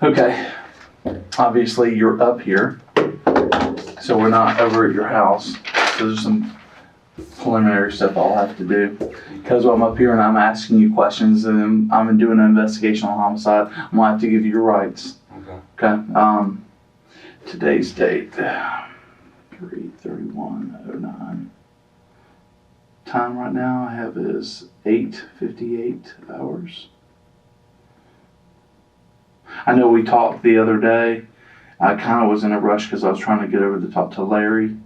Okay, obviously you're up here, so we're not over at your house. So there's some preliminary stuff I'll have to do. Because I'm up here and I'm asking you questions and I'm doing an investigation on homicide, I'm gonna have to give you your rights. Okay. Today's date, 3/31/09. Time right now I have is 8:58 hours. I know we talked the other day. I kind of was in a rush because I was trying to get over to talk to Larry.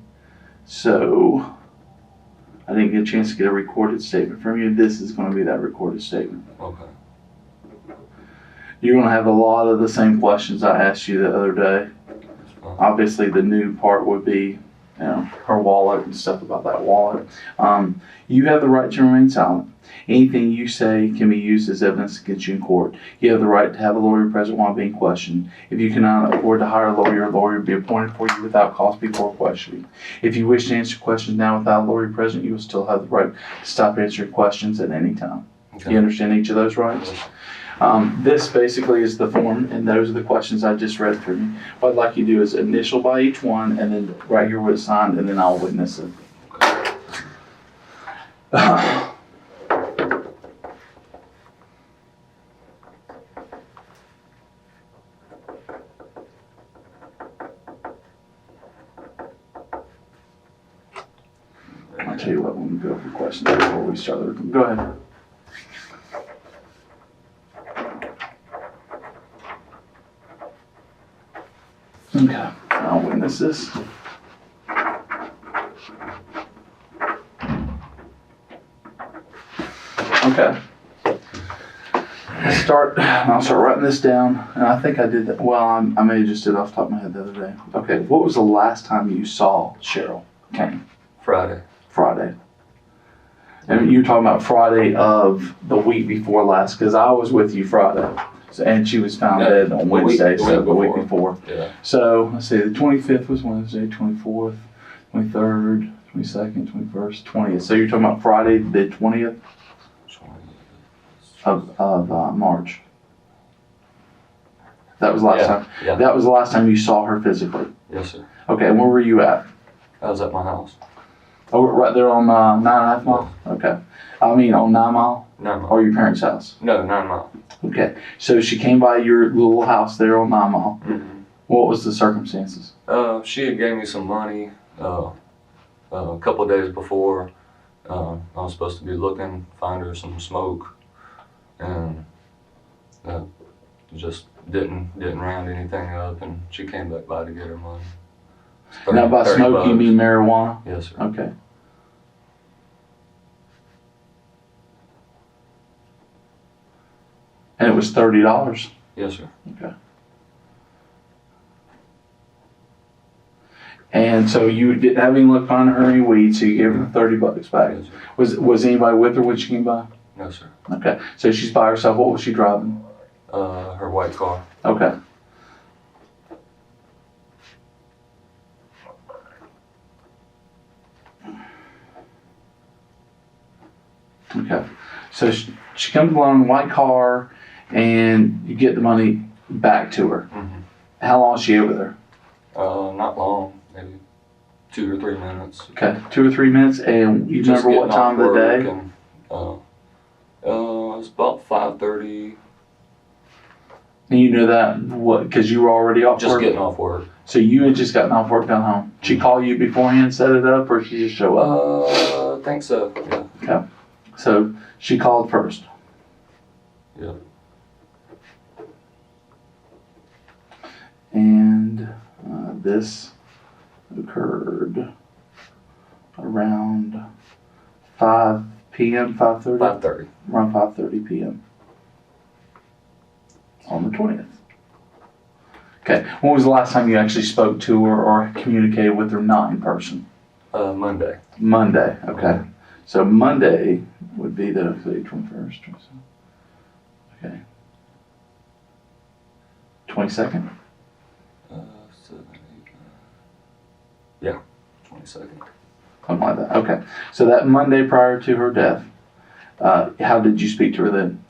So I didn't get a chance to get a recorded statement from you. This is going to be that recorded statement. Okay. You're going to have a lot of the same questions I asked you the other day. Obviously, the new part would be, her wallet and stuff about that wallet. You have the right to remain silent. Anything you say can be used as evidence against you in court. You have the right to have a lawyer present while being questioned. If you cannot afford to hire a lawyer will be appointed for you without cost before questioning. If you wish to answer questions now without a lawyer present, you will still have the right to stop answering questions at any time. Okay. You understand each of those rights? This basically is the form, and those are the questions I just read through you. What I'd like you to do is initial by each one, and then right here where it's signed, and then I'll witness it. I'll tell you what, when we go over questions before we start. Go ahead. Okay, I'll witness this. Okay. I'll start writing this down, and I think I did that. Well, I may have just did it off the top of my head the other day. Okay, what was the last time you saw Cheryl Cain? Friday. And you're talking about Friday of the week before last, because I was with you Friday. And she was found dead on Wednesday, so the week before. Yeah. So, let's see, the 25th was Wednesday, 24th, 23rd, 22nd, 21st, 20th. So you're talking about Friday the 20th of March. That was the last time? Yeah. That was the last time you saw her physically? Yes, sir. Okay, and where were you at? I was at my house. Oh, right there on 9.5 Mile? Okay. I mean, on 9 Mile? 9 Mile. Or your parents' house? No, 9 Mile. Okay, so she came by your little house there on 9 Mile. Mm-hmm. What was the circumstances? She had gave me some money a couple of days before. I was supposed to be find her some smoke, and just didn't round anything up, and she came back by to get her money. Now by smoke you mean marijuana? Yes, sir. Okay. And it was $30? Yes, sir. Okay. And so you didn't have any luck finding her any weed, so you gave her the $30 back. Yes, sir. Was anybody with her when she came by? No, sir. Okay. So she's by herself. What was she driving? Her white car. Okay. Okay. So she comes along in a white car, and you get the money back to her. Mm-hmm. How long is she over there? Not long, maybe 2 or 3 minutes. Okay, 2 or 3 minutes, and you Just remember what time of the day? And, it was about 5:30. And you knew that, because you were already off Just work? getting off work. So you had just gotten off work, gone home. She call you beforehand, set it up, or she just show up? I think so, yeah. Okay. So she called first. Yeah. And this occurred around 5 p.m., 5:30? 5:30. Around 5:30 p.m. on the 20th. Okay. When was the last time you actually spoke to her or communicated with her not in person? Monday. Monday. Okay. So Monday would be the 21st. Okay. 22nd? 22nd. Something like that. Okay. So that Monday prior to her death, how did you speak to her then?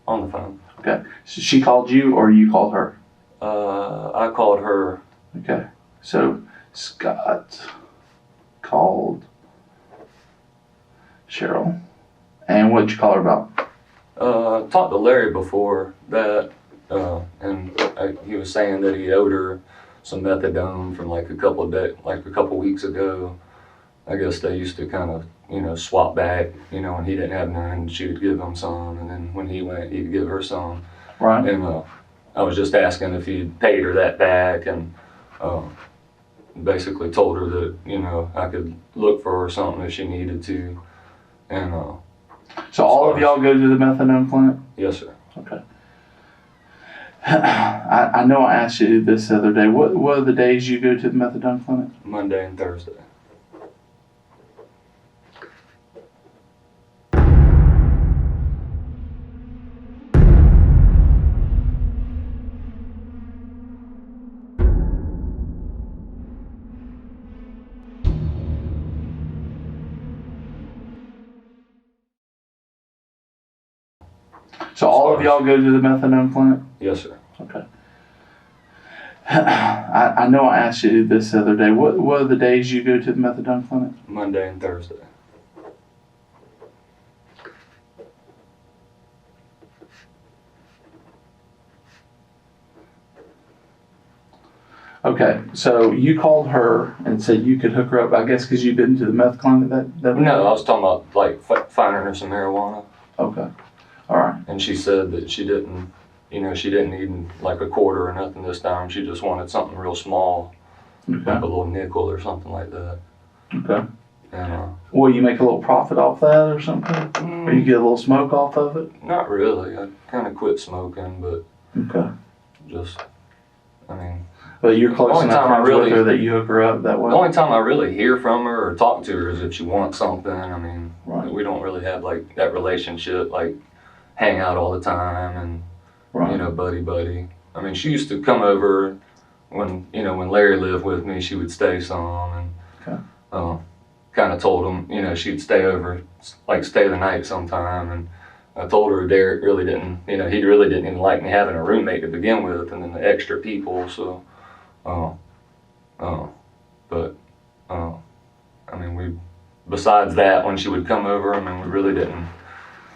On the phone. Okay. So she called you or you called her? I called her. Okay. So Scott called Cheryl. And what'd you call her about? Talked to Larry before that, and he was saying that he owed her some methadone from like a couple weeks ago. I guess they used to kind of, swap back, when he didn't have none, she would give him some, and then when he went, he'd give her some. Right. And I was just asking if he'd paid her that back, and basically told her that, I could look for her something if she needed to. And so all of y'all go to the methadone clinic? Yes, sir. Okay. I know I asked you this the other day. What are the days you go to the methadone clinic? Monday and Thursday. So all of y'all go to the methadone clinic? Yes, sir. Okay. I know I asked you this the other day. What are the days you go to the methadone clinic? Monday and Thursday. Okay, so you called her and said you could hook her up, I guess because you've been to the meth clinic that No, I was talking about like finding her some marijuana. Okay, all right. And she said that she didn't need like a quarter or nothing this time. She just wanted something real small, Okay. like a little nickel or something like that. Okay. And Well, you make a little profit off that or something? Or you get a little smoke off of it? Not really. I kind of quit smoking, but Okay. just, I mean. But you're close Only enough time I friends really- with her that you hook her up that way? The only time I really hear from her or talk to her is if she wants something. I mean, Right. we don't really have like that relationship, like hang out all the time and, Right. buddy. I mean, she used to come over when Larry lived with me, she would stay some and kind of told him, she'd stay over, like stay the night sometime. And I told her Derek really didn't, he really didn't even like me having a roommate to begin with and then the extra people. So, but I mean, besides that, when she would come over, I mean, we really didn't,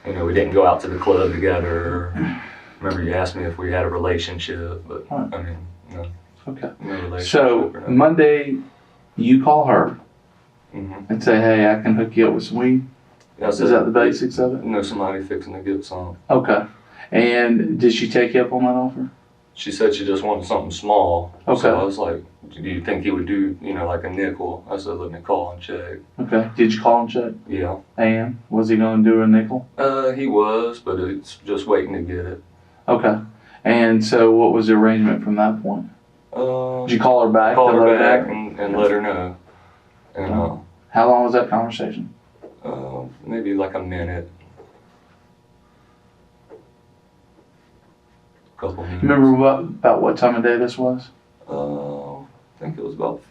we didn't go out to the club together. Remember you asked me if we had a relationship, but Right. I mean, no. Okay. No relationship. So or nothing. Monday, you call her Mm-hmm. and say, hey, I can hook you up with some weed? Yeah, Is that the basics of it? Somebody fixing to get some. Okay. And did she take you up on that offer? She said she just wanted something small. Okay. So I was like, do you think he would do, like a nickel? I said, let me call and check. Okay. Did you call and check? Yeah. And was he going to do a nickel? He was, but it's just waiting to get it. Okay. And so what was the arrangement from that point? Did you call her back? Call to her let back know? and let her know. And How long was that conversation? maybe like a minute. Couple minutes. You remember about what time of day this was? I think it was about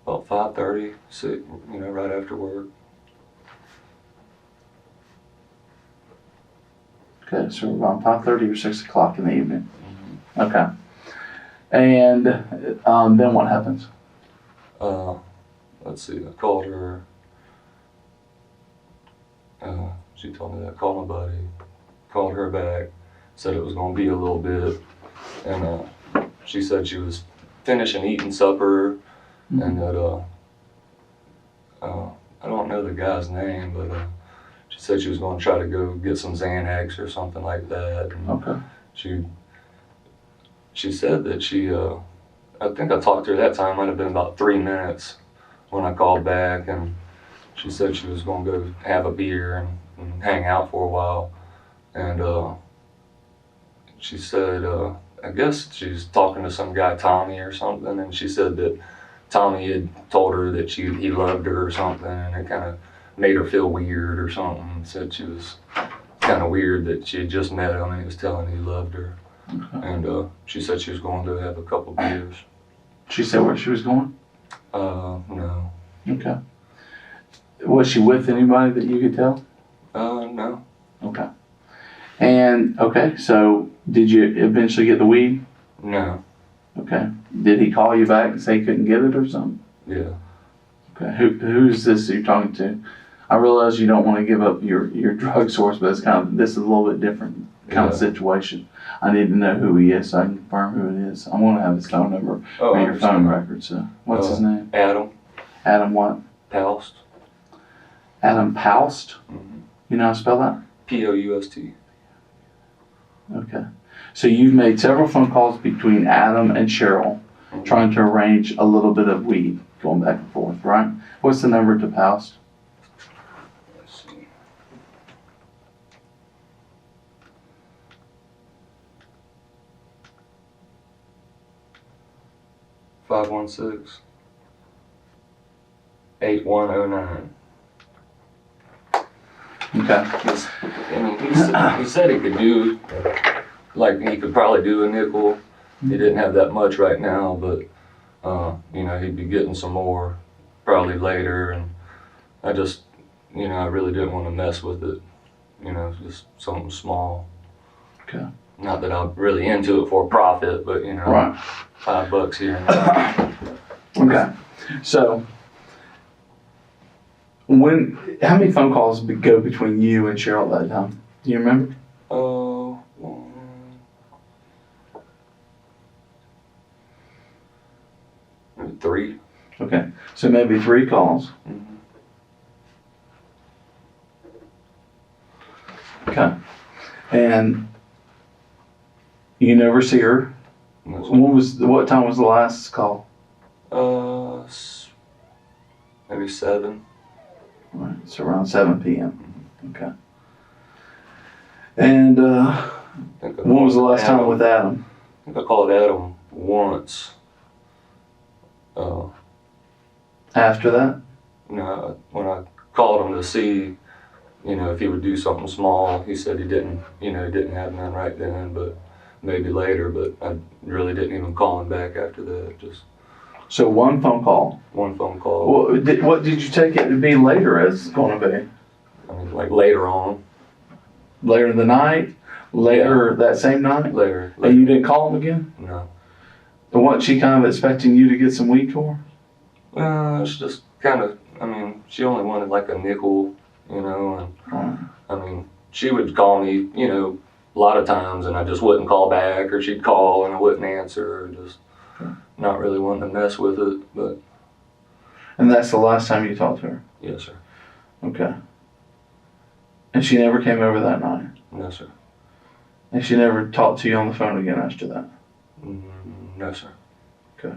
5:30, right after work. Okay, so around 5:30 or 6 o'clock in the evening. Mm-hmm. Okay. And then what happens? Let's see, I called her. She told me that I called my buddy, called her back, said it was going to be a little bit, and she said she was finishing eating supper, and that I don't know the guy's name, but she said she was going to try to go get some Xanax or something like that. And Okay. She said that I think I talked to her that time, might have been about 3 minutes when I called back, and she said she was going to go have a beer and hang out for a while. And she said, I guess she's talking to some guy, Tommy or something, and she said that Tommy had told her that he loved her or something, and it kind of made her feel weird or something. Said she was kind of weird that she had just met him and he was telling her he loved her. Okay. And she said she was going to have a couple beers. She said where she was going? No. Okay. Was she with anybody that you could tell? No. Okay. And, okay, so did you eventually get the weed? No. Okay. Did he call you back and say he couldn't get it or something? Yeah. Okay. Who's this you're talking to? I realize you don't want to give up your drug source, but this is a little bit different kind of situation. I need to know who he is so I can confirm who it is. I want to have his phone number on your phone record. So what's his name? Adam. Adam what? Poust. Adam Poust? Mm-hmm. You know how to spell that? Poust. Okay. So you've made several phone calls between Adam and Cheryl, trying to arrange a little bit of weed going back and forth, right? What's the number to Poust? Let's see. 516-8109. Okay. I mean, he said he could do, like, he could probably do a nickel. He didn't have that much right now, but, you know, he'd be getting some more probably later. And I just, you know, I really didn't want to mess with it. You know, just something small. Okay. Not that I'm really into it for profit, but, you know, Right. $5 here and there. Okay. So, how many phone calls go between you and Cheryl that time? Do you remember? Maybe 3. Okay. So maybe 3 calls. Mm-hmm. Okay. And you never see her. What time was the last call? Maybe 7. All right. It's around 7 p.m. Okay. And when was the last time with Adam? I think I called Adam once. After that? You know, when I called him to see, you know, if he would do something small, he said he didn't have none right then, but maybe later. But I really didn't even call him back after that. Just so one phone call. One phone call. Well, what did you take it to be later as going to be? I mean, like later on. Later in the night? Later that same night? Later. And you didn't call him again? No. And wasn't she kind of expecting you to get some weed for her? It's just kind of, I mean, she only wanted like a nickel, you know, and I mean, she would call me, you know, a lot of times and I just wouldn't call back, or she'd call and I wouldn't answer, or just not really wanting to mess with it, but. And that's the last time you talked to her? Yes, sir. Okay. And she never came over that night? No, sir. And she never talked to you on the phone again after that? No, sir. Okay.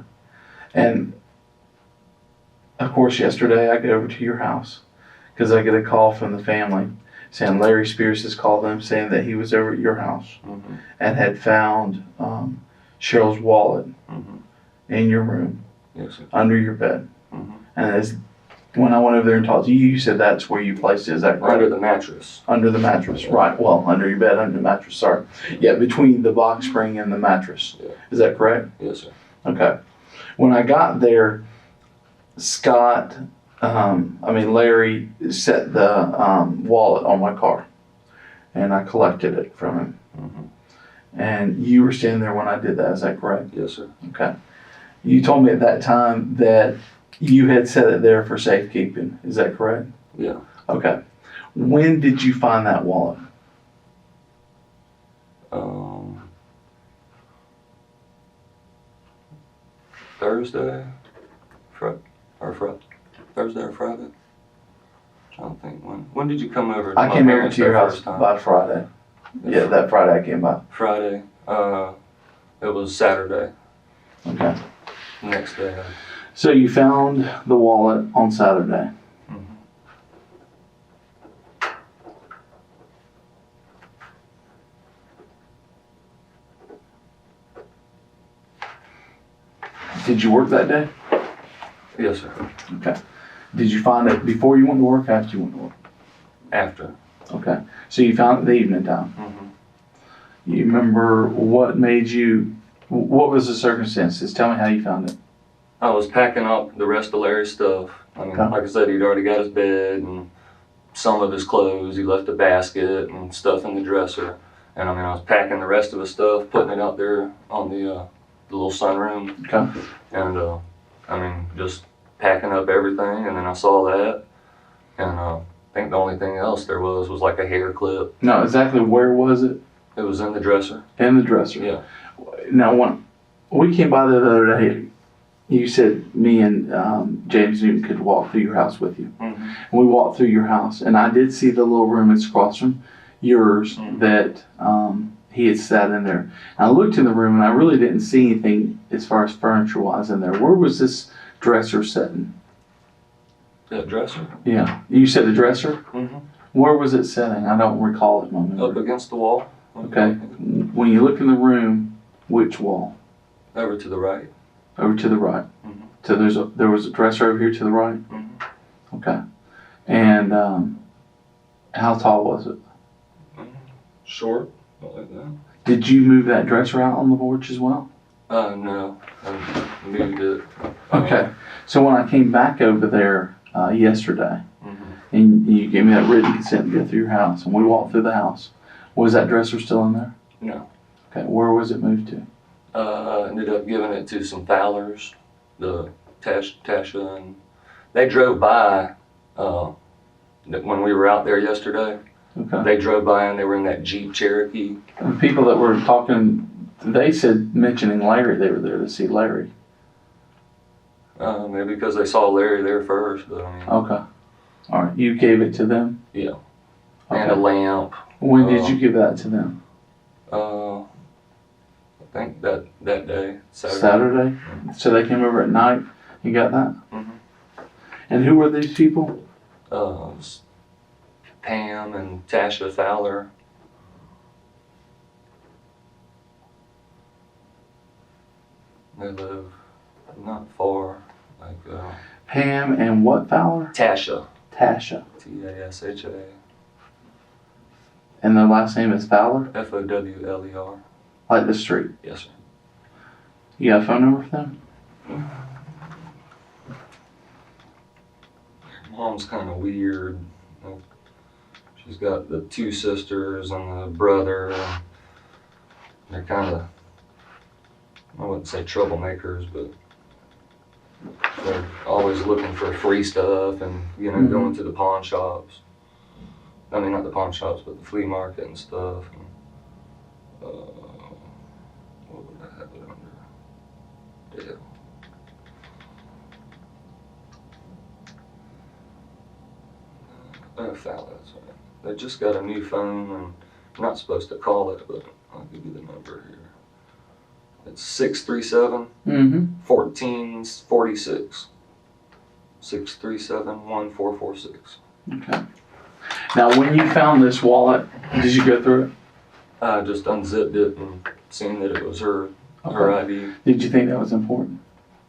And of course, yesterday I get over to your house because I get a call from the family saying Larry Spears has called them saying that he was over at your house and had found Cheryl's wallet in your room, yes, sir. Under your bed. And when I went over there and talked to you, you said that's where you placed it. Is that correct? Under the mattress. Under the mattress, right. Well, under your bed, under the mattress, sorry. Yeah, between the box spring and the mattress. Yeah. Is that correct? Yes, sir. Okay. When I got there, Larry set the wallet on my car, and I collected it from him. And you were standing there when I did that, is that correct? Yes, sir. Okay. You told me at that time that you had set it there for safekeeping, is that correct? Yeah. Okay. When did you find that wallet? Thursday, Thursday or Friday. I'm trying to think when did you come over? I came over to your house by Friday. Yeah, that Friday I came by. Friday. It was Saturday. Okay. Next day. So you found the wallet on Saturday. Did you work that day? Yes, sir. Okay. Did you find it before you went to work, after you went to work? After. Okay. So you found it the evening time. You remember what was the circumstances? Tell me how you found it. I was packing up the rest of Larry's stuff. I mean, like I said, he'd already got his bed and some of his clothes. He left a basket and stuff in the dresser. And I mean, I was packing the rest of his stuff, putting it out there on the little sunroom. Okay. And I mean, just packing up everything, and then I saw that, and I think the only thing else there was like a hair clip. Now, exactly where was it? It was in the dresser. In the dresser. Yeah. Now, when we came by there the other day, you said me and James Newton could walk through your house with you. Mm-hmm. And we walked through your house, and I did see the little room that's across from yours that he had sat in there. And I looked in the room, and I really didn't see anything as far as furniture-wise in there. Where was this dresser sitting? That dresser? Yeah. You said the dresser? Mm-hmm. Where was it sitting? I don't recall it. Up against the wall. Okay. When you look in the room, which wall? Over to the right. Over to the right. Mm-hmm. So there was a dresser over here to the right? Mm-hmm. Okay. And how tall was it? Short, not like that. Did you move that dresser out on the porch as well? No. I moved it. Okay. So when I came back over there yesterday, Mm-hmm. and you gave me that written consent to go through your house, and we walked through the house, was that dresser still in there? No. Okay. Where was it moved to? Ended up giving it to some Fowlers, the Tasha, and they drove by when we were out there yesterday. Okay. They drove by and they were in that Jeep Cherokee. And the people that were talking, they said, mentioning Larry, they were there to see Larry. Maybe because they saw Larry there first, but I mean. Okay. All right. You gave it to them? Yeah. Okay. And a lamp. When did you give that to them? I think that day, Saturday. Saturday? Mm-hmm. So they came over at night? You got that? Mm-hmm. And who were these people? Pam and Tasha Fowler. They live not far, like Pam and what Fowler? Tasha. Tasha. Tasha. And their last name is Fowler? Fowler. Like the street? Yes, sir. You got a phone number for them? Mom's kind of weird. She's got the two sisters and the brother, and they're kind of, I wouldn't say troublemakers, but they're always looking for free stuff and, going to the pawn shops. I mean, not the pawn shops, but the flea market and stuff. And, what would I have it under? Damn. Fowler, that's right. They just got a new phone, and I'm not supposed to call it, but I'll give you the number here. It's 637-1446. 637-1446. Okay. Now, when you found this wallet, did you go through it? I just unzipped it and seen that it was her ID. Did you think that was important?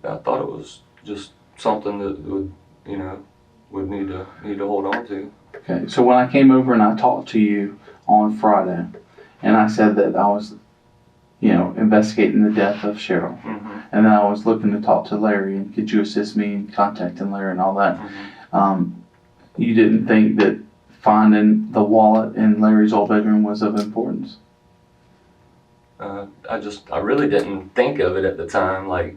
I thought it was just something that would need to hold on to. Okay, so when I came over and I talked to you on Friday, and I said that I was, investigating the death of Cheryl, Mm-hmm. and then I was looking to talk to Larry, and could you assist me in contacting Larry and all that? Mm-hmm. You didn't think that finding the wallet in Larry's old bedroom was of importance? I really didn't think of it at the time, like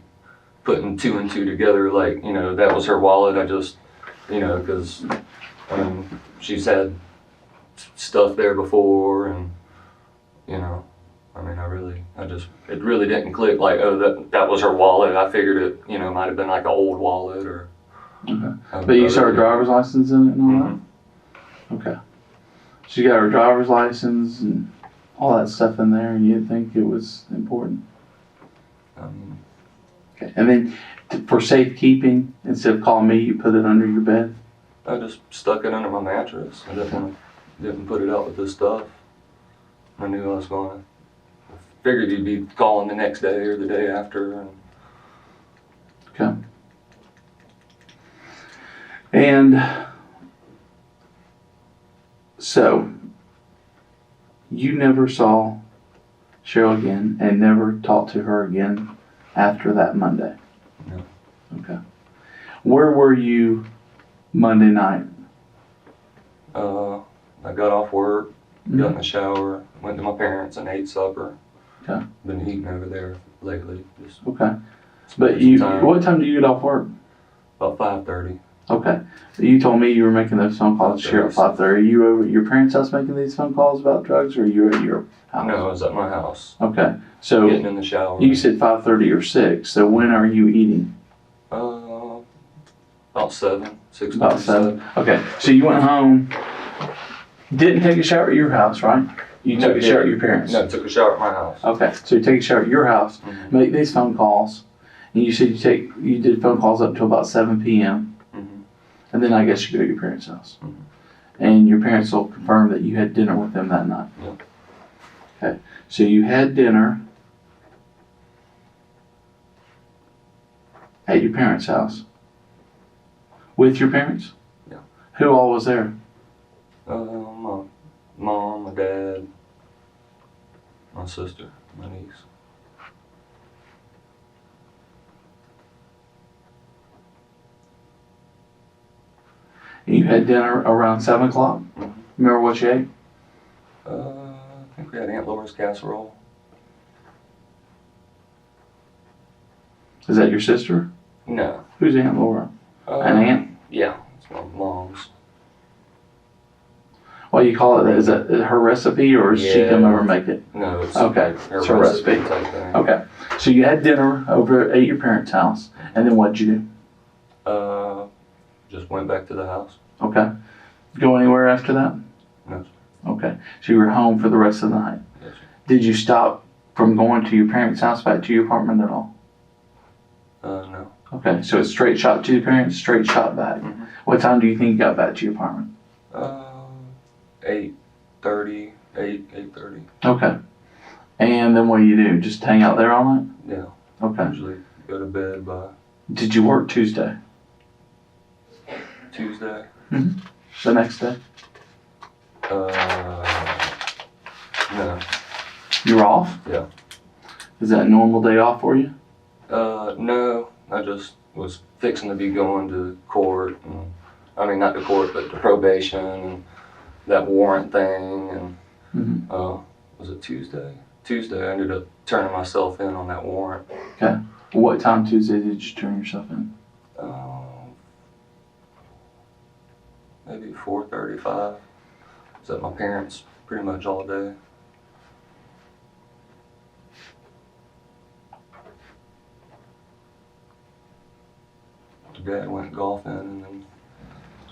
putting two and two together, like, that was her wallet. I just, because she's had stuff there before, and, it really didn't click like, oh, that was her wallet. I figured it, might have been like an old wallet or. Okay. But you saw her driver's license in it and all Mm-hmm. that? Okay. She got her driver's license and all that stuff in there, and you didn't think it was important? Okay. And then for safekeeping, instead of calling me, you put it under your bed? I just stuck it under my mattress. I didn't put it out with this stuff. I knew I was going to. Figured you'd be calling the next day or the day after. Okay. And so, you never saw Cheryl again and never talked to her again after that Monday? No. Okay. Where were you Monday night? I got off work, got in the shower, went to my parents and ate supper. Okay. Been eating over there lately. Just Okay. spending But you, some time. what time do you get off work? About 5:30. Okay. You told me you were making those phone calls here at 5:30. Are you over at your parents' house making these phone calls about drugs, or are you at your house? No, I was at my house. Okay. So Getting in the shower. you said 5:30 or 6. So when are you eating? About 7. 6. About 7. Okay. So you went home, didn't take a shower at your house, right? You took a shower at your parents'? No, took a shower at my house. Okay. So you take a shower at your house, make these phone calls, and you said you did phone calls up until about 7 p.m. And then I guess you go to your parents' house. And your parents will confirm that you had dinner with them that night. Yep. Okay. So you had dinner at your parents' house. With your parents? Yeah. Who all was there? My mom, my dad, my sister, my niece. And you had dinner around 7 o'clock? Remember what you ate? I think we had Aunt Laura's casserole. Is that your sister? No. Who's Aunt Laura? An aunt? Yeah, it's my mom's. What do you call it? Is that her recipe, or does she come over and make it? No, it's okay. Her It's recipe. Type thing. Okay. So you had dinner over at your parents' house, and then what'd you do? Just went back to the house. Okay. Go anywhere after that? No. Okay. So you were home for the rest of the night? Yes, sir. Did you stop from going to your parents' house back to your apartment at all? No. Okay. So it's straight shot to your parents, straight shot back. What time do you think you got back to your apartment? 8:30. 8:30. Okay. And then what do you do? Just hang out there all night? Yeah. Okay. Usually go to bed by Did you work Tuesday? Tuesday. The next day? No. You were off? Yeah. Is that a normal day off for you? No. I just was fixing to be going to court. I mean, not to court, but to probation and that warrant thing. And was it Tuesday? Tuesday, I ended up turning myself in on that warrant. Okay. What time Tuesday did you turn yourself in? Maybe 4:35. Was at my parents' pretty much all day. Dad went golfing and then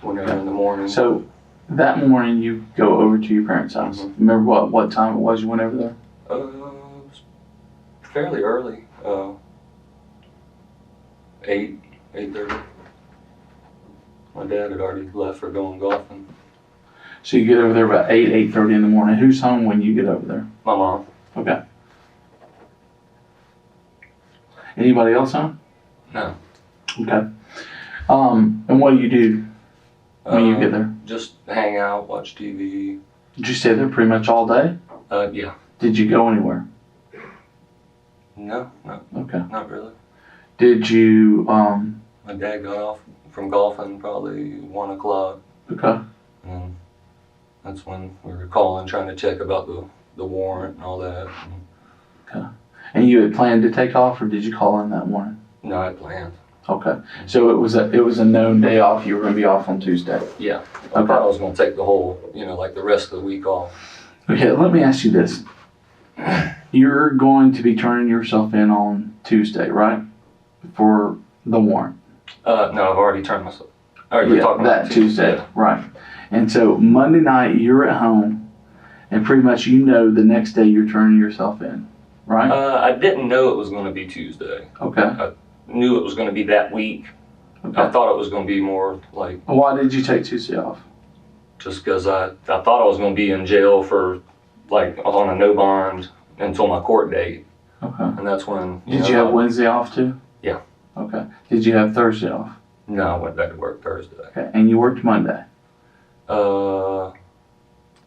went over in the morning. So that morning you go over to your parents' house. Remember what time it was you went over there? It was fairly early. 8:30. My dad had already left for going golfing. So you get over there about 8:30 in the morning. Who's home when you get over there? My mom. Okay. Anybody else home? No. Okay. And what do you do when you get there? Just hang out, watch TV. Did you stay there pretty much all day? Yeah. Did you go anywhere? No. Okay. Not really. Did you, My dad got off from golfing probably 1 o'clock. Okay. And that's when we were calling, trying to check about the warrant and all that. Okay. And you had planned to take off, or did you call in that morning? No, I planned. Okay. So it was a known day off. You were going to be off on Tuesday. Yeah. I thought I was going to take the whole, like the rest of the week off. Okay, let me ask you this. You're going to be turning yourself in on Tuesday, right? For the warrant. No, I've already turned myself. All right, you're talking about that Tuesday, yeah. Right. And so Monday night you're at home, and pretty much the next day you're turning yourself in, right? I didn't know it was going to be Tuesday. Okay. I knew it was going to be that week. Okay. I thought it was going to be more like. Why did you take Tuesday off? Just because I thought I was going to be in jail for on a no bond until my court date. Okay. And that's when. Did you have Wednesday off too? Yeah. Okay. Did you have Thursday off? No, I went back to work Thursday. Okay. And you worked Monday?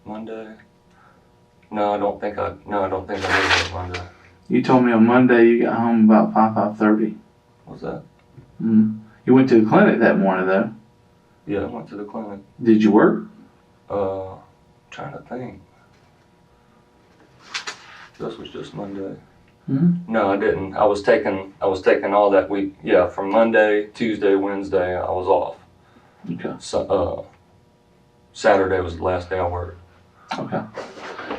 Monday? No, I don't think I did work Monday. You told me on Monday you got home about 5:30. What's that? You went to the clinic that morning though. Yeah, I went to the clinic. Did you work? Trying to think. This was just Monday. No, I didn't. I was taking all that week. Yeah, from Monday, Tuesday, Wednesday, I was off. Okay. So, Saturday was the last day I worked. Okay.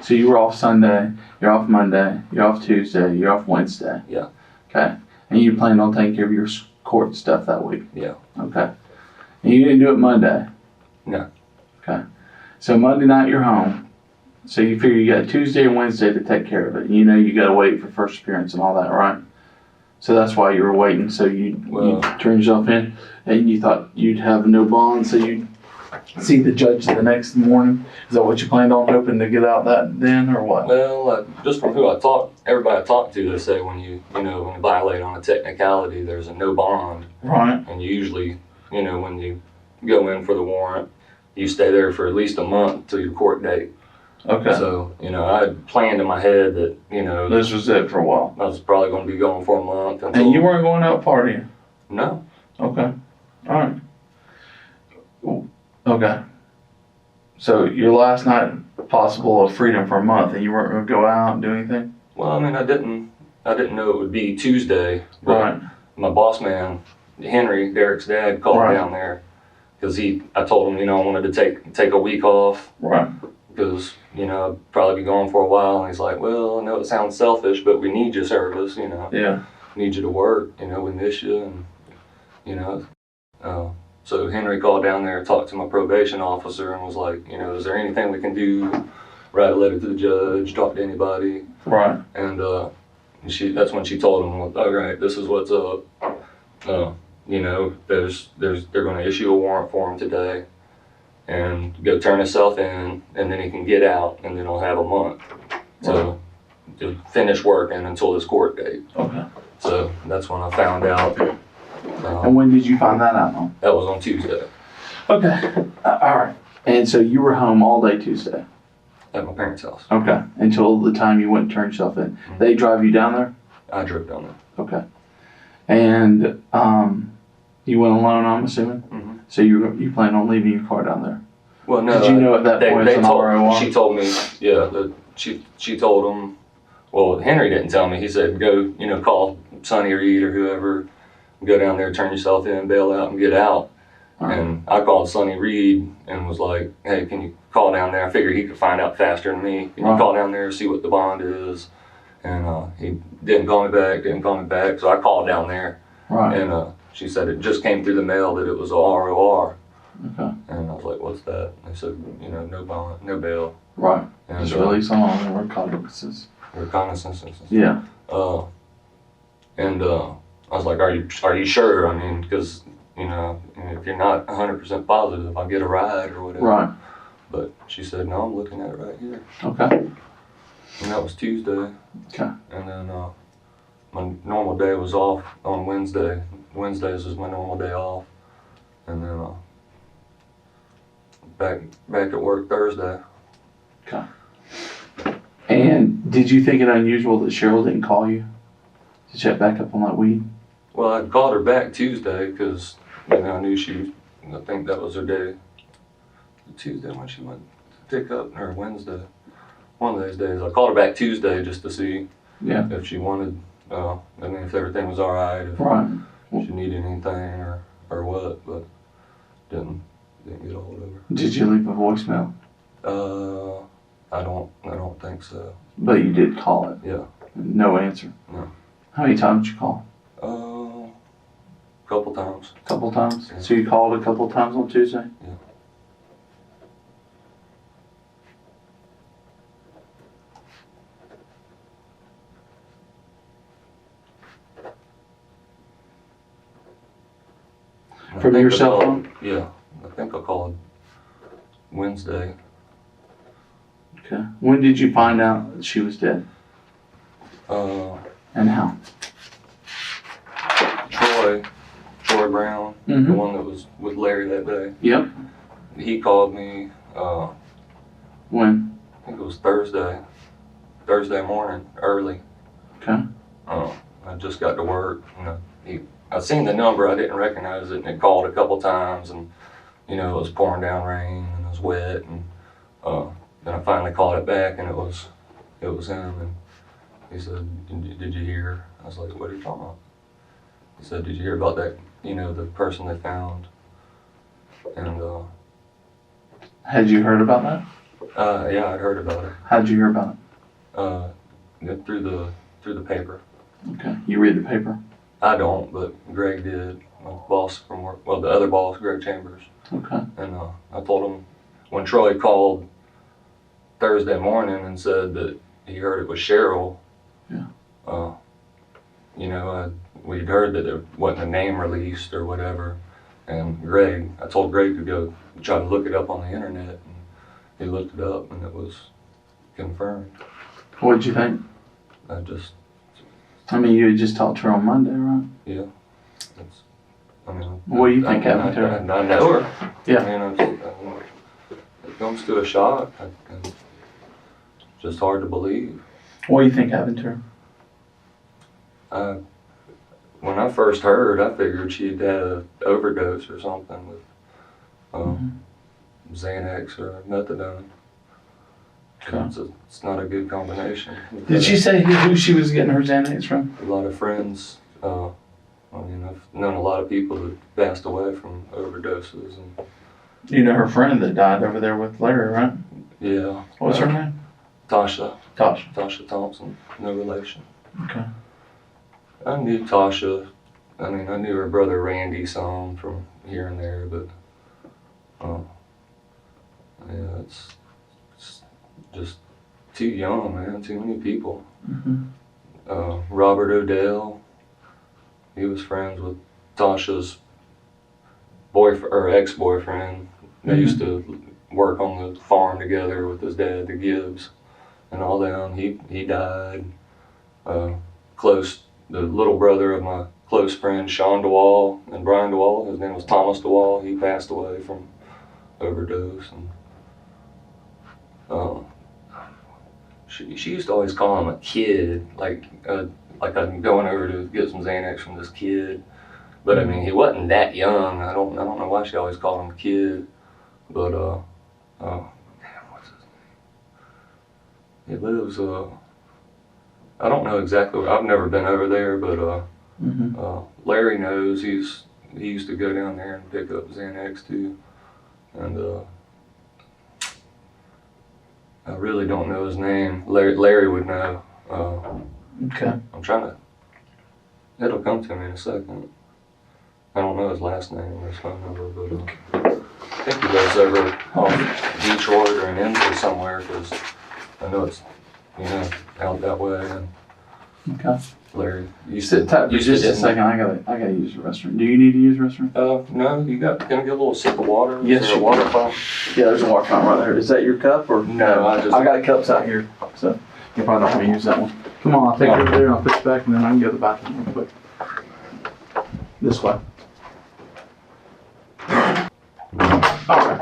So you were off Sunday, you're off Monday, you're off Tuesday, you're off Wednesday. Yeah. Okay. And you planned on taking care of your court stuff that week. Yeah. Okay. And you didn't do it Monday. No. Okay. So Monday night you're home. So you figure you got Tuesday and Wednesday to take care of it. You know you got to wait for first appearance and all that, right? So that's why you were waiting. So you turned yourself in, and you thought you'd have no bond, so you'd see the judge the next morning. Is that what you planned on, hoping to get out that then, or what? Well, just from everybody I talked to, they say when you violate on a technicality, there's a no bond. Right. And usually, when you go in for the warrant, you stay there for at least a month till your court date. Okay. So, I had planned in my head that, this was it for a while. I was probably going to be going for a month. And you weren't going out partying? No. Okay. All right. Okay. So your last night possible of freedom for a month, and you weren't going to go out and do anything? Well, I mean, I didn't know it would be Tuesday. But right. My boss man, Henry, Derek's dad, called down there because I told him, I wanted to take a week off. Right. Because, I'd probably be gone for a while. And he's like, well, I know it sounds selfish, but we need your service, Yeah. Need you to work, we miss you. And, so Henry called down there, talked to my probation officer, and was like, is there anything we can do? Write a letter to the judge, talk to anybody. Right. And that's when she told him, well, all right, this is what's up. They're going to issue a warrant for him today. And go turn himself in, and then he can get out, and then he'll have a month to finish working until his court date. Okay. So that's when I found out. And when did you find that out on? That was on Tuesday. Okay. All right. And so you were home all day Tuesday? At my parents' house. Okay. Until the time you went and turned yourself in. Mm-hmm. They drive you down there? I drove down there. Okay. And you went alone, I'm assuming? Mm-hmm. So you plan on leaving your car down there? Well, no. Did you know at that point it's an ROR? She told me, she told him, well, Henry didn't tell me. He said, go, call Sonny Reed or whoever, go down there, turn yourself in, bail out, and get out. Right. And I called Sonny Reed and was like, hey, can you call down there? I figured he could find out faster than me. Can you call down there, see what the bond is? And he didn't call me back, so I called down there. Right. And she said it just came through the mail that it was a ROR. Okay. And I was like, what's that? They said, no bond, no bail. Right. And just release on reconnaissances. Reconnaissances. Yeah. And I was like, are you sure? I mean, because, if you're not 100% positive, I'll get a ride or whatever. Right. But she said, no, I'm looking at it right here. Okay. And that was Tuesday. Okay. And then my normal day was off on Wednesday. Wednesdays was my normal day off. And then back at work Thursday. Okay. And did you think it unusual that Cheryl didn't call you to check back up on that weed? Well, I called her back Tuesday because I knew I think that was her day. Tuesday when she went to pick up, or Wednesday. One of those days. I called her back Tuesday just to see if she wanted, if everything was all right, if she needed anything or what, but didn't get a hold of her. Did you leave a voicemail? I don't think so. But you did call it? Yeah. No answer? No. How many times did you call? Couple times. Couple times? Yeah. So you called a couple times on Tuesday? Yeah. From your cell phone? Yeah. I think I called Wednesday. Okay. When did you find out that she was dead? And how? Troy Brown, mm-hmm. the one that was with Larry that day. Yep. He called me. When? I think it was Thursday morning, early. Okay. I just got to work. I seen the number, I didn't recognize it, and it called a couple times, and it was pouring down rain and it was wet, and then I finally called it back, and it was him, and He said, did you hear? I was like, what are you talking about? He said, did you hear about that, the person they found? And, Had you heard about that? yeah, I'd heard about it. How'd you hear about it? Through the paper. Okay. You read the paper? I don't, but Greg did. My boss from work, well, the other boss, Greg Chambers. Okay. And I told him when Troy called Thursday morning and said that he heard it was Cheryl. Yeah. We'd heard that there wasn't a name released or whatever. And I told Greg to go try to look it up on the internet. And he looked it up and it was confirmed. What did you think? You had just talked to her on Monday, right? Yeah. What do you think happened to her? I know her. Yeah. It comes to a shock. It's just hard to believe. What do you think happened to her? When I first heard, I figured she'd had an overdose or something with Xanax or methadone. Okay. It's not a good combination. Did she say who she was getting her Xanax from? A lot of friends. I've known a lot of people that passed away from overdoses. And You know her friend that died over there with Larry, right? yeah. What was her name? Tasha Thompson. No relation. Okay. I knew Tasha. I knew her brother Randy some from here and there, but yeah, it's just too young, man. Too many people. Mm-hmm. Robert Odell. He was friends with Tasha's boyfriend or ex-boyfriend. They used to work on the farm together with his dad, the Gibbs, and all them. He died. The little brother of my close friend Sean DeWall and Brian DeWall. His name was Thomas DeWall. He passed away from overdose. And she used to always call him a kid, like I'm going over to get some Xanax from this kid. But he wasn't that young. I don't know why she always called him a kid. But what's his name? He lives I don't know exactly. I've never been over there, but Larry knows. He used to go down there and pick up Xanax too. And I really don't know his name. Larry would know. Okay. I'm trying to. It'll come to me in a second. I don't know his last name or his phone number, but I think he lives over off Detroit or in Enfield somewhere, because I know it's out that way. And Okay. Larry, You sit tight for just a second. I gotta use the restroom. Do you need to use the restroom? No. Gonna get a little sip of water? Yes. Is there a water fountain? Yeah, there's a water fountain right there. Is that your cup or? No, I got cups out here, so you probably don't want to use that one. Come on, I'll take it over there and I'll put you back, and then I can go to the bathroom real quick. This way. All right.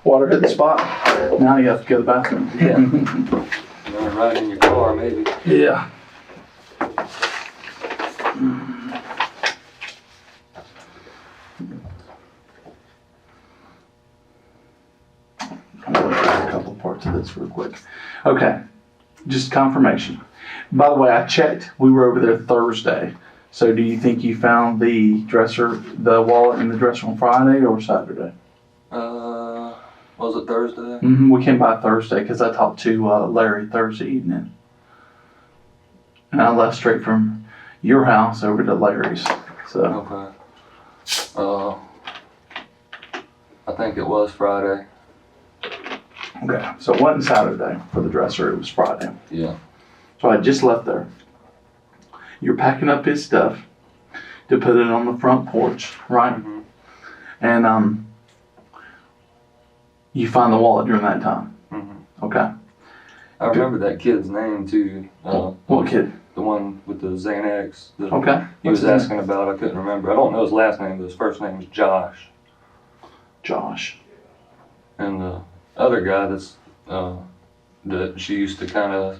Water hit the spot. Now you have to go to the bathroom. Yeah. Right in your car, maybe. Yeah. I'm gonna look at a couple parts of this real quick. Okay, just confirmation. By the way, I checked. We were over there Thursday. So do you think you found the wallet in the dresser on Friday or Saturday? Was it Thursday? We came by Thursday because I talked to Larry Thursday evening. And I left straight from your house over to Larry's. So. Okay. I think it was Friday. Okay, so it wasn't Saturday for the dresser, it was Friday. Yeah. So I just left there. You're packing up his stuff to put it on the front porch, right? Mm-hmm. And you find the wallet during that time. Mm-hmm. Okay. I remember that kid's name too. What kid? The one with the Xanax. Okay. He was asking about. I couldn't remember. I don't know his last name, but his first name was Josh. Josh. And the other guy that she used to kind of,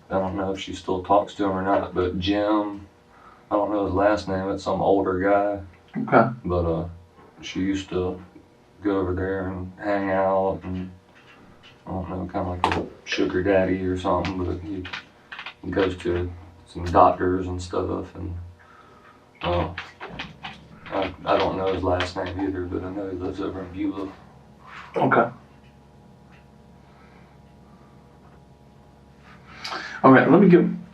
I don't know if she still talks to him or not, but Jim, I don't know his last name. It's some older guy. Okay. But she used to go over there and hang out, and I don't know, kind of like a sugar daddy or something, but he goes to some doctors and stuff, and I don't know his last name either, but I know he lives over in Beulah. Okay. Okay,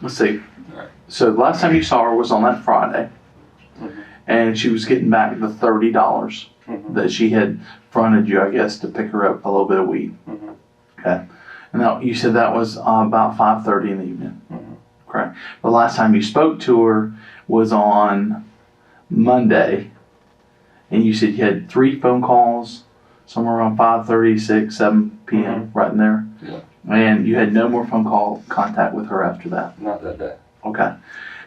let's see. Alright. So the last time you saw her was on that Friday, and she was getting back the $30 that she had fronted you, I guess, to pick her up a little bit of weed. Okay. And now you said that was about 5:30 in the evening. Correct. The last time you spoke to her was on Monday, and you said you had 3 phone calls, somewhere around 5:30, 6, 7 p.m. Right in there. Yeah. And you had no more phone call contact with her after that. Not that day. Okay.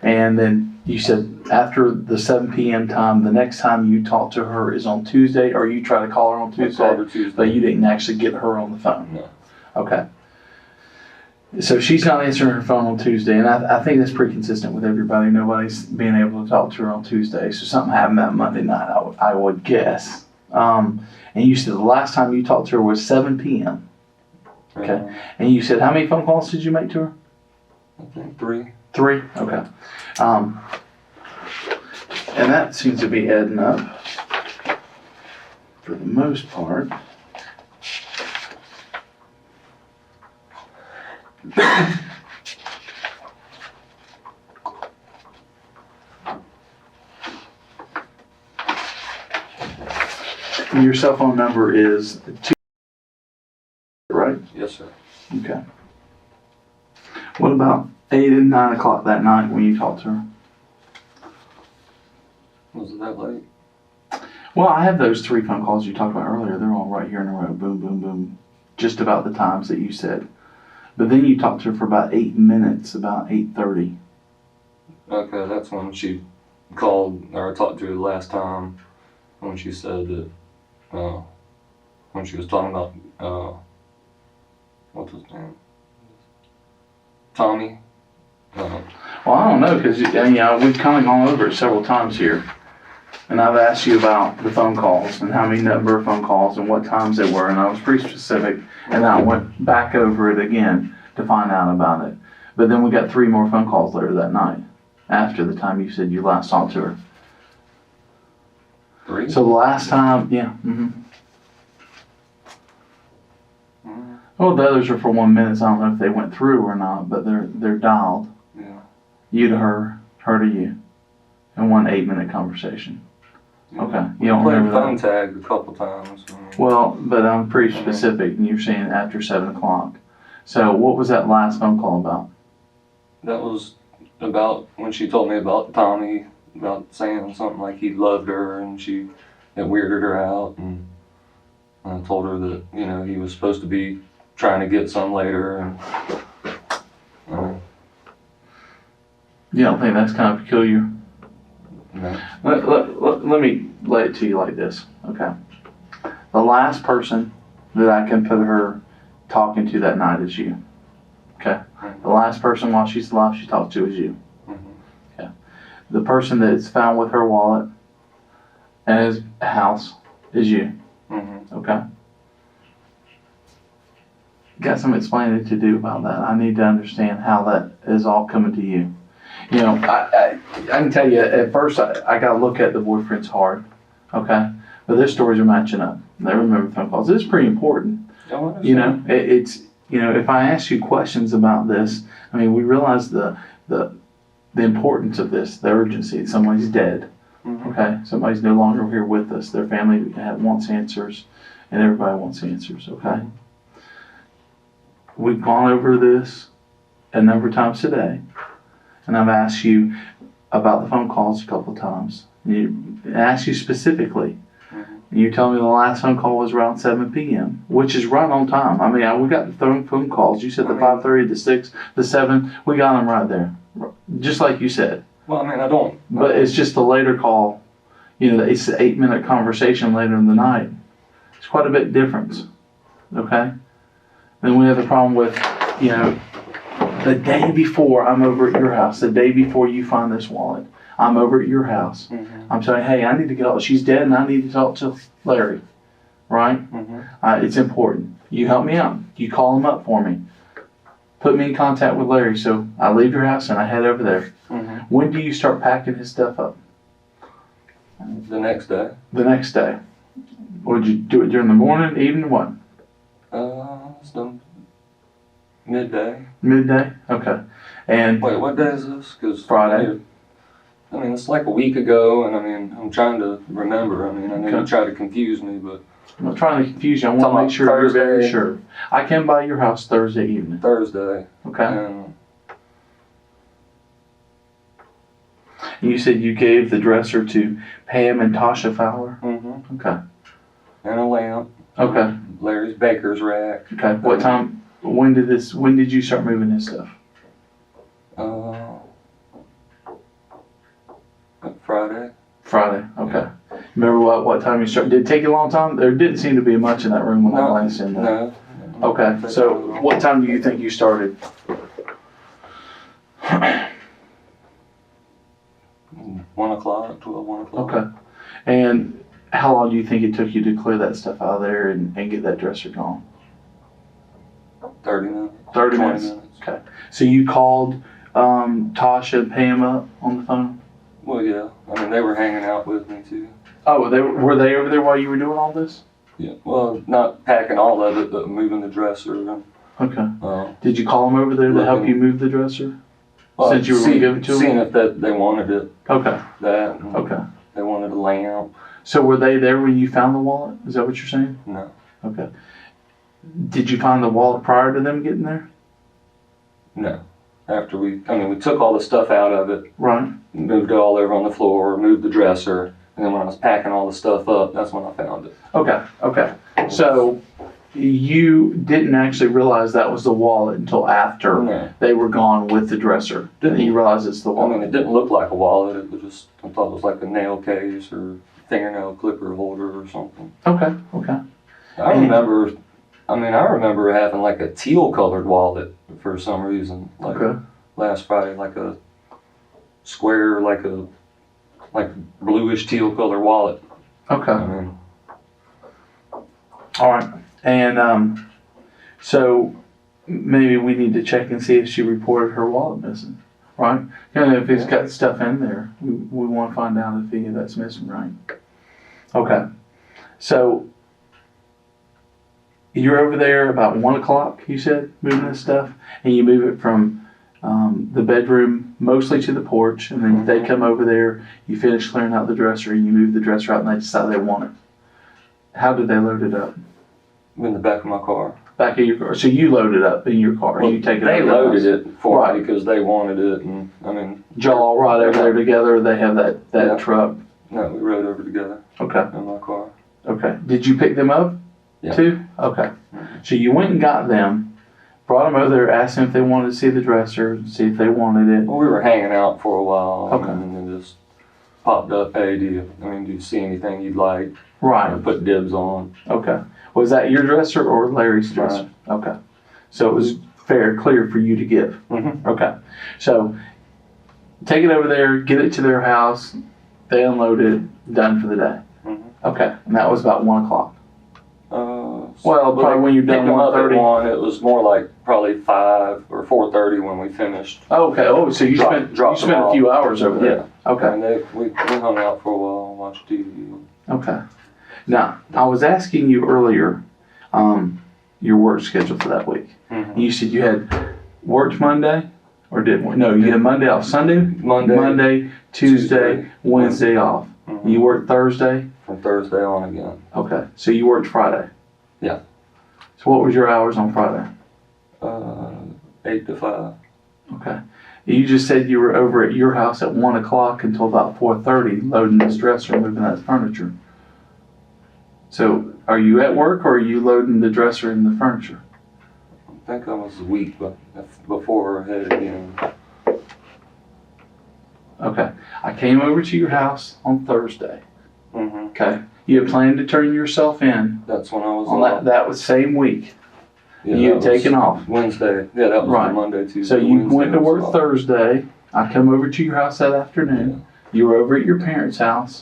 And then you said after the 7 p.m. time, the next time you talk to her is on Tuesday, or you try to call her on Tuesday, I called her Tuesday, but you didn't actually get her on the phone. No. Okay. So she's not answering her phone on Tuesday, and I think that's pretty consistent with everybody. Nobody's being able to talk to her on Tuesday. So something happened that Monday night, I would guess. And you said the last time you talked to her was 7 p.m. Okay. And you said how many phone calls did you make to her? I think 3. 3? Okay. And that seems to be adding up for the most part. Your cell phone number is 2, right? Yes, sir. Okay. What about 8 and 9 o'clock that night when you talked to her? Was it that late? Well, I have those 3 phone calls you talked about earlier. They're all right here in a row. Boom, boom, boom. Just about the times that you said. But then you talked to her for about 8 minutes, about 8:30. Okay, that's when she called, or I talked to her the last time, when she said that, when she was talking about, what's his name? Tommy. Well, I don't know, because we've kind of gone over it several times here. And I've asked you about the phone calls and how many number of phone calls and what times they were, and I was pretty specific, and I went back over it again to find out about it. But then we got 3 more phone calls later that night, after the time you said you last talked to her. 3? So the last time, yeah. Well, the others are for 1 minute, so I don't know if they went through or not, but they're dialed. Yeah. You to her, her to you, in 1 8-minute conversation. Okay, you don't played remember phone that? tag a couple times. Well, but I'm pretty specific, and you're saying after 7 o'clock. So what was that last phone call about? That was about when she told me about Tommy, about saying something like he loved her, and it weirded her out, and I told her that, he was supposed to be trying to get some later, and You don't think that's kind of peculiar? no. Let me lay it to you like this, okay? The last person that I can put her talking to that night is you, okay? The last person while she's alive she talks to is you. Okay. The person that's found with her wallet and his house is you, okay? Got some explaining to do about that. I need to understand how that is all coming to you. I can tell you, at first I got to look at the boyfriend's hard, okay? But their stories are matching up. They remember phone calls. It's pretty important. It's if I ask you questions about this, I mean, we realize the importance of this, the urgency. Somebody's dead, okay? Somebody's no longer here with us. Their family wants answers, and everybody wants answers, okay? We've gone over this a number of times today, and I've asked you about the phone calls a couple of times. I asked you specifically, and you tell me the last phone call was around 7 p.m., which is right on time. I mean, we got the phone calls. You said the 5:30, the 6, the 7. We got them right there, just like you said. Well, I mean, I don't. But it's just a later call. It's an 8-minute conversation later in the night. It's quite a bit difference, okay? Then we have the problem with, the day before I'm over at your house, the day before you find this wallet, I'm over at your house. I'm saying, hey, I need to go. She's dead, and I need to talk to Larry. Right? It's important. You help me out. You call him up for me. Put me in contact with Larry. So I leave your house and I head over there. When do you start packing his stuff up? The next day. The next day. Would you do it during the morning, evening, what? It's done midday. Midday? Okay. And wait, what day is this? 'Cause Friday. I mean, it's like a week ago, and I mean, I'm trying to remember. I mean, I know you tried to confuse me, but I'm not trying to confuse you. I want to make sure you're very sure. I came by your house Thursday evening. Thursday. Okay. And you said you gave the dresser to Pam and Tasha Fowler? Okay. And a lamp. Okay. Larry's baker's rack. Okay. What time, when did you start moving his stuff? Friday. Friday, okay. Remember what time you started? Did it take you a long time? There didn't seem to be much in that room when I glanced in there. No. Okay, so what time do you think you started? 1 o'clock, 1 o'clock. Okay. And how long do you think it took you to clear that stuff out of there and get that dresser gone? 30 minutes. 30 minutes? Okay. So you called Tasha and Pam up on the phone? Well, yeah. I mean, they were hanging out with me too. Oh, were they over there while you were doing all this? Yeah. Well, not packing all of it, but moving the dresser. Okay. Did you call them over there to help you move the dresser? Well, Since you were going to give it to them? Seeing if they wanted it. Okay. That. Okay. They wanted a lamp. So were they there when you found the wallet? Is that what you're saying? No. Okay. Did you find the wallet prior to them getting there? No. After we took all the stuff out of it. Right. Moved it all over on the floor, moved the dresser, and then when I was packing all the stuff up, that's when I found it. Okay. So you didn't actually realize that was the wallet until after they were gone with the dresser. Then you realize it's the wallet. I mean, it didn't look like a wallet. It was just, I thought it was like a nail case or fingernail clipper holder or something. Okay. I remember having like a teal colored wallet for some reason. Like last Friday, like a square, like bluish teal color wallet. Okay. I mean, all right. And so maybe we need to check and see if she reported her wallet missing, right? If it's got stuff in there, we want to find out if any of that's missing, right? Okay. So you're over there about 1 o'clock, you said, moving this stuff, and you move it from the bedroom mostly to the porch, and then they come over there, you finish clearing out the dresser, and you move the dresser out, and they decide they want it. How did they load it up? in the back of my car. Back of your car. So you load it up in your car. Well, you take it. They loaded it for right. me because they wanted it, and I mean. Y'all all ride over there together. They have that truck. No, we rode over together. Okay. In my car. Okay. Did you pick them up? Yeah. Too? Okay. So you went and got them, brought them over there, asked them if they wanted to see the dresser, see if they wanted it. Well, we were hanging out for a while, Okay. and then it just popped up. Hey, do you see anything you'd like? Right. And put dibs on. Okay. Was that your dresser or Larry's dresser? Right. Okay. So it was clear for you to give. Mm-hmm. Okay. So take it over there, get it to their house, they unload it, done for the day. Mm-hmm. Okay. And that was about 1 o'clock. Well, probably when you're done 1:30. It was more like probably 5 or 4:30 when we finished. Okay. Oh, so you spent a few hours over there. Yeah. Okay. And we hung out for a while and watched TV. Okay. Now, I was asking you earlier your work schedule for that week. Mm-hmm. You said you had worked Monday, or didn't work? No, you had Monday off. Monday, Tuesday, Wednesday off. Mm-hmm. You worked Thursday? From Thursday on again. Okay. So you worked Friday? Yeah. So what was your hours on Friday? 8 to 5. Okay. You just said you were over at your house at 1 o'clock until about 4:30 loading this dresser and moving that furniture. So are you at work or are you loading the dresser and the furniture? I think I was a week before I headed in. Okay. I came over to your house on Thursday. Mm-hmm. Okay. You had planned to turn yourself in. That's when I was on that was same week. Yeah, you had taken off. Wednesday. Yeah, that was right. the Monday, Tuesday. So you Wednesday went to work Thursday. I come over to your house that afternoon. You were over at your parents' house.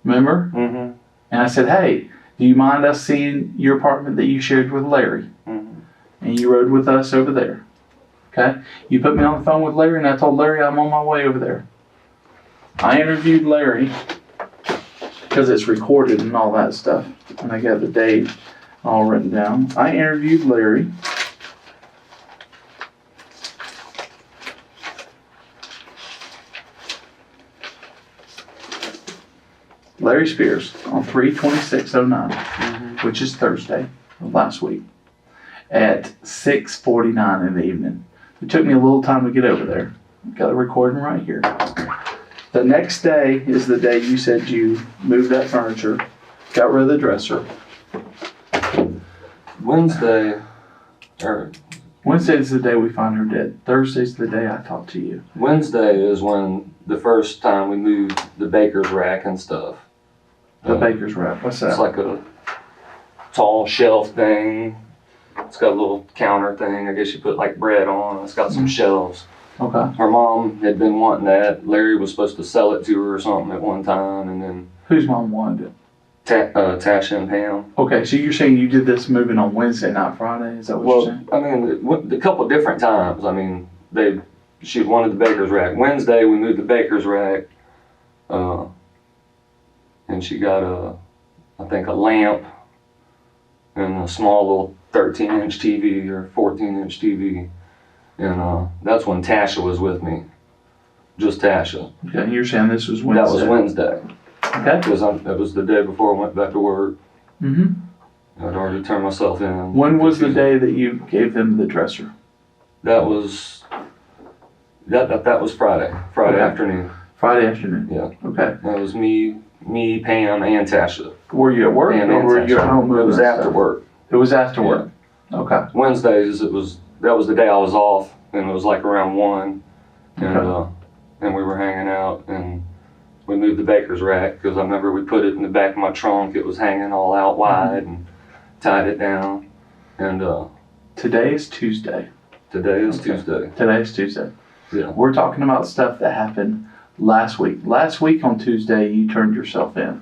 Remember? Mm-hmm. And I said, hey, do you mind us seeing your apartment that you shared with Larry? Mm-hmm. And you rode with us over there. Okay? You put me on the phone with Larry, and I told Larry I'm on my way over there. I interviewed Larry because it's recorded and all that stuff. And I got the date all written down. I interviewed Larry. Larry Spears on 3/26/09, which is Thursday of last week, at 6:49 in the evening. It took me a little time to get over there. Got the recording right here. The next day is the day you said you moved that furniture, got rid of the dresser. Wednesday is the day we find her dead. Thursday's the day I talked to you. Wednesday is when the first time we moved the baker's rack and stuff. The baker's rack. What's that? It's like a tall shelf thing. It's got a little counter thing. I guess you put like bread on. It's got some shelves. Okay. Her mom had been wanting that. Larry was supposed to sell it to her or something at one time, and then Whose mom wanted it? Tasha and Pam. Okay, so you're saying you did this moving on Wednesday, not Friday? Is that what you're saying? I mean, a couple different times. I mean, she wanted the baker's rack. Wednesday we moved the baker's rack, and she got I think a lamp and a small little 13-inch TV or 14-inch TV, and that's when Tasha was with me, just Tasha. Okay, and you're saying this was Wednesday? That was Wednesday. Okay. Because that was the day before I went back to work. Mm-hmm. I'd already turned myself in. When was the day that you gave them the dresser? That was that was Friday. Friday Okay. afternoon. Friday afternoon. Yeah. Okay. That was me, Pam, and Tasha. Were you at work Pam or and were you at Tasha. home? It was moving after stuff? work. It was after work. Okay. Wednesdays that was the day I was off, and it was like around 1, and Okay. and we were hanging out, and we moved the baker's rack because I remember we put it in the back of my trunk. It was hanging all out wide, and tied it down. And Today is Tuesday. today is Okay. Tuesday. Today is Tuesday. Yeah. We're talking about stuff that happened last week. Last week on Tuesday, you turned yourself in.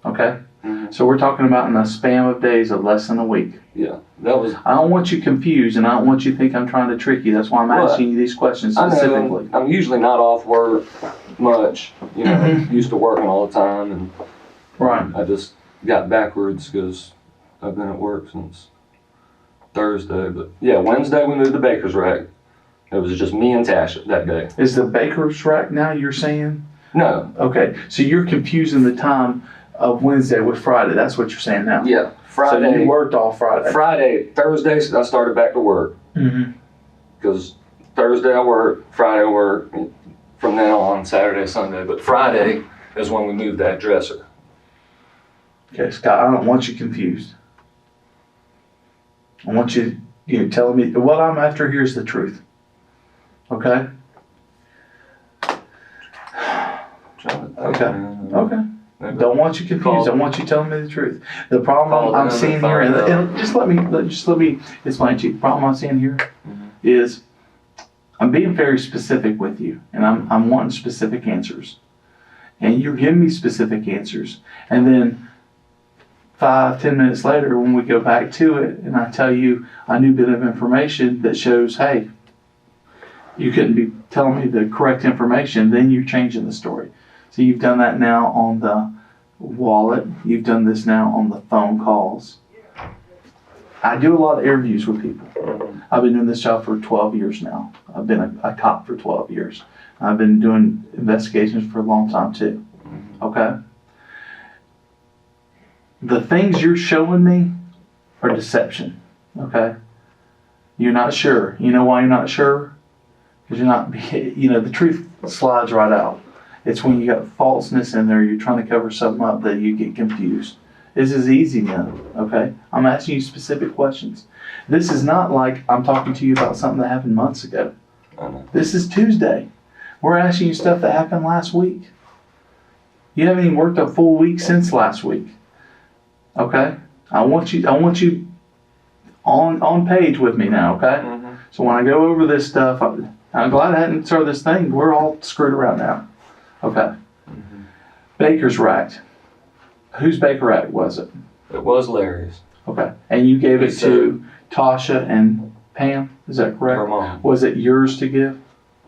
Okay? Mhm. So we're talking about in a span of days of less than a week. Yeah. That was. I don't want you confused, and I don't want you to think I'm trying to trick you. That's why I'm Well, asking you these questions I specifically. know. I'm usually not off work much. You know, Mhm. used to working all the time, and Right. I just got backwards because I've been at work since Thursday. But yeah, Wednesday we moved the baker's rack. It was just me and Tasha that day. Is the baker's rack now you're saying? No. Okay, so you're confusing the time of Wednesday with Friday. That's what you're saying now. Yeah. So Friday. you worked all Friday. Thursday, I started back to work Mm-hmm. because Thursday I work, Friday I work, from then on, Saturday, Sunday. But Friday is when we moved that dresser. Okay, Scott, I don't want you confused. I want you telling me what I'm after here is the truth. Okay? Okay. Okay. Don't want you confused. I want you telling me the truth. The problem I'm seeing here, and just let me explain to you. The problem I'm seeing here is I'm being very specific with you, and I'm wanting specific answers. And you're giving me specific answers. And then 5-10 minutes later, when we go back to it, and I tell you a new bit of information that shows, hey, you couldn't be telling me the correct information, then you're changing the story. So you've done that now on the wallet. You've done this now on the phone calls. I do a lot of interviews with people. I've been doing this job for 12 years now. I've been a cop for 12 years. I've been doing investigations for a long time too. Okay? The things you're showing me are deception. Okay? You're not sure. You know why you're not sure? Because you're not, the truth slides right out. It's when you got falseness in there, you're trying to cover something up that you get confused. This is easy now, okay? I'm asking you specific questions. This is not like I'm talking to you about something that happened months ago. This is Tuesday. We're asking you stuff that happened last week. You haven't even worked a full week since last week. Okay? I want you on page with me now, okay? So when I go over this stuff, I'm glad I hadn't started this thing. We're all screwed around now. Okay. Mm-hmm. Baker's racked. Whose Baker rack was it? It was Larry's. Okay. And you gave He it to Tasha and Pam, is that correct? Her mom. Was it yours to give?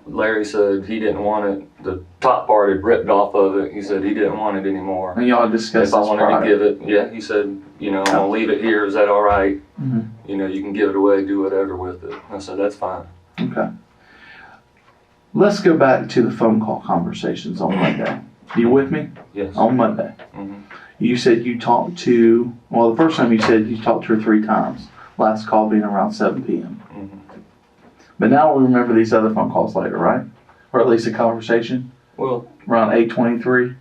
Larry said he didn't want it. The top part had ripped off of it. He said he didn't want it anymore. And y'all discussed If I this wanted prior. to give it, yeah, he said, you know, I'm gonna leave it here. Is that all right? Mm-hmm. You know, you can give it away, do whatever with it. I said, that's fine. Okay. Let's go back to the phone call conversations on Monday. You with me? Yes. On Monday. Mm-hmm. You said you talked to, well, the first time you said you talked to her 3 times. Last call being around 7 p.m. Mm-hmm. But now we remember these other phone calls later, right? Or at least a conversation Well, around 8:23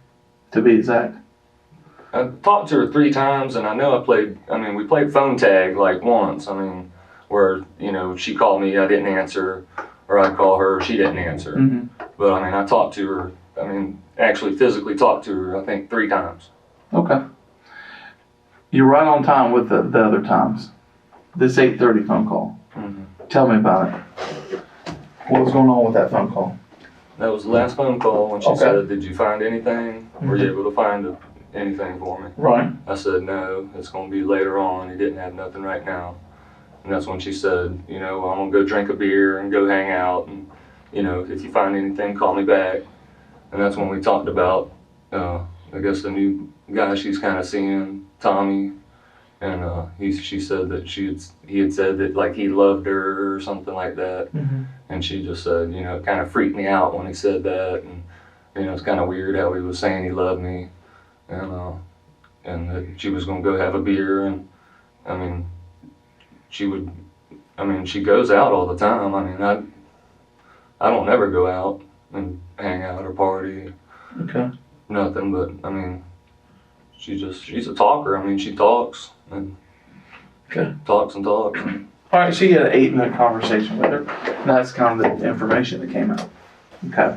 to be exact. I talked to her 3 times, and I know we played phone tag like once. I mean, where, you know, she called me, I didn't answer, or I'd call her, she didn't answer. Mm-hmm. But I mean, I talked to her, actually physically talked to her, I think 3 times. Okay. You're right on time with the other times. This 8:30 phone call. Mm-hmm. Tell me about it. What was going on with that phone call? That was the last phone call when she Okay. said, did you find anything? Were you able to find anything for me? Right. I said, no, it's going to be later on. He didn't have nothing right now. And that's when she said, you know, well, I'm going to go drink a beer and go hang out. And, you know, if you find anything, call me back. And that's when we talked about, I guess, the new guy she's kind of seeing, Tommy. And she said that he had said that, like, he loved her or something like that. Mm-hmm. And she just said, you know, it kind of freaked me out when he said that. And, you know, it's kind of weird how he was saying he loved me. And that she was going to go have a beer. And, I mean, she goes out all the time. I mean, I don't ever go out and hang out or party. Okay. Nothing, but, I mean, she's a talker. I mean, she talks and Okay. talks and talks. All right, so you had an 8-minute conversation with her. And that's kind of the information that came out. Okay.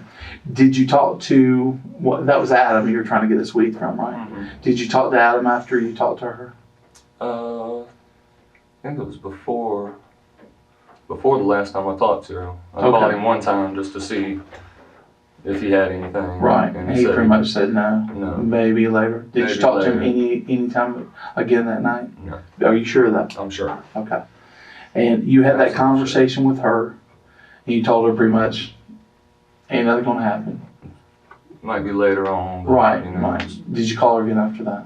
Did you talk to, that was Adam you were trying to get this week from, right? Mm-hmm. Did you talk to Adam after you talked to her? I think it was before the last time I talked to her. I called him one time just to see if he had anything. Right. And He pretty much said no. No. Maybe later. Did Maybe you talk to him later. any time again that night? No. Are you sure of that? I'm sure. Okay. And you had that Absolutely conversation with her, and you told her pretty much ain't nothing gonna happen. Might be later on. But, Right. you know, Right. Did you call her again after that?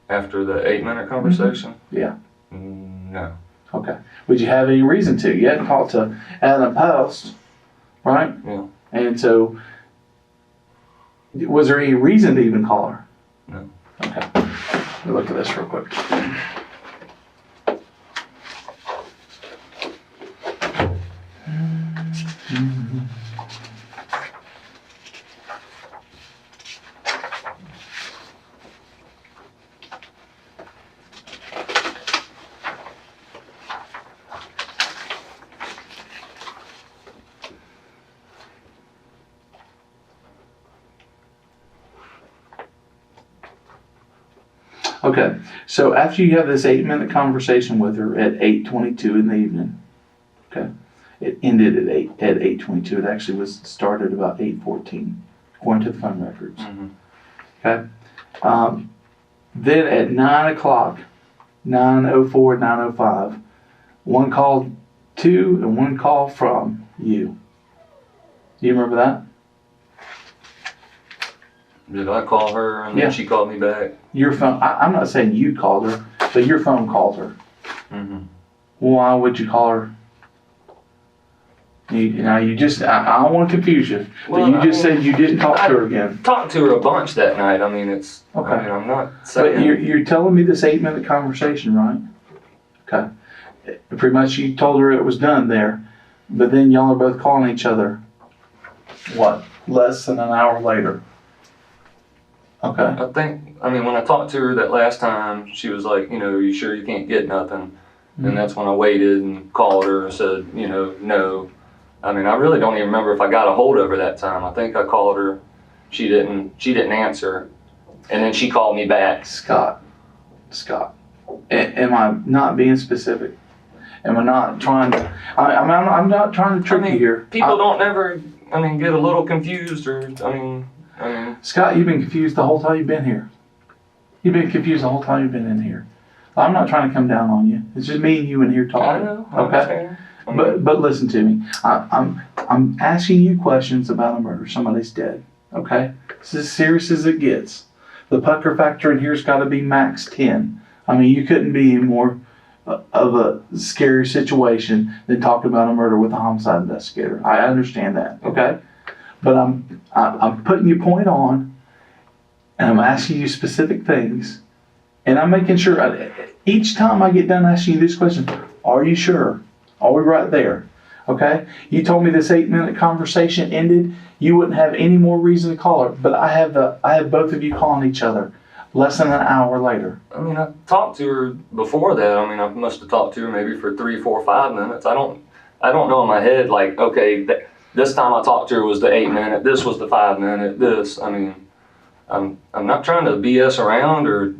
After the 8-minute conversation? Yeah. No. Okay. Would you have any reason to? You hadn't talked to Adam Post, right? Yeah. And so, was there any reason to even call her? No. Okay. Let me look at this real quick. Okay, so after you have this 8-minute conversation with her at 8:22 in the evening, okay, it ended at 8:22. It actually was started about 8:14, according to the phone records. Mm-hmm. Okay, then at 9 o'clock, 9:04, 9:05, one call to and one call from you. Do you remember that? Did I call her and Yeah. then she called me back? Your phone. I'm not saying you called her, but your phone called her. Mm-hmm. Why would you call her? You just, I don't want to confuse you, but Well, you just said you didn't talk to her again. Talked to her a bunch that night. I mean, Okay. I'm not But saying. you're telling me this 8-minute conversation, right? Okay. Pretty much you told her it was done there, but then y'all are both calling each other, what, less than an hour later? Okay. I think, when I talked to her that last time, she was like, you sure you can't get nothing? Mhm. And that's when I waited and called her and said, no. I really don't even remember if I got a hold of her that time. I think I called her. She didn't answer. And then she called me back. Scott, am I not being specific? Am I not trying to, I'm not trying to trick you here. People don't never, get a little confused or, I mean, Scott, you've been confused the whole time you've been here. You've been confused the whole time you've been in here. I'm not trying to come down on you. It's just me and you in here talking. I know. I Okay. understand. I mean, But listen to me. I'm asking you questions about a murder. Somebody's dead. Okay. It's as serious as it gets. The pucker factor in here's got to be max 10. I mean, you couldn't be more of a scary situation than talking about a murder with a homicide investigator. I understand that. Okay. But I'm putting your point on, and I'm asking you specific things, and I'm making sure each time I get done asking you this question, are you sure? Are we right there? Okay? You told me this 8-minute conversation ended. You wouldn't have any more reason to call her, but I have both of you calling each other less than an hour later. I mean, I talked to her before that. I mean, I must have talked to her maybe for 3, 4, 5 minutes. I don't know in my head, like, okay, this time I talked to her was the 8-minute, this was the 5-minute, this. I mean, I'm not trying to BS around or,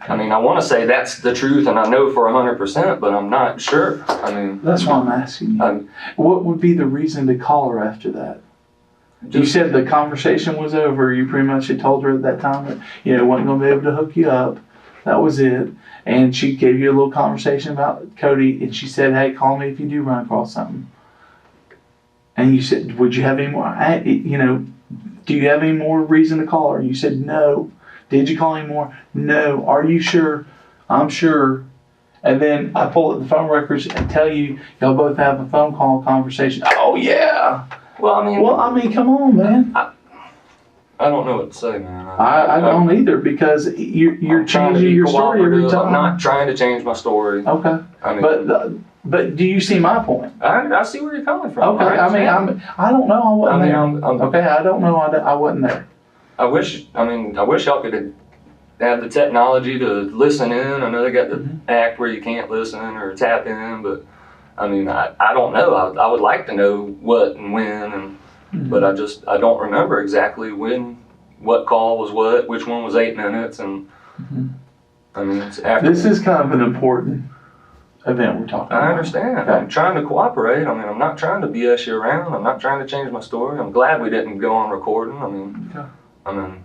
I mean, I want to say that's the truth and I know for 100%, but I'm not sure. I mean. That's why I'm asking you. What would be the reason to call her after that? You said the conversation was over. You pretty much had told her at that time that, wasn't going to be able to hook you up. That was it. And she gave you a little conversation about Cody, and she said, hey, call me if you do run across something. And you said, would you have any more, do you have any more reason to call her? You said, no. Did you call any more? No. Are you sure? I'm sure. And then I pull up the phone records and tell you, y'all both have a phone call conversation. Oh, yeah. Well, I mean, come on, man. I don't know what to say, man. I don't either, because you're changing your story every time. I'm not trying to change my story. Okay. I mean, but do you see my point? I see where you're coming from. Okay. I don't know. I wasn't there. Okay. I don't know. I wasn't there. I wish y'all could have the technology to listen in. I know they got the act where you can't listen or tap in, but I mean, I don't know. I would like to know what and when, but I don't remember exactly what call was what, which one was 8 minutes, and I mean, it's after. This is kind of an important event we're talking about. I understand. Okay. I'm trying to cooperate. I mean, I'm not trying to BS you around. I'm not trying to change my story. I'm glad we didn't go on recording. I mean,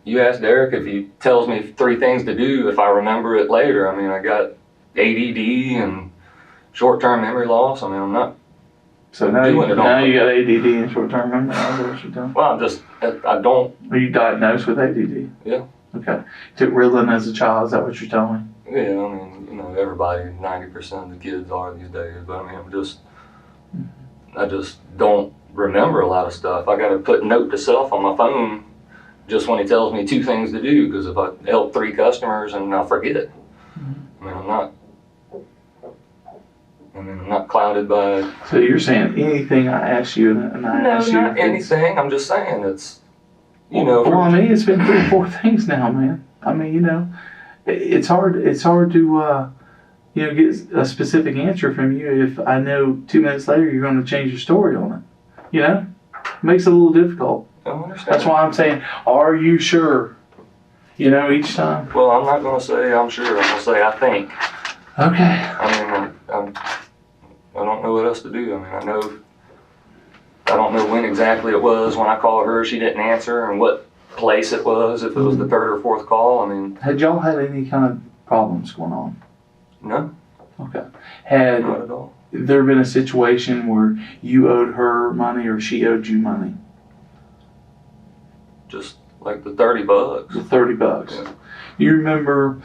you asked Derek if he tells me 3 things to do if I remember it later. I mean, I got ADD and short-term memory loss. I mean, I'm not. So now you got ADD and short-term memory loss. Well, I don't. Are you diagnosed with ADD? Yeah. Okay. Took Ritalin as a child. Is that what you're telling me? Yeah. I mean, everybody, 90% of the kids are these days. But I mean, I just don't remember a lot of stuff. I got to put note to self on my phone just when he tells me 2 things to do, because if I help 3 customers and I'll forget. I mean, I'm not clouded by. So you're saying anything I ask you and I ask you? No, not anything. I'm just saying it's, Well, I mean, it's been 3 or 4 things now, man. I mean, it's hard to, get a specific answer from you if I know 2 minutes later you're going to change your story on it. It makes it a little difficult. I understand. That's why I'm saying, are you sure? Each time. Well, I'm not going to say I'm sure. I'm going to say I think. Okay. I mean, I don't know what else to do. I mean, I don't know when exactly it was when I called her. She didn't answer, and what place it was. If it was the 3rd or 4th call. I mean. Had y'all had any kind of problems going on? No. Okay. Had not at all. There been a situation where you owed her money or she owed you money? Just like the $30. The $30. Yeah. You remember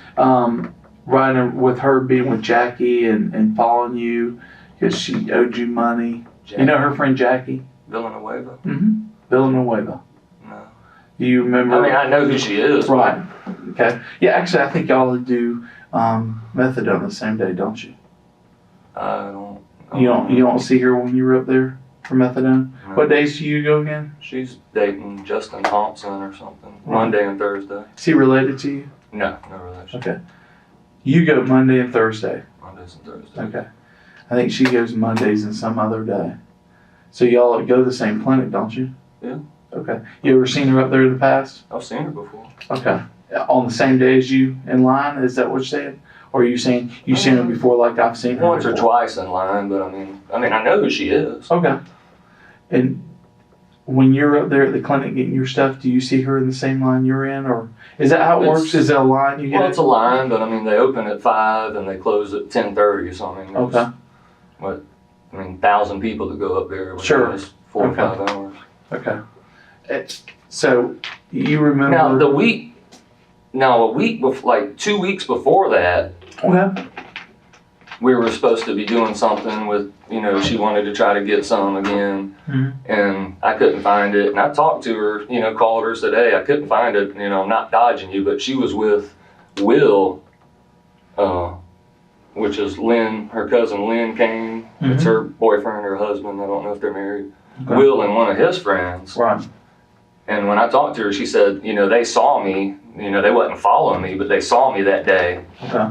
riding with her, being with Jackie and following you because she owed you money? Jackie. You know her friend Jackie? Villanueva? Mm-hmm. Villanueva. No. Do you remember? I mean, I know who she is. Right. Okay. Yeah, actually, I think y'all do methadone the same day, don't you? I don't. You don't see her when you were up there for methadone? No. What days do you go again? She's dating Justin Thompson or something. Monday and Thursday. Is he related to you? No relation. Okay. You go Monday and Thursday. Mondays and Thursdays. Okay. I think she goes Mondays and some other day. So y'all go to the same clinic, don't you? Yeah. Okay. You ever seen her up there in the past? I've seen her before. Okay. On the same day as you in line? Is that what you're saying? Or are you saying you've seen her before like I've seen her once or twice in line, but I mean I know who she is. Okay. And when you're up there at the clinic getting your stuff, do you see her in the same line you're in, or is that how it works? Is it a line you get? Well, it's a line, but I mean, they open at 5 and they close at 10:30, so I mean, Okay. What, 1,000 people that go up there within Sure. this 4 or 5 hours. Okay. So you remember? Now a week before, like 2 weeks before that, Okay. we were supposed to be doing something with, she wanted to try to get some again, and I couldn't find it. And I talked to her, called her, said, hey, I couldn't find it. I'm not dodging you, but she was with Will, which is Lynn, her cousin Lynn Cain. It's her boyfriend or husband. I don't know if they're married. Okay. Will and one of his friends. Right. And when I talked to her, she said, they saw me. They wasn't following me, but they saw me that day. Okay.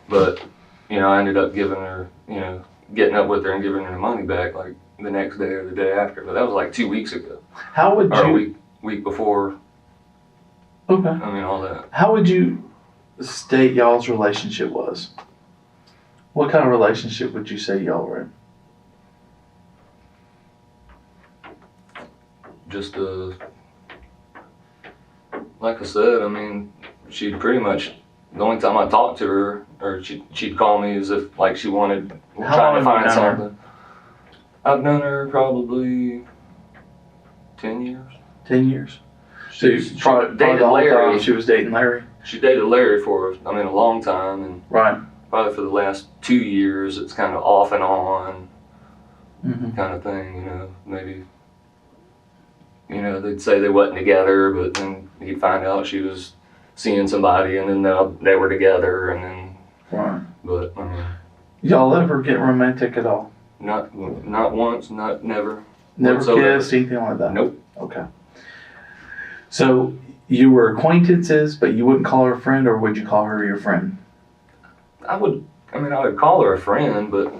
But, I ended up giving her, getting up with her and giving her the money back like the next day or the day after. But that was like 2 weeks ago. How would you? Or week before. Okay. I mean, all that. How would you state y'all's relationship was? What kind of relationship would you say y'all were in? Just like I said, I mean, she'd pretty much, the only time I talked to her, or she'd call me as if like she wanted, trying to find something. I've known her probably 10 years. 10 years? So she dated Larry. She was dating Larry? She dated Larry for, a long time, and right. Probably for the last 2 years, it's kind of off and on kind of thing, maybe. They'd say they wasn't together, but then he'd find out she was seeing somebody, and then they were together, and then. Right. But I mean. Y'all ever get romantic at all? Not once, never. Never whatsoever. Kissed, anything like that? Nope. Okay. So you were acquaintances, but you wouldn't call her a friend, or would you call her your friend? I would call her a friend, but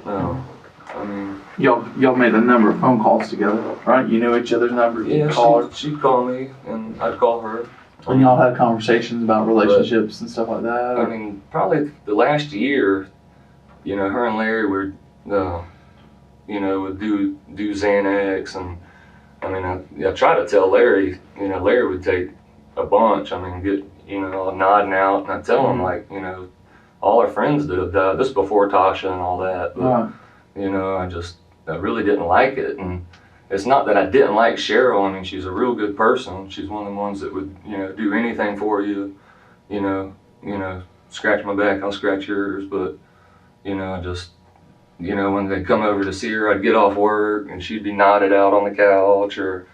Y'all made a number of phone calls together, right? You knew each other's numbers. Yeah, she'd call me, and I'd call her. And y'all had conversations about relationships and stuff like that? Or? I mean, probably the last year, her and Larry would, would do Xanax, and I try to tell Larry, Larry would take a bunch. Get, nodding out, and I tell him like, all our friends that have died. This is before Tasha and all that, but I really didn't like it, and it's not that I didn't like Cheryl. She's a real good person. She's one of the ones that would, do anything for you, scratch my back, I'll scratch yours. But, when they'd come over to see her, I'd get off work and she'd be nodded out on the couch, or,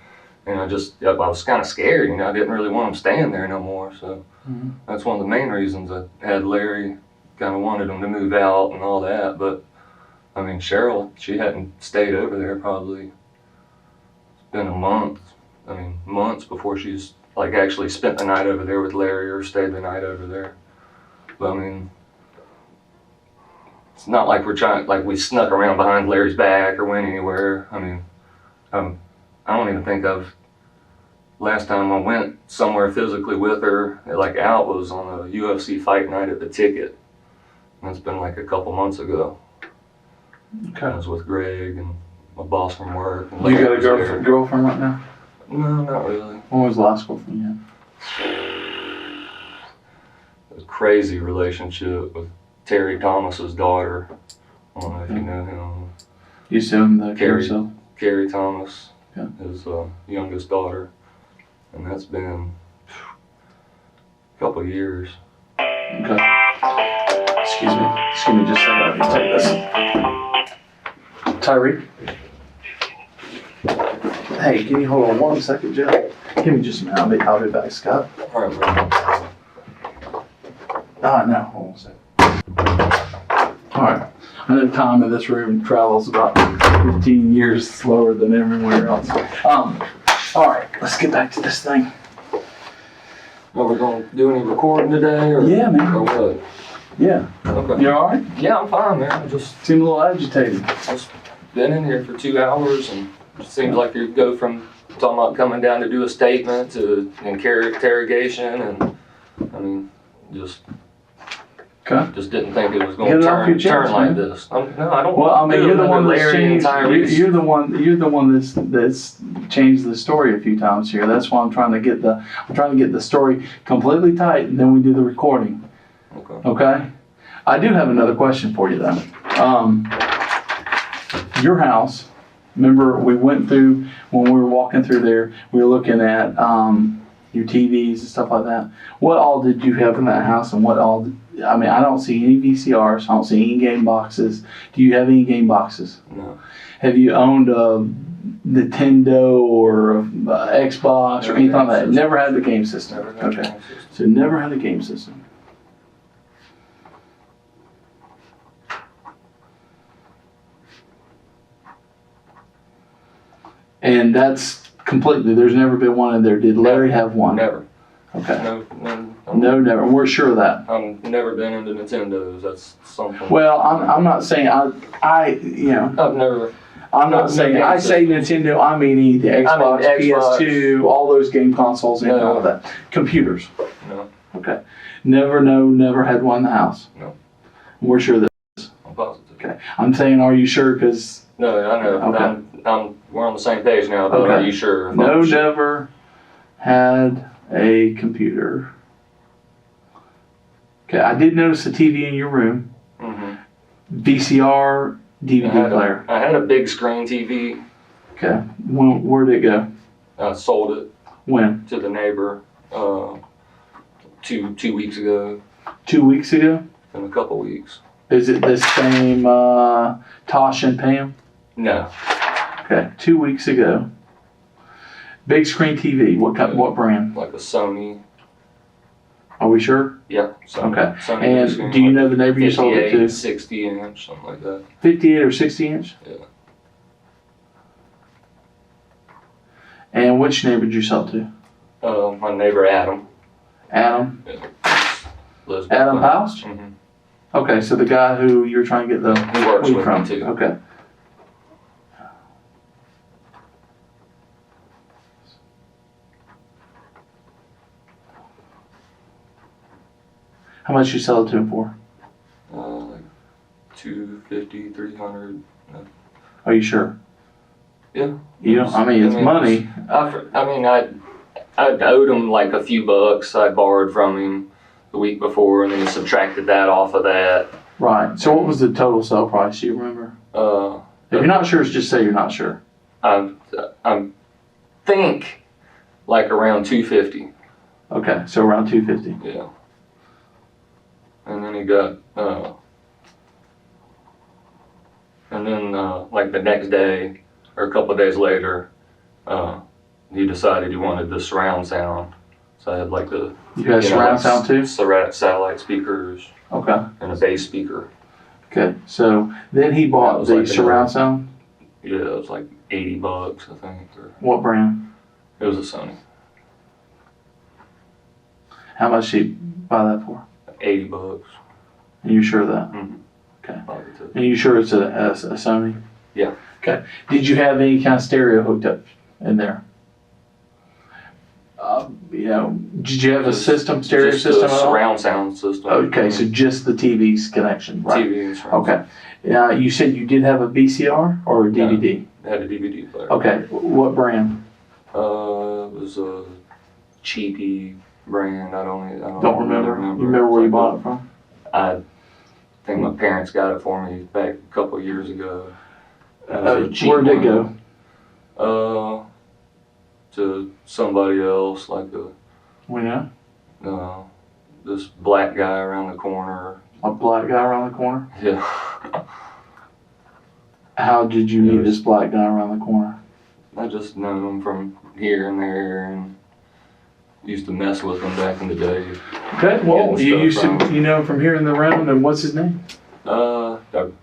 I was kind of scared. I didn't really want them staying there no more. So that's one of the main reasons I had Larry. Kind of wanted them to move out and all that, but Cheryl, she hadn't stayed over there probably. It's been a month. Months before she's like actually spent the night over there with Larry or stayed the night over there. But it's not like we snuck around behind Larry's back or went anywhere. I don't even think last time I went somewhere physically with her, like out, was on a UFC fight night at the Ticket. That's been like a couple months ago. Okay. I was with Greg and my boss from work. And you got a girlfriend right now? No, not really. When was the last girlfriend you had? A crazy relationship with Terry Thomas's daughter. I don't know if you know him. You see him the carousel? Carrie Thomas, his youngest daughter. And that's been a couple of years. Okay. Excuse me just a second. Let me take this. Tyree? Hey, can you hold on 1 second, Jeff? Give me just a minute. I'll be back, Scott. All right, bro. No, hold on a second. All right. I know time in this room travels about 15 years slower than everywhere else. All right, let's get back to this thing. Are we going to do any recording today? Or, yeah, man. Or what? Yeah. Okay. You all right? Yeah, I'm fine, man. I just seem a little agitated. Just been in here for 2 hours, and it seems like you go from talking about coming down to do a statement to interrogation, and just Okay. Just didn't think it was going Get to it off your chest, turn like man. this. No, I don't. Well, I mean, do you're the another one that's Larry and changed. Tyrese. You're the one that's changed the story a few times here. That's why I'm trying to get the story completely tight, and then we do the recording. Okay. Okay. I do have another question for you though. Your house. Remember, we went through when we were walking through there. We were looking at your TVs and stuff like that. What all did you have in that house, and what all? I mean, I don't see any VCRs. I don't see any game boxes. Do you have any game boxes? No. Have you owned a Nintendo or a Xbox or anything like that? Never had the game system. Okay. So never had a game system. And that's completely, there's never been one in there. Did Larry have one? Never. Okay. No, Never. We're sure of that. I've never been into Nintendos. That's something. Well, I'm not saying you know. I've never. I'm not saying, I say Nintendo, I mean the Xbox, Xbox. PS2, all those game consoles and all of that. Computers. No. Okay. Never had one in the house. No. We're sure that. I'm positive. Okay. I'm saying, are you sure? Because. No, I know. Okay. We're on the same page now, but Okay. are you sure? No, Sure. never had a computer. Okay, I did notice a TV in your room. Mm-hmm. VCR, DVD player. I had a big screen TV. Okay, where'd it go? I sold it When? to the neighbor 2 weeks ago. 2 weeks ago? In a couple weeks. Is it the same Tosh and Pam? No. Okay, 2 weeks ago. Big screen TV. What brand? Like a Sony. Are we sure? Yeah. Sony, Okay. Sony And screen, do you like know the neighbor you sold it to? 60 inch, something like that. 58 or 60 inch? Yeah. And which neighbor did you sell it to? My neighbor Adam. Adam? Yeah. Adam Faust? Mm-hmm. Okay, so the guy who you were trying to get the He works weed with from. me too. Okay. How much you sell it to him for? Like 250, 300. Are you sure? Yeah. You don't. I mean, it's money. I owed him like a few bucks. I borrowed from him the week before, and then he subtracted that off of that. Right. So what was the total sale price? Do you remember? If you're not sure, just say you're not sure. I think like around 250. Okay, so around 250. Yeah. And then he got, like the next day or a couple of days later, he decided he wanted the surround sound. So I had like the. You had surround sound too? Satellite speakers. Okay. And a bass speaker. Okay, so then he bought the surround sound? Yeah, it was like $80, I think. What brand? It was a Sony. How much did he buy that for? $80. And you sure of that? Mm-hmm. Okay. Positive. And you sure it's a Sony? Yeah. Okay. Did you have any kind of stereo hooked up in there? Did you have a stereo just system a at all? surround sound system. Okay, so just the TV's connection, right? TV and surround sound. Okay. You said you did have a VCR or a DVD? I had a DVD player. Okay. What brand? It was a cheapy brand. I don't remember. You remember where you bought it from? I think my parents got it for me back a couple of years ago. Where'd it go? To somebody else, like We know. this black guy around the corner. A black guy around the corner? Yeah. How did you meet this black guy around the corner? I just know him from here and there, and used to mess with him back in the day. Okay, well, you know him from here in the round, and what's his name? I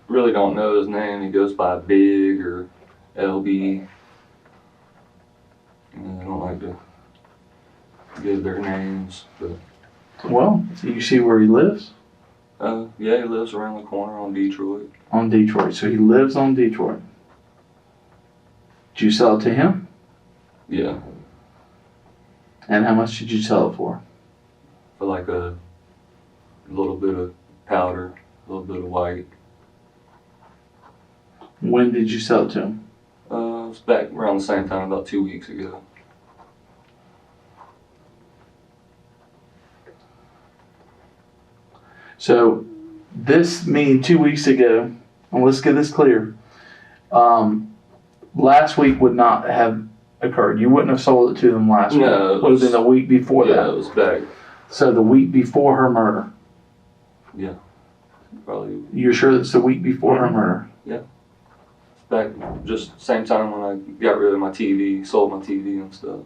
really don't know his name. He goes by Big or LB. I don't like to give their names, but. Well, you see where he lives? Yeah, he lives around the corner on Detroit. On Detroit, so he lives on Detroit. Did you sell it to him? Yeah. And how much did you sell it for? For like a little bit of powder, a little bit of white. When did you sell it to him? It was back around the same time, about 2 weeks ago. So this meeting 2 weeks ago, and let's get this clear. Last week would not have occurred. You wouldn't have sold it to them last week. No, It would have been the week before yeah, that. it was back. So the week before her murder. Yeah, probably You're sure it's the week before her murder? back just same time when I got rid of my TV, sold my TV and stuff.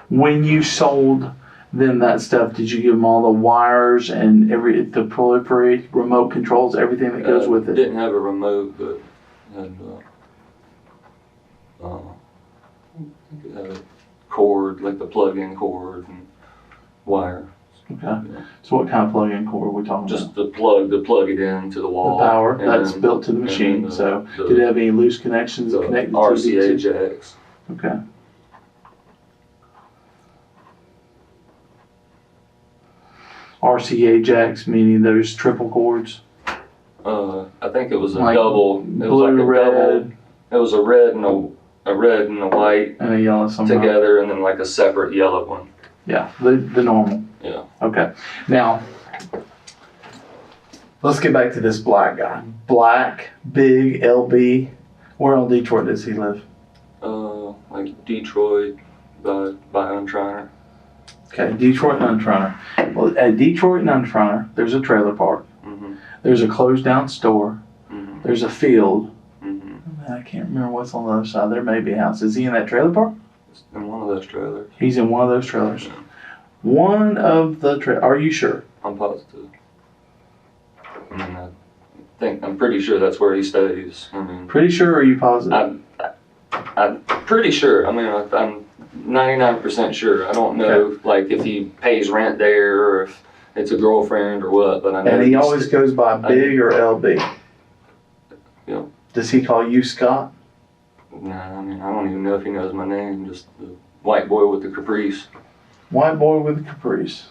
When you sold them that stuff, did you give them all the wires and the proliferate remote controls, everything that goes with it? Didn't have a remote, but had I think it had a cord, like the plug-in cord and wire. Okay. Yeah. So what kind of plug-in cord are we talking Just about? the plug to plug it into the wall. The power and that's then- built to the and machine. then So the did it have any loose connections that connect the RCA TV? jacks. Okay. RCA jacks, meaning those triple cords. I think it was a Like double. It was blue, like a red, double. It was a red and a white and a yellow somehow. together, and then like a separate yellow one. Yeah, the normal. Yeah. Okay. Now, let's get back to this black guy. Black, big, LB. Where in Detroit does he live? Like Detroit by Untriner. Okay, Detroit and Untriner. Well, at Detroit and Untriner, there's a trailer park. Mhm. There's a closed down store. Mhm. There's a field. Mhm. I can't remember what's on the other side. There may be a house. Is he in that trailer park? In one of those trailers. He's in one of those trailers. One of the Are you sure? I'm positive. I mean, I'm pretty sure that's where he stays. I mean, Pretty sure, or are you positive? I'm pretty sure. I mean, I'm 99% sure. I don't know, like, if he pays rent there or if it's a girlfriend or what, but I know. And he always goes by Big or LB. Yeah. Does he call you Scott? Nah, I mean, I don't even know if he knows my name. Just the white boy with the Caprice. White boy with a Caprice.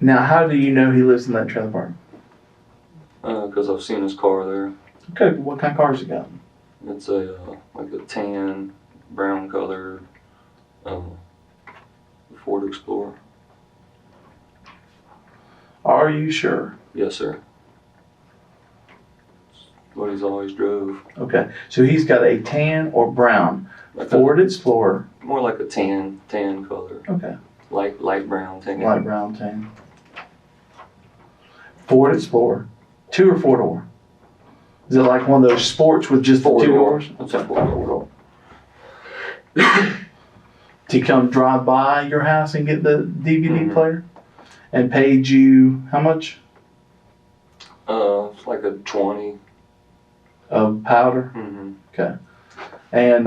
Now, how do you know he lives in that trailer park? Because I've seen his car there. Okay, what kind of cars he got? It's a like a tan, brown colored Ford Explorer. Are you sure? Yes, sir. It's what he's always drove. Okay, so he's got a tan or brown Ford Explorer. More like a tan color. Okay, Light brown tan. light brown tan. Ford Explorer, 2 or 4 door? Is it like one of those sports with just the 2 doors? It's a 4-door. To come drive by your house and get the DVD Mhm. player? And paid you how much? It's like a 20. Of powder? Mm-hmm. Okay. And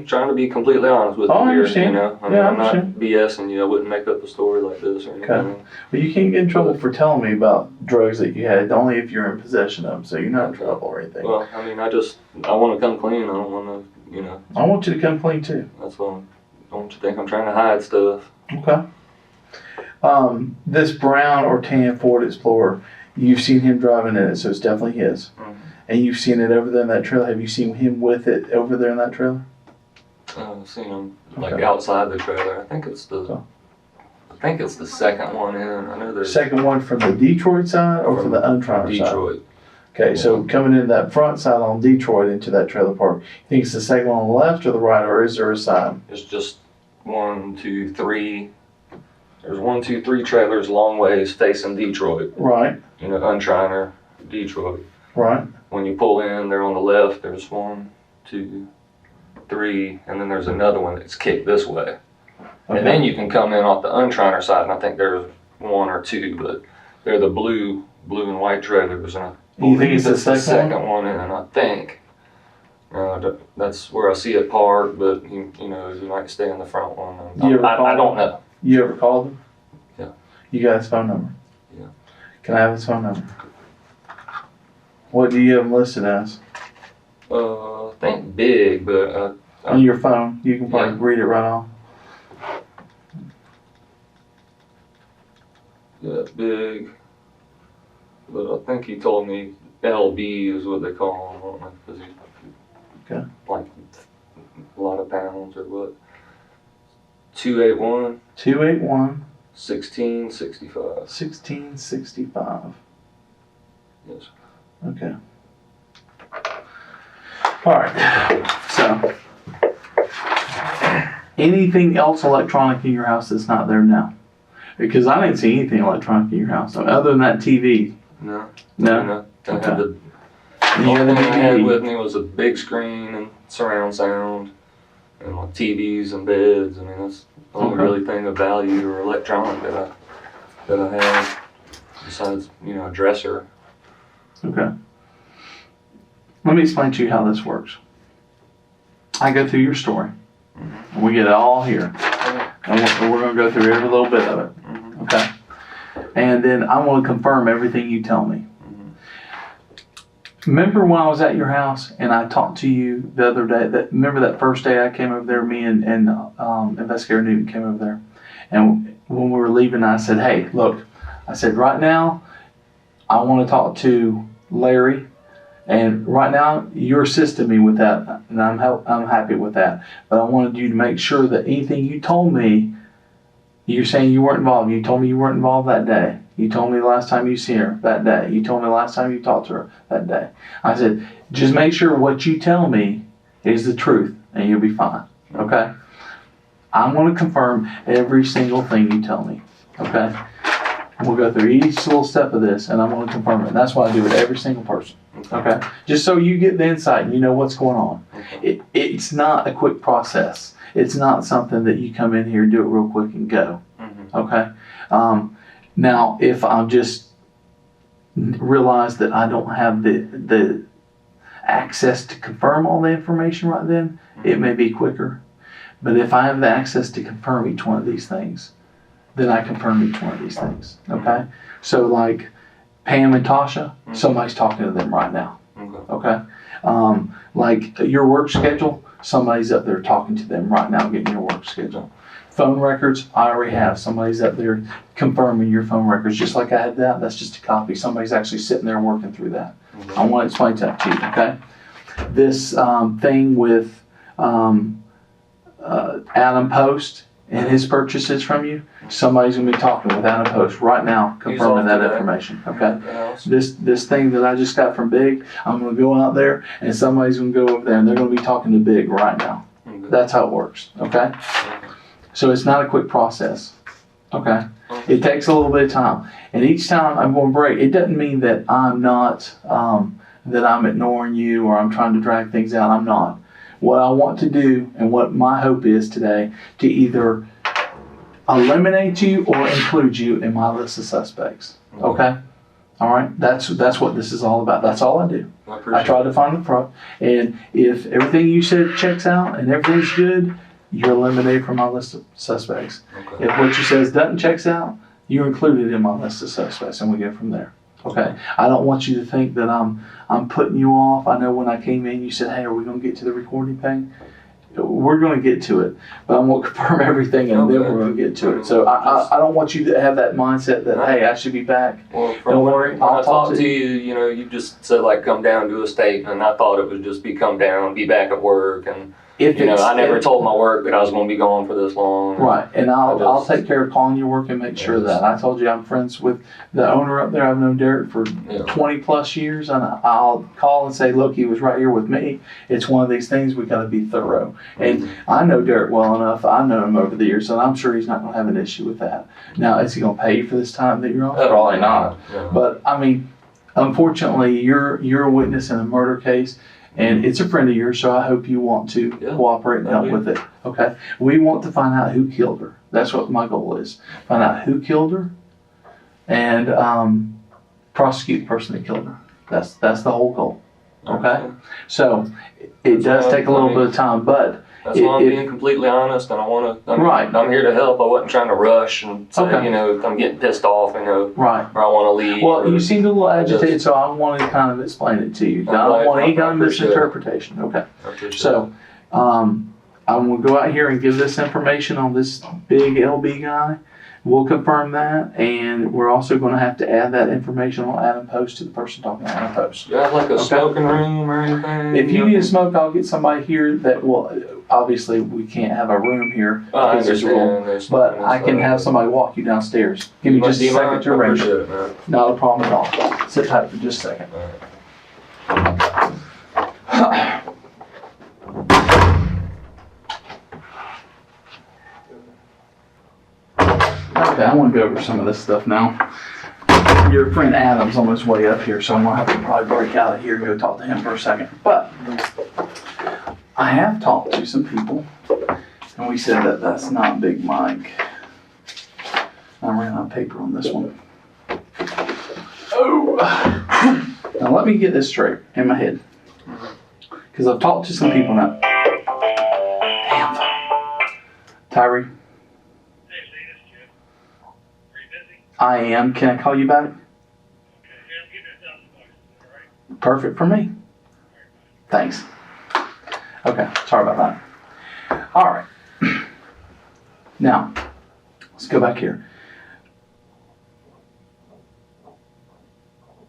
Trying to be completely honest with Oh, I you here, understand. you know. I mean, Yeah, I I'm not understand. BSing you. I wouldn't make up a story like this or anything. Okay. but you can't get in trouble for telling me about drugs that you had, only if you're in possession of them, so you're not in trouble or anything. Well, I mean, I want to come clean. I don't want to, you know, I want you to come clean too. that's what I don't want you to think I'm trying to hide stuff. Okay. This brown or tan Ford Explorer, you've seen him driving in it, so it's definitely his. Mhm. And you've seen it over there in that trailer. Have you seen him with it over there in that trailer? I've seen him like Okay. outside the trailer. I think it's the second one in. I know there's Second one from the Detroit side or from the Untriner side? Detroit. Okay, so coming in that front side on Detroit into that trailer park, you think it's the second one on the left or the right, or is there a side? It's just 1, 2, 3. There's 1, 2, 3 trailers long ways facing Detroit. Right, You know, Untriner, Detroit. right. When you pull in, they're on the left. There's 1, 2, 3, and then there's another one that's kicked this way. Okay. And then you can come in off the Untriner side, and I think there's 1 or 2, but they're the blue and white trailers. And I You think it's the that's second one in, I think. That's where I see it parked, but you know, you might stay in the front one. You ever I call don't know. You ever called him? Yeah. You got his phone number? Yeah. Can I have his phone number? What do you have him listed as? I think big, but On your phone, you can probably read it right off. yeah, big. But I think he told me LB is what they call him. I don't know because he's like a lot of pounds or what. 281 281 1665. 1665. Yes. Okay. All right. So, anything else electronic in your house that's not there now? Because I didn't see anything electronic in your house other than that TV. No. No. I had the You only had the thing I had DVD. with me was a big screen and surround sound and like TVs and beds. I mean, that's the only really thing of value or electronic that I had besides, a dresser. Okay. Let me explain to you how this works. I go through your story. Mm-hmm. We get it all here. And we're going to go through every little bit of it. Mm-hmm. Okay? And then I want to confirm everything you tell me. Mm-hmm. Remember when I was at your house and I talked to you the other day? Remember that first day I came over there, me and Investigator Newton came over there. And when we were leaving, I said, hey, look, I said, right now, I want to talk to Larry. And right now, you're assisting me with that, and I'm happy with that. But I wanted you to make sure that anything you told me, you're saying you weren't involved. You told me you weren't involved that day. You told me the last time you see her that day. You told me the last time you talked to her that day. I said, just make sure what you tell me is the truth, and you'll be fine. Okay? I'm going to confirm every single thing you tell me. Okay? We'll go through each little step of this, and I'm going to confirm it. And that's why I do with every single person. Okay? Just so you get the insight and you know what's going on. Okay. It's not a quick process. It's not something that you come in here, do it real quick, and go. Mm-hmm. Okay? Now, if I just realize that I don't have the access to confirm all the information right then, it may be quicker. But if I have the access to confirm each one of these things, then I confirm each one of these things. Okay? So like Pam and Tasha, somebody's talking to them right now. Okay? Like your work schedule, somebody's up there talking to them right now, getting your work schedule. Phone records, I already have. Somebody's up there confirming your phone records. Just like I had that, that's just a copy. Somebody's actually sitting there working through that. I want to explain that to you, okay? This thing with Adam Post and his purchases from you, somebody's going to be talking with Adam Post right now, confirming that information, okay? This thing that I just got from Big, I'm going to go out there and somebody's going to go over there and they're going to be talking to Big right now. That's how it works, okay? So it's not a quick process, okay? It takes a little bit of time. And each time I'm going to break, it doesn't mean that I'm not, that I'm ignoring you or I'm trying to drag things out. I'm not. What I want to do and what my hope is today, to either eliminate you or include you in my list of suspects, okay? All right? That's what this is all about. That's all I do. I try to find the fraud. And if everything you said checks out and everything's good, you're eliminated from my list of suspects. Okay. If what you says doesn't checks out, you're included in my list of suspects, and we go from there. Okay? I don't want you to think that I'm putting you off. I know when I came in, you said, "Hey, are we going to get to the recording thing?" We're going to get to it, but I'm going to confirm everything, and then we're going to get to it. So I don't want you to have that mindset that, hey, I should be back. Well, Don't worry, when I'll I talk talked to you, you just said like come down, do a statement. I thought it would just be come down, be back at work, and I never told my work that I was going to be gone for this long. Right, and I'll take care of calling your work and make sure of that. I told you I'm friends with the owner up there. I've known Derek for 20 plus years, and I'll call and say, look, he was right here with me. It's one of these things we got to be thorough. And I know Derek well enough. I know him over the years, and I'm sure he's not going to have an issue with that. Now, is he going to pay you for this time that you're on? Probably not. Yeah. But I mean, unfortunately, you're a witness in a murder case. And it's a friend of yours, so I hope you want to cooperate and help with it. Okay? We want to find out who killed her. That's what my goal is. Find out who killed her and prosecute the person that killed her. That's the whole goal. Okay? So it does take a little bit of time, but That's why I'm being completely honest, and I'm here to help. I wasn't trying to rush and say, I'm getting pissed off, or I want to leave. Well, you seemed a little agitated, so I wanted to kind of explain it to you. I don't want any kind of misinterpretation. Okay. So, I'm going to go out here and give this information on this big LB guy. We'll confirm that, and we're also going to have to add that information on Adam Post to the person talking to Adam Post. Do you have like a smoking room or anything? If you need to smoke, I'll get somebody here that will. Obviously, we can't have a room here. I understand. But I can have somebody walk you downstairs. Give me just a second to arrange it. Not a problem at all. Sit tight for just a second. Okay, I want to go over some of this stuff now. Your friend Adam's on his way up here, so I'm going to have to probably break out of here and go talk to him for a second. But I have talked to some people, and we said that that's not Big Mike. I ran out of paper on this one. Oh! Now let me get this straight in my head, because I've talked to some people now. Damn. Tyree? I am. Can I call you back? Perfect for me. Thanks. Okay, sorry about that. All right. Now, let's go back here.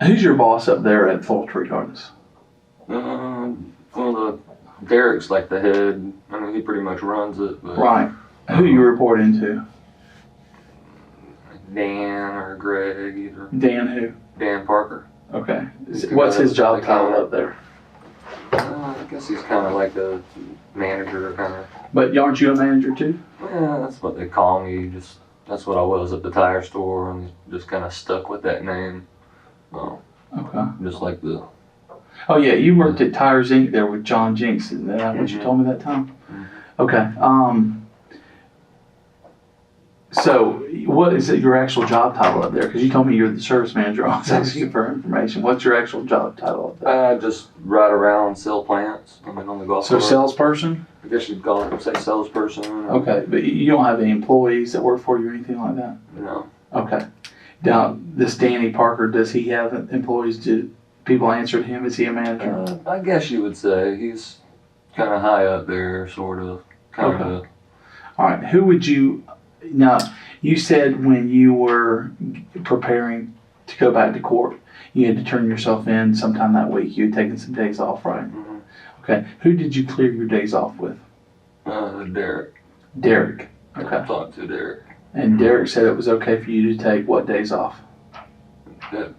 Who's your boss up there at Poultry Gardens? Well, Derek's like the head. I mean, he pretty much runs it. But, right. Who you report into? Dan or Greg, either. Dan who? Dan Parker. Okay. What's his job title up there? I guess he's kind of like a manager, kind of. But aren't you a manager too? Yeah, that's what they call me. That's what I was at the tire store, and just kind of stuck with that name. Okay. Just like the. Oh yeah, you worked at Tires Inc. there with John Jinks, isn't that what you told me that time? Okay. So, what is it, your actual job title up there? Because you told me you're the service manager. I was asking you for information. What's your actual job title up there? I just ride around, sell plants. I mean, on the golf course. So, salesperson? I guess you'd call it, say, salesperson. Okay, but you don't have any employees that work for you or anything like that? No. Okay. Now, this Danny Parker, does he have employees? Do people answer to him? Is he a manager? I guess you would say he's kind of high up there, sort of. Kind of. Okay. All right. Who would you? Now, you said when you were preparing to go back to court, you had to turn yourself in sometime that week. You had taken some days off, right? Mm-hmm. Okay. Who did you clear your days off with? Derek. Derek. Okay. I talked to Derek. And Derek said it was okay for you to take what days off? I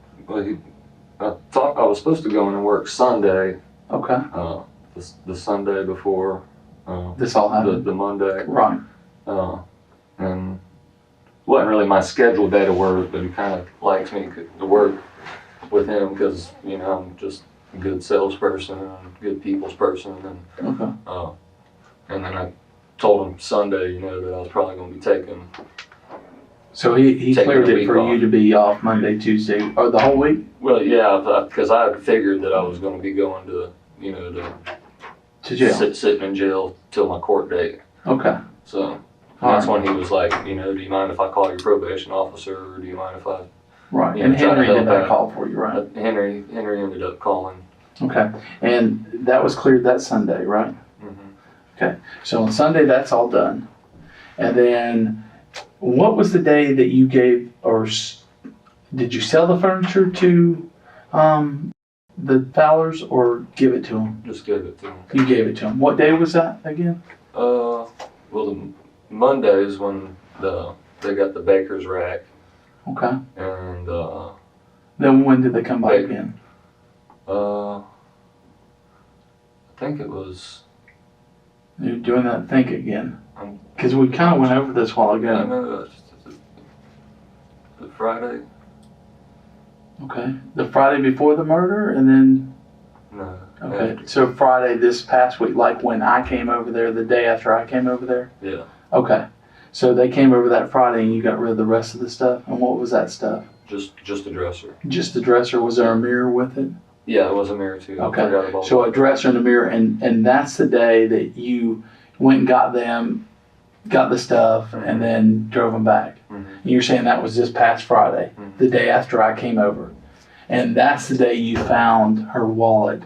was supposed to go in and work Sunday. Okay. The Sunday before. This all happened? The Monday. Right. And it wasn't really my scheduled day to work, but he kind of likes me to work with him because, I'm just a good salesperson and a good people's person. And, okay. And then I told him Sunday, that I was probably going to be taking. So he cleared it for you to be off Monday, Tuesday, or the whole week? Well, yeah, because I had figured that I was going to be going to, to jail. Sitting in jail till my court date. Okay. So that's when he was like, do you mind if I call your probation officer, or do you mind if I? Right. And Henry did that call for you, right? Henry ended up calling. Okay. And that was cleared that Sunday, right? Mm-hmm. Okay. So on Sunday, that's all done. And then, what was the day that you gave, or did you sell the furniture to the Fowlers, or give it to them? Just gave it to them. You gave it to them. What day was that again? Well, the Monday is when they got the baker's rack. Okay. And then when did they come by again? I think it was. You're doing that think again. Because we kind of went over this a while ago. I know. The Friday. Okay. The Friday before the murder, and then. No. Okay. After. So Friday this past week, like when I came over there, the day after I came over there. Yeah. Okay. So they came over that Friday, and you got rid of the rest of the stuff. And what was that stuff? Just a dresser. Just the dresser. Was there a mirror with it? Yeah, it was a mirror too. Okay. So a dresser and a mirror, and that's the day that you went and got them, got the stuff, and then drove them back. And you're saying that was this past Friday, the day after I came over. And that's the day you found her wallet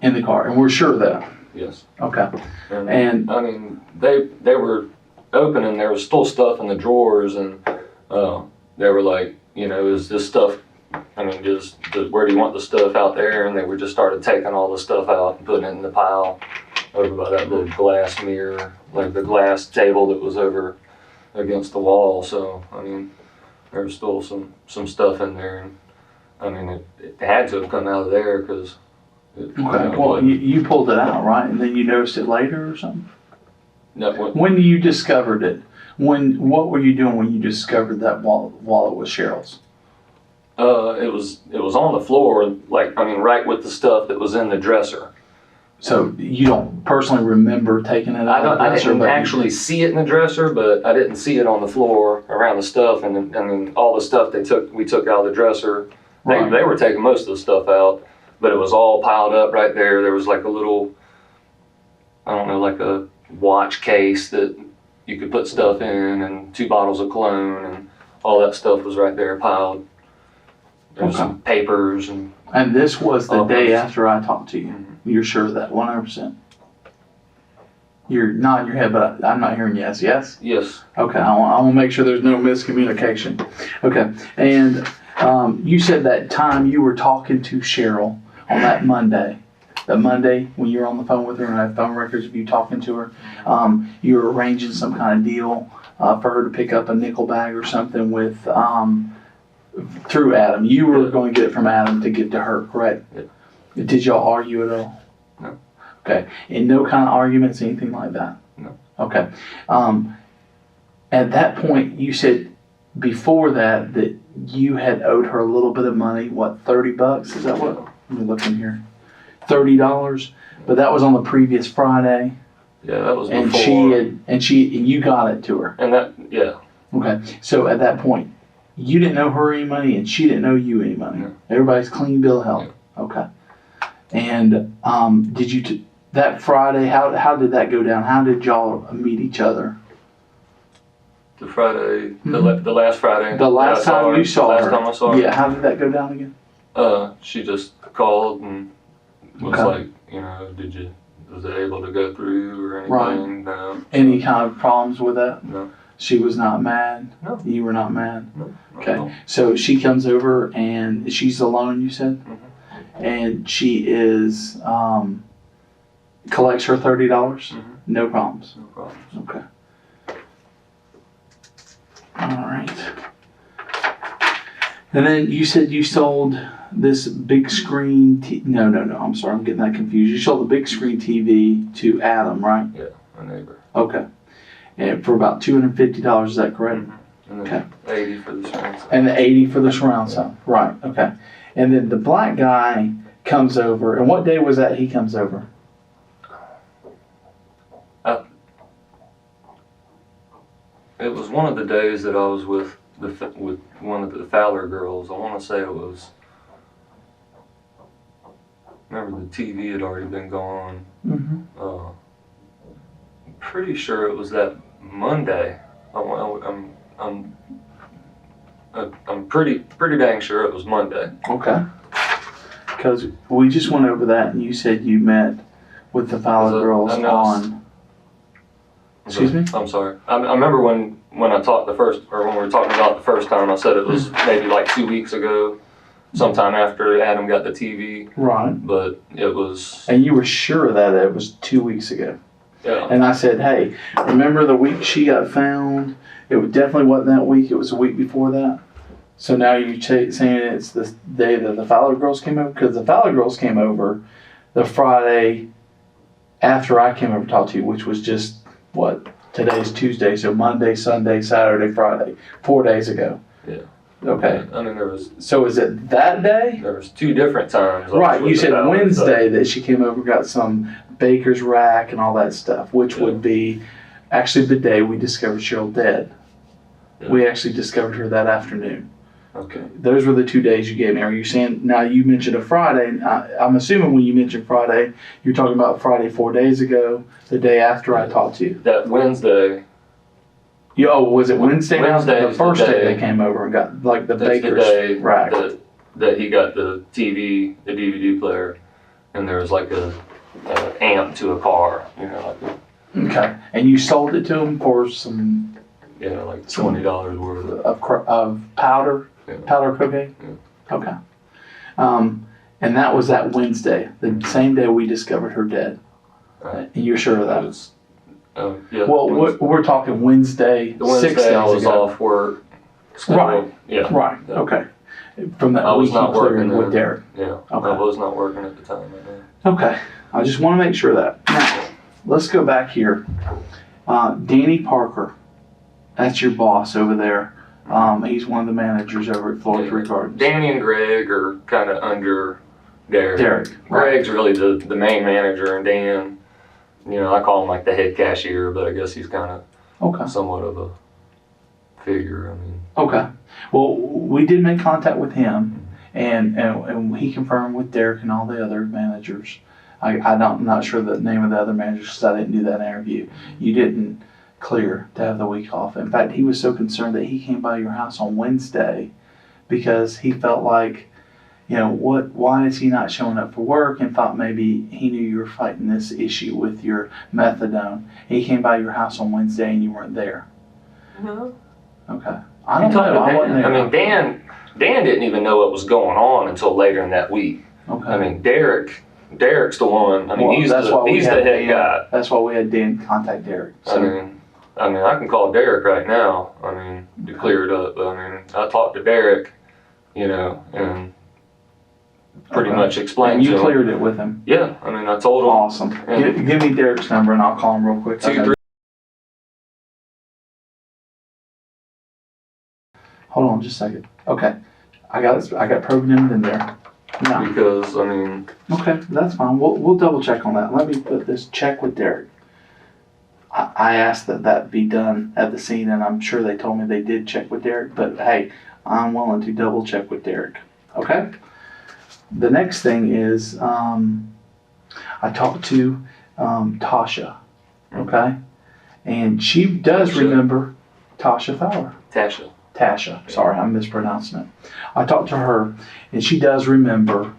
in the car. And we're sure of that. Yes. Okay. And I mean, they were opening, there was still stuff in the drawers, and they were like, you know, is this stuff, I mean, where do you want the stuff out there? And they were just started taking all the stuff out and putting it in the pile over by that little glass mirror, like the glass table that was over against the wall. So, I mean, there was still some stuff in there. And I mean, it had to have come out of there because... Okay, well, you pulled it out, right? And then you noticed it later or something? No, when you discovered it, what were you doing when you discovered that wallet was Cheryl's? It was on the floor, like, I mean, right with the stuff that was in the dresser. So you don't personally remember taking it out of the dresser? I didn't actually see it in the dresser, but I didn't see it on the floor around the stuff, and I mean, all the stuff we took out of the dresser, they were taking most of the stuff out, but it was all piled up right there. There was like a little, I don't know, like a watch case that you could put stuff in, and 2 bottles of cologne, and all that stuff was right there piled. There was some papers and... And this was the day after I talked to you. You're sure of that, 100%? You're nodding your head, but I'm not hearing yes. Yes? Yes. Okay, I want to make sure there's no miscommunication. Okay, and you said that time you were talking to Cheryl on that Monday when you were on the phone with her and I had phone records of you talking to her, you were arranging some kind of deal for her to pick up a nickel bag or something with through Adam. You were going to get it from Adam to give to her, correct? Yeah. Did y'all argue at all? No. Okay. And no kind of arguments, anything like that? No. Okay. At that point, you said before that you had owed her a little bit of money, what, $30? Is that what? Let me look in here. $30, but that was on the previous Friday. Yeah, that was before. And you got it to her. And that, yeah. Okay. So at that point, you didn't owe her any money, and she didn't owe you any money. No. Everybody's clean bill of health. Yeah. Okay. And did you that Friday? How did that go down? How did y'all meet each other? The Friday, the last Friday. The last time you saw her. Last time I saw her. Yeah. How did that go down again? She just called and was like, you know, was it able to go through or anything? Right. No. Any kind of problems with that? No. She was not mad? No. You were not mad? No. Okay. So she comes over and she's alone, you said? Mm-hmm. And she is, collects her $30? Mm-hmm. No problems? No problems. Okay. All right. And then you said you sold this big screen No, I'm sorry, I'm getting that confused. You sold the big screen TV to Adam, right? Yeah, my neighbor. Okay. And for about $250, is that correct? Mm-hmm. And then okay. 80 for the surround sound. And the 80 for the surround sound. Right, okay. And then the black guy comes over, and what day was that he comes over? It was one of the days that I was with one of the Fowler girls. I want to say it was. Remember, the TV had already been gone. Mm-hmm. I'm pretty sure it was that Monday. I'm pretty dang sure it was Monday. Okay. Because we just went over that, and you said you met with the Fowler girls on. Excuse me? I'm sorry. I remember when I talked when we were talking about the first time, I said it was maybe like 2 weeks ago, sometime after Adam got the TV. Right. But it was. And you were sure of that it was 2 weeks ago. Yeah. And I said, hey, remember the week she got found? It definitely wasn't that week. It was a week before that. So now you're saying it's the day that the Fowler girls came over? Because the Fowler girls came over the Friday after I came over to talk to you, which was just, what, today's Tuesday, so Monday, Sunday, Saturday, Friday, 4 days ago. Yeah. Okay. I mean, there was. So is it that day? There was 2 different times. Right. You said Wednesday that she came over, got some baker's rack and all that stuff, which would be actually the day we discovered Cheryl dead. Yeah. We actually discovered her that afternoon. Okay. Those were the 2 days you gave me. Are you saying, now you mentioned a Friday, and I'm assuming when you mentioned Friday, you're talking about Friday 4 days ago, the day after I talked to you. That Wednesday. Was it Wednesday? Wednesday The was first the day day they came over and got like the That's baker's the day rack. that he got the TV, the DVD player, and there was like a amp to a car, you know, like Okay, and you sold it to him for some like $20 worth of powder, Yeah. powder cocaine. Yeah. Okay, and that was that Wednesday, the same day we discovered her dead. Right. And you're sure of that? was, yeah. Well, we're talking Wednesday, The Wednesday 6 days I was ago. off work. Still, Right. Yeah. Right. Yeah. Okay. From that I was week you not cleared working with then. Derek. Yeah. Okay. I was not working at the time. I know. Okay. I just want to make sure of that. Now, let's go back here. Danny Parker, that's your boss over there. He's one of the managers over at Florida Tree Gardens. Danny and Greg are kind of under Derek. Derek. Greg's really the main manager, and Dan, I call him like the head cashier, but I guess he's kind of Okay. somewhat of a figure. I mean, Okay. Well, we did make contact with him, and he confirmed with Derek and all the other managers. I'm not sure the name of the other managers because I didn't do that interview. You didn't clear to have the week off. In fact, he was so concerned that he came by your house on Wednesday because he felt like, why is he not showing up for work, and thought maybe he knew you were fighting this issue with your methadone. He came by your house on Wednesday and you weren't there. no. Okay. I don't know. I wasn't there. I mean, Dan didn't even know what was going on until later in that week. Okay. I mean, Derek's the one. I mean, Well, he's that's why we the had head Dan. guy. That's why we had Dan contact Derek. So, I mean, I can call Derek right now. I mean, to clear it up. But I mean, I talked to Derek, and pretty Okay. much explained and you to him. cleared it with him. Yeah, I mean, I told him. Awesome. Yeah. Give me Derek's number and I'll call him real quick. 2-3. Hold on just a second. Okay. I got programmed in there. No. Because I mean, Okay, that's fine. We'll double check on that. Let me put this check with Derek. I asked that be done at the scene, and I'm sure they told me they did check with Derek, but hey, I'm willing to double check with Derek. Okay? The next thing is I talked to Tasha, okay? And she does Tasha. remember Tasha Fowler. Tasha, sorry, I'm mispronouncing it. I talked to her, and she does remember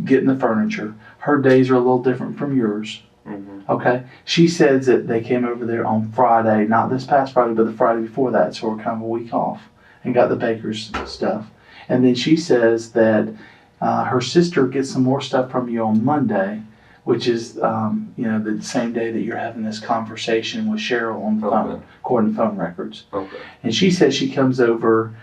getting the furniture. Her days are a little different from yours. Mm-hmm. Okay, she says that they came over there on Friday, not this past Friday, but the Friday before that, so we're kind of a week off, and got the baker's stuff. And then she says that her sister gets some more stuff from you on Monday, which is the same day that you're having this conversation with Cheryl on the phone, according to phone records. Okay. And she says she comes over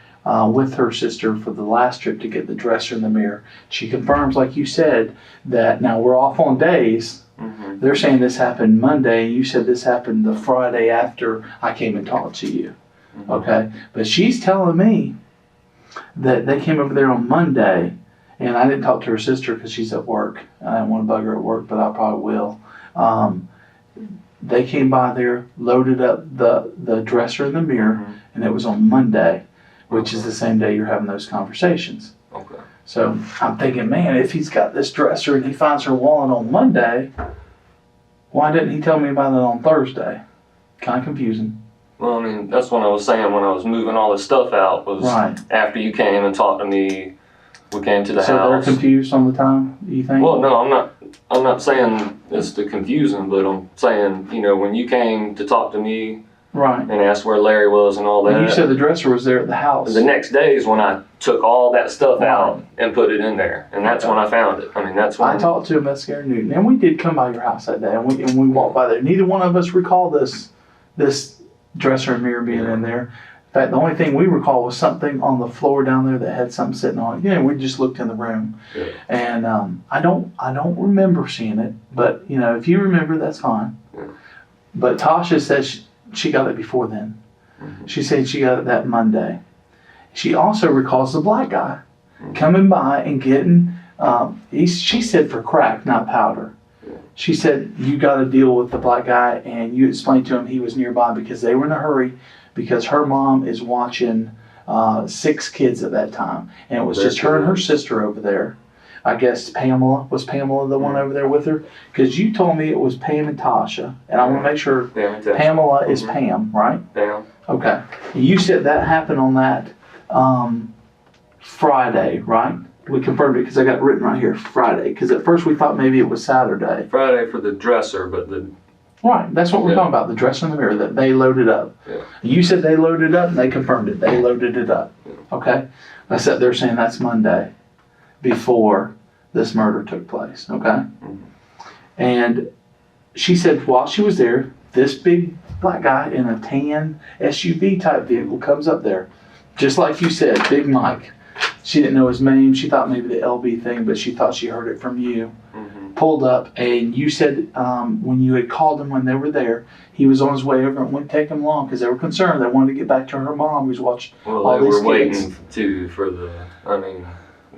with her sister for the last trip to get the dresser and the mirror. She confirms, like you said, that now we're off on days. Mm-hmm. They're saying this happened Monday, and you said this happened the Friday after I came and talked to you. Mm-hmm. Okay? But she's telling me that they came over there on Monday, and I didn't talk to her sister because she's at work. I didn't want to bug her at work, but I probably will. They came by there, loaded up the dresser and the mirror, Mm-hmm. and it was on Monday, which is the same day you're having those conversations. Okay. So I'm thinking, man, if he's got this dresser and he finds her wallet on Monday, why didn't he tell me about it on Thursday? Kind of confusing. Well, I mean, that's what I was saying when I was moving all this stuff out. Was Right. after you came and talked to me. We came to the So they're house. confused on the time, you think? Well, no, I'm not saying it's to confuse them, but I'm saying, when you came to talk to me Right. and asked where Larry was and all that. And you said the dresser was there at the house. The next day is when I took all that stuff Right. out and put it in there, and that's when I found it. I mean, that's when I talked to Investigator Newton, and we did come by your house that day, and we walked by there. Neither one of us recall this dresser and mirror being in there. In fact, the only thing we recall was something on the floor down there that had something sitting on it. We just looked in the room, Yeah. and I don't remember seeing it. But if you remember, that's fine. Yeah. But Tasha says she got it before then. Mhm. She said she got it that Monday. She also recalls the black guy Mhm. coming by and getting. She said for crack, not powder. Yeah. She said you got to deal with the black guy, and you explained to him he was nearby because they were in a hurry because her mom is watching 6 kids at that time. And it was just her and her sister over there. I guess Pamela, was Pamela the one over there with her? Because you told me it was Pam and Tasha. And I want to make sure Pamela is Pam, right? Pam. Okay. You said that happened on that Friday, right? We confirmed it because I got it written right here, Friday. Because at first we thought maybe it was Saturday. Friday for the dresser, but the... Right, that's what we're talking about, the dresser and the mirror, that they loaded up. Yeah. You said they loaded up and they confirmed it. They loaded it up. Yeah. Okay? I sat there saying that's Monday before this murder took place. Okay? Mm-hmm. And she said while she was there, this big black guy in a tan SUV type vehicle comes up there. Just like you said, Big Mike. She didn't know his name. She thought maybe the LB thing, but she thought she heard it from you. Mm-hmm. Pulled up, and you said when you had called him when they were there, he was on his way over and wouldn't take him long because they were concerned. They wanted to get back to her mom who's watched all these kids. Well, they were waiting too for the,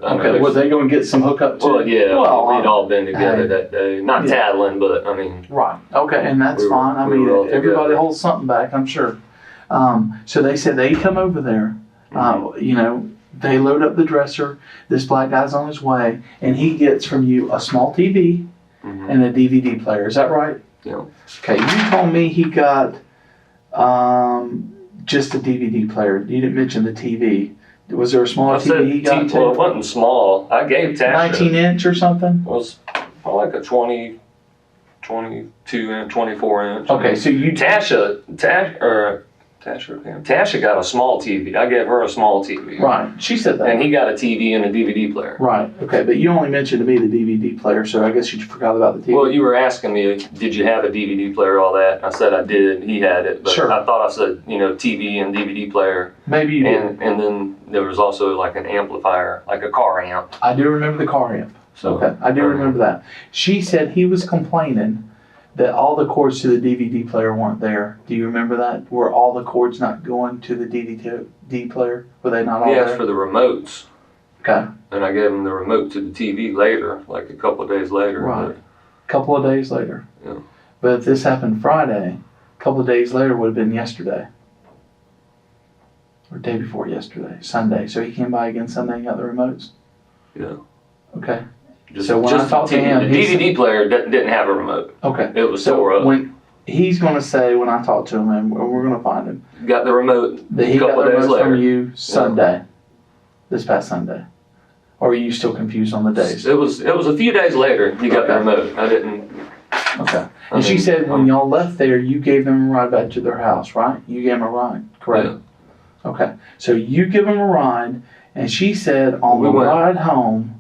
Okay, were they going to get some hookup too? Well, yeah, we'd all been together that day. Not tattling, but Right, okay, and that's fine. I mean, everybody holds something back, I'm sure. So they said they come over there, you know, they load up the dresser, this black guy's on his way, and he gets from you a small TV and a DVD player. Is that right? Yeah. Okay, you told me he got just a DVD player. You didn't mention the TV. Was there a smaller TV he got too? Well, it wasn't small. I gave Tasha... 19-inch or something? It was like a 22 inch, 24 inch. Okay, so you... Tasha got a small TV. I gave her a small TV. Right, she said that. And he got a TV and a DVD player. Right, okay, but you only mentioned to me the DVD player, so I guess you forgot about the TV. Well, you were asking me, did you have a DVD player, all that? I said I did. He had it, but sure. I thought I said, you know, TV and DVD player. Maybe you did. And then there was also like an amplifier, like a car amp. I do remember the car amp. So, okay, I do remember that. She said he was complaining that all the cords to the DVD player weren't there. Do you remember that? Were all the cords not going to the DVD player? Were they not all there? He asked for the remotes. Okay. And I gave him the remote to the TV later, like a couple of days later. Right. A couple of days later. Yeah. But if this happened Friday, a couple of days later would have been yesterday. Or day before yesterday, Sunday. So he came by again Sunday and got the remotes? Yeah. Okay. So when I talked to him, the DVD player didn't have a remote. Okay. It was tore up. When he's going to say when I talk to him, and we're going to find him. Got the remote. That he got the remote from you Sunday, this past Sunday, or are you still confused on the days? It was a few days later. He got the remote. I didn't. Okay. And she said when y'all left there, you gave them a ride back to their house, right? You gave them a ride, correct? Yeah. Okay. So you give them a ride, and she said on the ride home,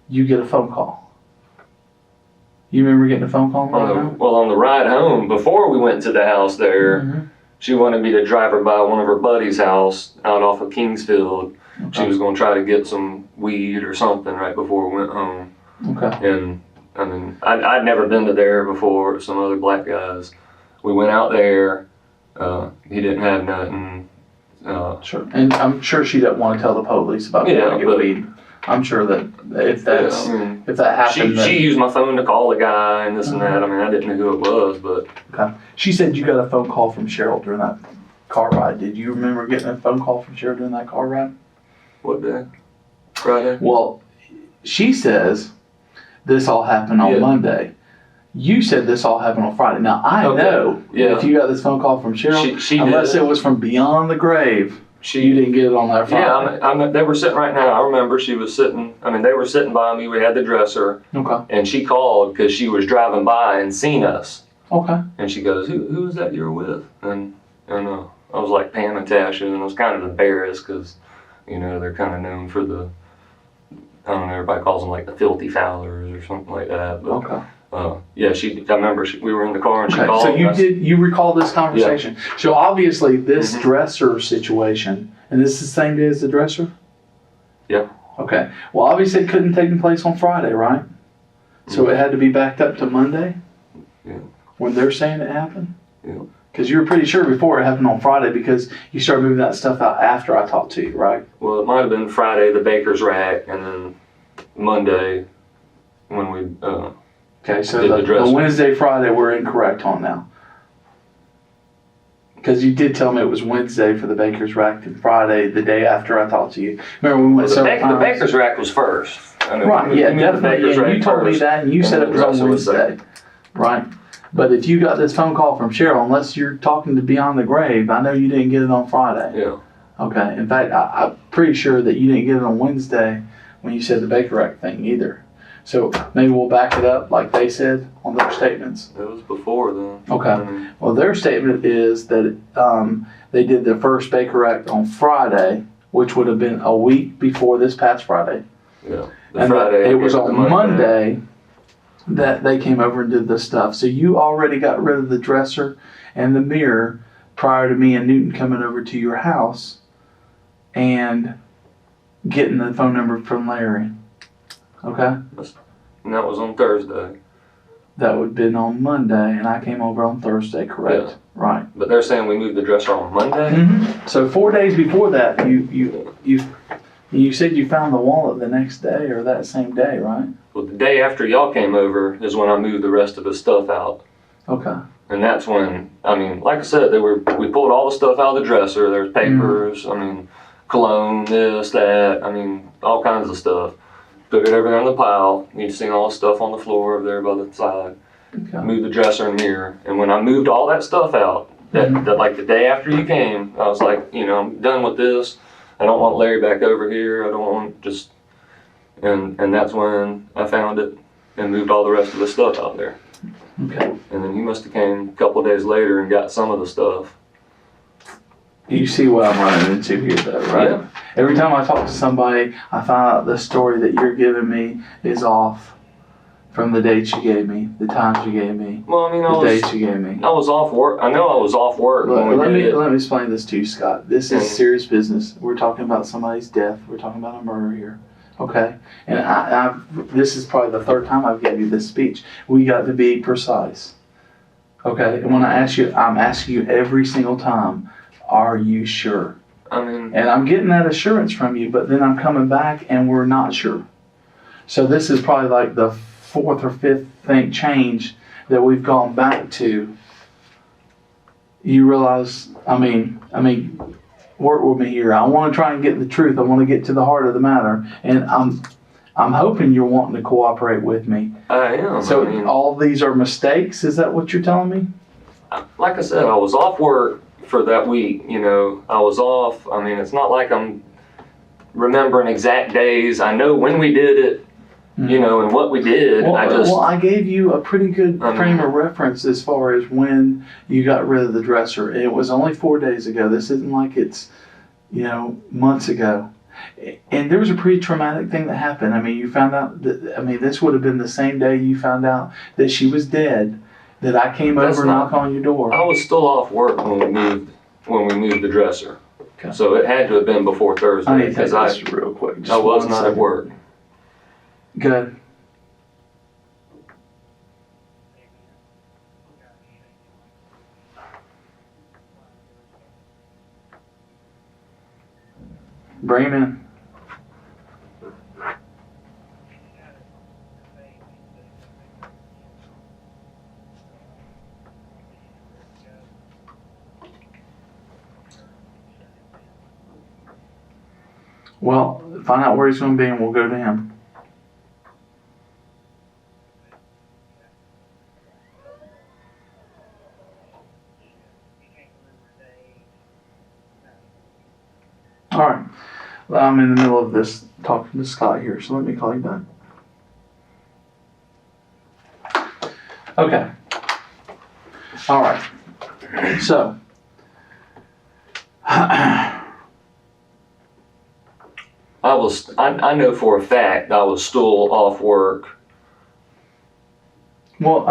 you get a phone call. You remember getting a phone call on the ride home? Well, on the ride home, before we went to the house there, she wanted me to drive her by one of her buddy's house out off of Kingsfield. Okay. She was going to try to get some weed or something right before we went home. Okay. And I mean, I'd never been to there before, some other black guys. We went out there. He didn't have nothing. Sure. And I'm sure she didn't want to tell the police about going to get weed. I'm sure that if that happened, she used my phone to call the guy and this and that. I mean, I didn't know who it was, but okay. She said you got a phone call from Cheryl during that car ride. Did you remember getting a phone call from Cheryl during that car ride? What day? Friday. Well, she says this all happened on Monday. You said this all happened on Friday. Now I know if you got this phone call from Cheryl, unless it was from beyond the grave. You didn't get it on that Friday. Yeah, they were sitting right now. I remember she was sitting. I mean, they were sitting by me. We had the dresser. Okay. And she called because she was driving by and seen us. Okay. And she goes, "Who was that you were with?" And I was like Pam and Tasha, and I was kind of embarrassed because, you know, they're kind of known for the, I don't know, everybody calls them like the filthy Fowlers or something like that. But, okay. Yeah, I remember we were in the car and she called. So you recall this conversation. Yeah. So obviously this dresser situation, and this is the same day as the dresser? Yeah. Okay. Well, obviously it couldn't take place on Friday, right? So it had to be backed up to Monday? Yeah. When they're saying it happened? Yeah. Because you were pretty sure before it happened on Friday because you started moving that stuff out after I talked to you, right? Well, it might have been Friday, the baker's rack, and then Monday when we... okay, so the Wednesday, Friday, we're incorrect on now. Because you did tell me it was Wednesday for the baker's rack and Friday, the day after I talked to you. Remember we went several times? The baker's rack was first. I mean, Right, yeah, definitely. Yeah, you told me that, and you said it was on Wednesday. Right. But if you got this phone call from Cheryl, unless you're talking to Beyond the Grave, I know you didn't get it on Friday. Yeah. Okay. In fact, I'm pretty sure that you didn't get it on Wednesday when you said the baker rack thing either. So maybe we'll back it up like they said on their statements. It was before then. Okay. Well, their statement is that they did the first baker rack on Friday, which would have been a week before this past Friday. Yeah. And Friday. it was on Monday that they came over and did this stuff. So you already got rid of the dresser and the mirror prior to me and Newton coming over to your house and getting the phone number from Larry. Okay? And that was on Thursday. That would have been on Monday, and I came over on Thursday, correct? Yeah. Right. But they're saying we moved the dresser on Monday? Mm-hmm. So 4 days before that, you said you found the wallet the next day or that same day, right? Well, the day after y'all came over is when I moved the rest of the stuff out. Okay. And that's when, I mean, like I said, we pulled all the stuff out of the dresser. There's papers, I mean, cologne, this, that, I mean, all kinds of stuff. Put everything in the pile. You'd seen all the stuff on the floor over there by the side. Okay. Moved the dresser and mirror. And when I moved all that stuff out, that like the day after you came, I was like, I'm done with this. I don't want Larry back over here. I don't want just, and that's when I found it and moved all the rest of the stuff out there. Okay. And then he must have came a couple of days later and got some of the stuff. You see what I'm running into here, though, right? Yeah. Every time I talk to somebody, I find out the story that you're giving me is off from the dates you gave me, the times you gave me, Well, I mean, dates you gave me. I was off work. I know I was off work when we did it. Let me explain this to you, Scott. This is serious business. We're talking about somebody's death. We're talking about a murder here. Okay? And this is probably the third time I've given you this speech. We got to be precise. Okay? And when I ask you, I'm asking you every single time, are you sure? I mean, and I'm getting that assurance from you, but then I'm coming back and we're not sure. So this is probably like the fourth or fifth change that we've gone back to. You realize, I mean, work with me here. I want to try and get the truth. I want to get to the heart of the matter, and I'm hoping you're wanting to cooperate with me. I am. So I mean, all these are mistakes. Is that what you're telling me? like I said, I was off work for that week. I was off. I mean, it's not like I'm remembering exact days. I know when we did it, and what we did. I gave you a pretty good frame of reference as far as when you got rid of the dresser. It was only 4 days ago. This isn't like it's, months ago. And there was a pretty traumatic thing that happened. I mean, you found out that, this would have been the same day you found out that she was dead, that I came over and knocked on your door. I was still off work when we moved the dresser. Okay. So it had to have been before Thursday. I need to take this real quick. I was not at work. Good. Bring him in. Well, find out where he's going to be and we'll go to him. All right. Well, I'm in the middle of this talking to Scott here, so let me call you back. Okay. All right. So, I know for a fact I was still off work. Well,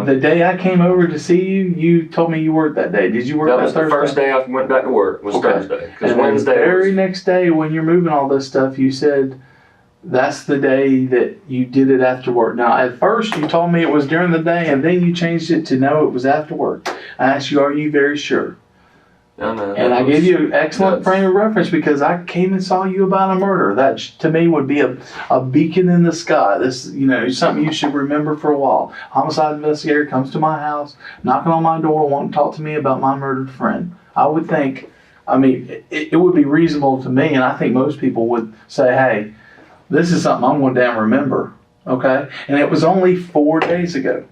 the day I came over to see you, you told me you worked that day. Did you work that was Thursday? The first day I went back to work was Thursday. Because Wednesday the very next day when you're moving all this stuff, you said that's the day that you did it after work. Now, at first you told me it was during the day, and then you changed it to no, it was after work. I asked you, are you very sure? And I gave you an excellent frame of reference because I came and saw you about a murder. That to me would be a beacon in the sky. This, something you should remember for a while. Homicide investigator comes to my house, knocking on my door, wanting to talk to me about my murdered friend. I would think, it would be reasonable to me, and I think most people would say, hey, this is something I'm going to damn remember. Okay? And it was only 4 days ago.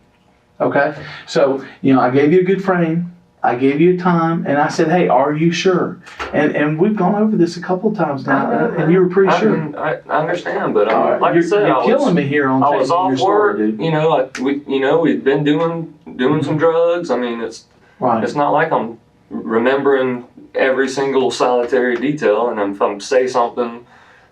Okay? So, I gave you a good frame. I gave you a time, and I said, hey, are you sure? And we've gone over this a couple of times now, and you were pretty sure. I understand, but like I said, you're killing me here on I was off work, dude. We'd been doing some drugs. It's not like I'm remembering every single solitary detail, and if I say something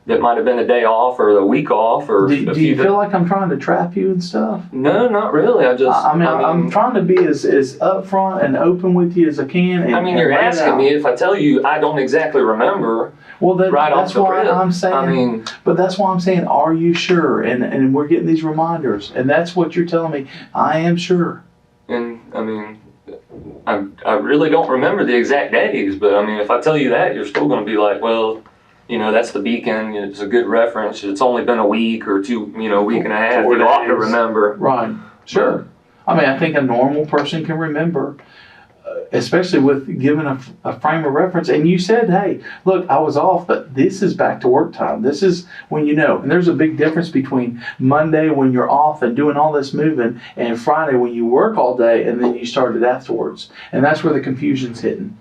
that might have been a day off or a week off or do you feel like I'm trying to trap you and stuff? No, not really. I'm trying to be as upfront and open with you as I can. You're asking me if I tell you I don't exactly remember. Well, that's why I'm saying. But that's why I'm saying, are you sure? And we're getting these reminders, and that's what you're telling me. I am sure. And I really don't remember the exact days, but if I tell you that, you're still going to be like, well, that's the beacon. It's a good reference. It's only been a week or two, week and a half. You ought to remember. Right. Sure. I think a normal person can remember, especially with given a frame of reference. And you said, hey, look, I was off, but this is back to work time. This is when And there's a big difference between Monday when you're off and doing all this moving and Friday when you work all day and then you started afterwards. And that's where the confusion's hitting.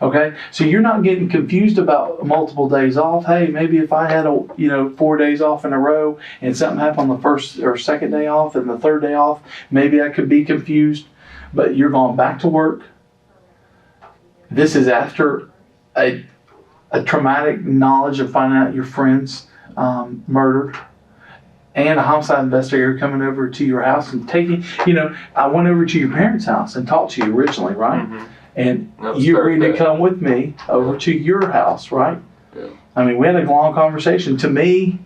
Okay, so you're not getting confused about multiple days off. Hey, maybe if I had 4 days off in a row and something happened on the first or second day off and the third day off, maybe I could be confused. But you're going back to work. This is after a traumatic knowledge of finding out your friend's murdered, and a homicide investigator coming over to your house and taking. I went over to your parents' house and talked to you originally, right? Mm-hmm. And you agreed to come with me over to your house, right? Yeah. We had a long conversation. To me,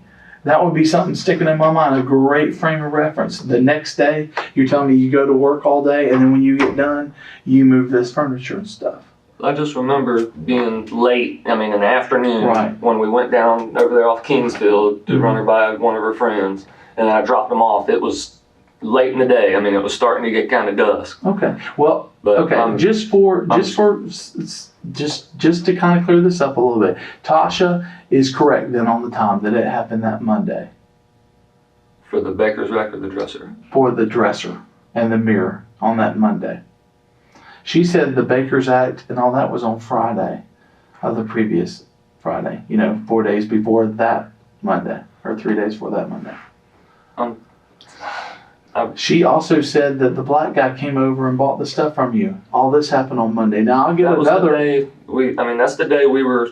that would be something sticking in my mind, a great frame of reference. The next day, you're telling me you go to work all day, and then when you get done, you move this furniture and stuff. I just remember being late, in the afternoon, right, when we went down over there off Kingsfield to run her by one of her friends, and I dropped them off. It was late in the day. It was starting to get kind of dusk. Okay. Well, just to kind of clear this up a little bit, Tasha is correct then on the time that it happened that Monday. For the baker's rack or the dresser? For the dresser and the mirror on that Monday. She said the Baker's Act and all that was on Friday of the previous Friday. 4 days before that Monday, or 3 days before that Monday. She also said that the black guy came over and bought the stuff from you. All this happened on Monday. Now I'll get another. That's the day we were.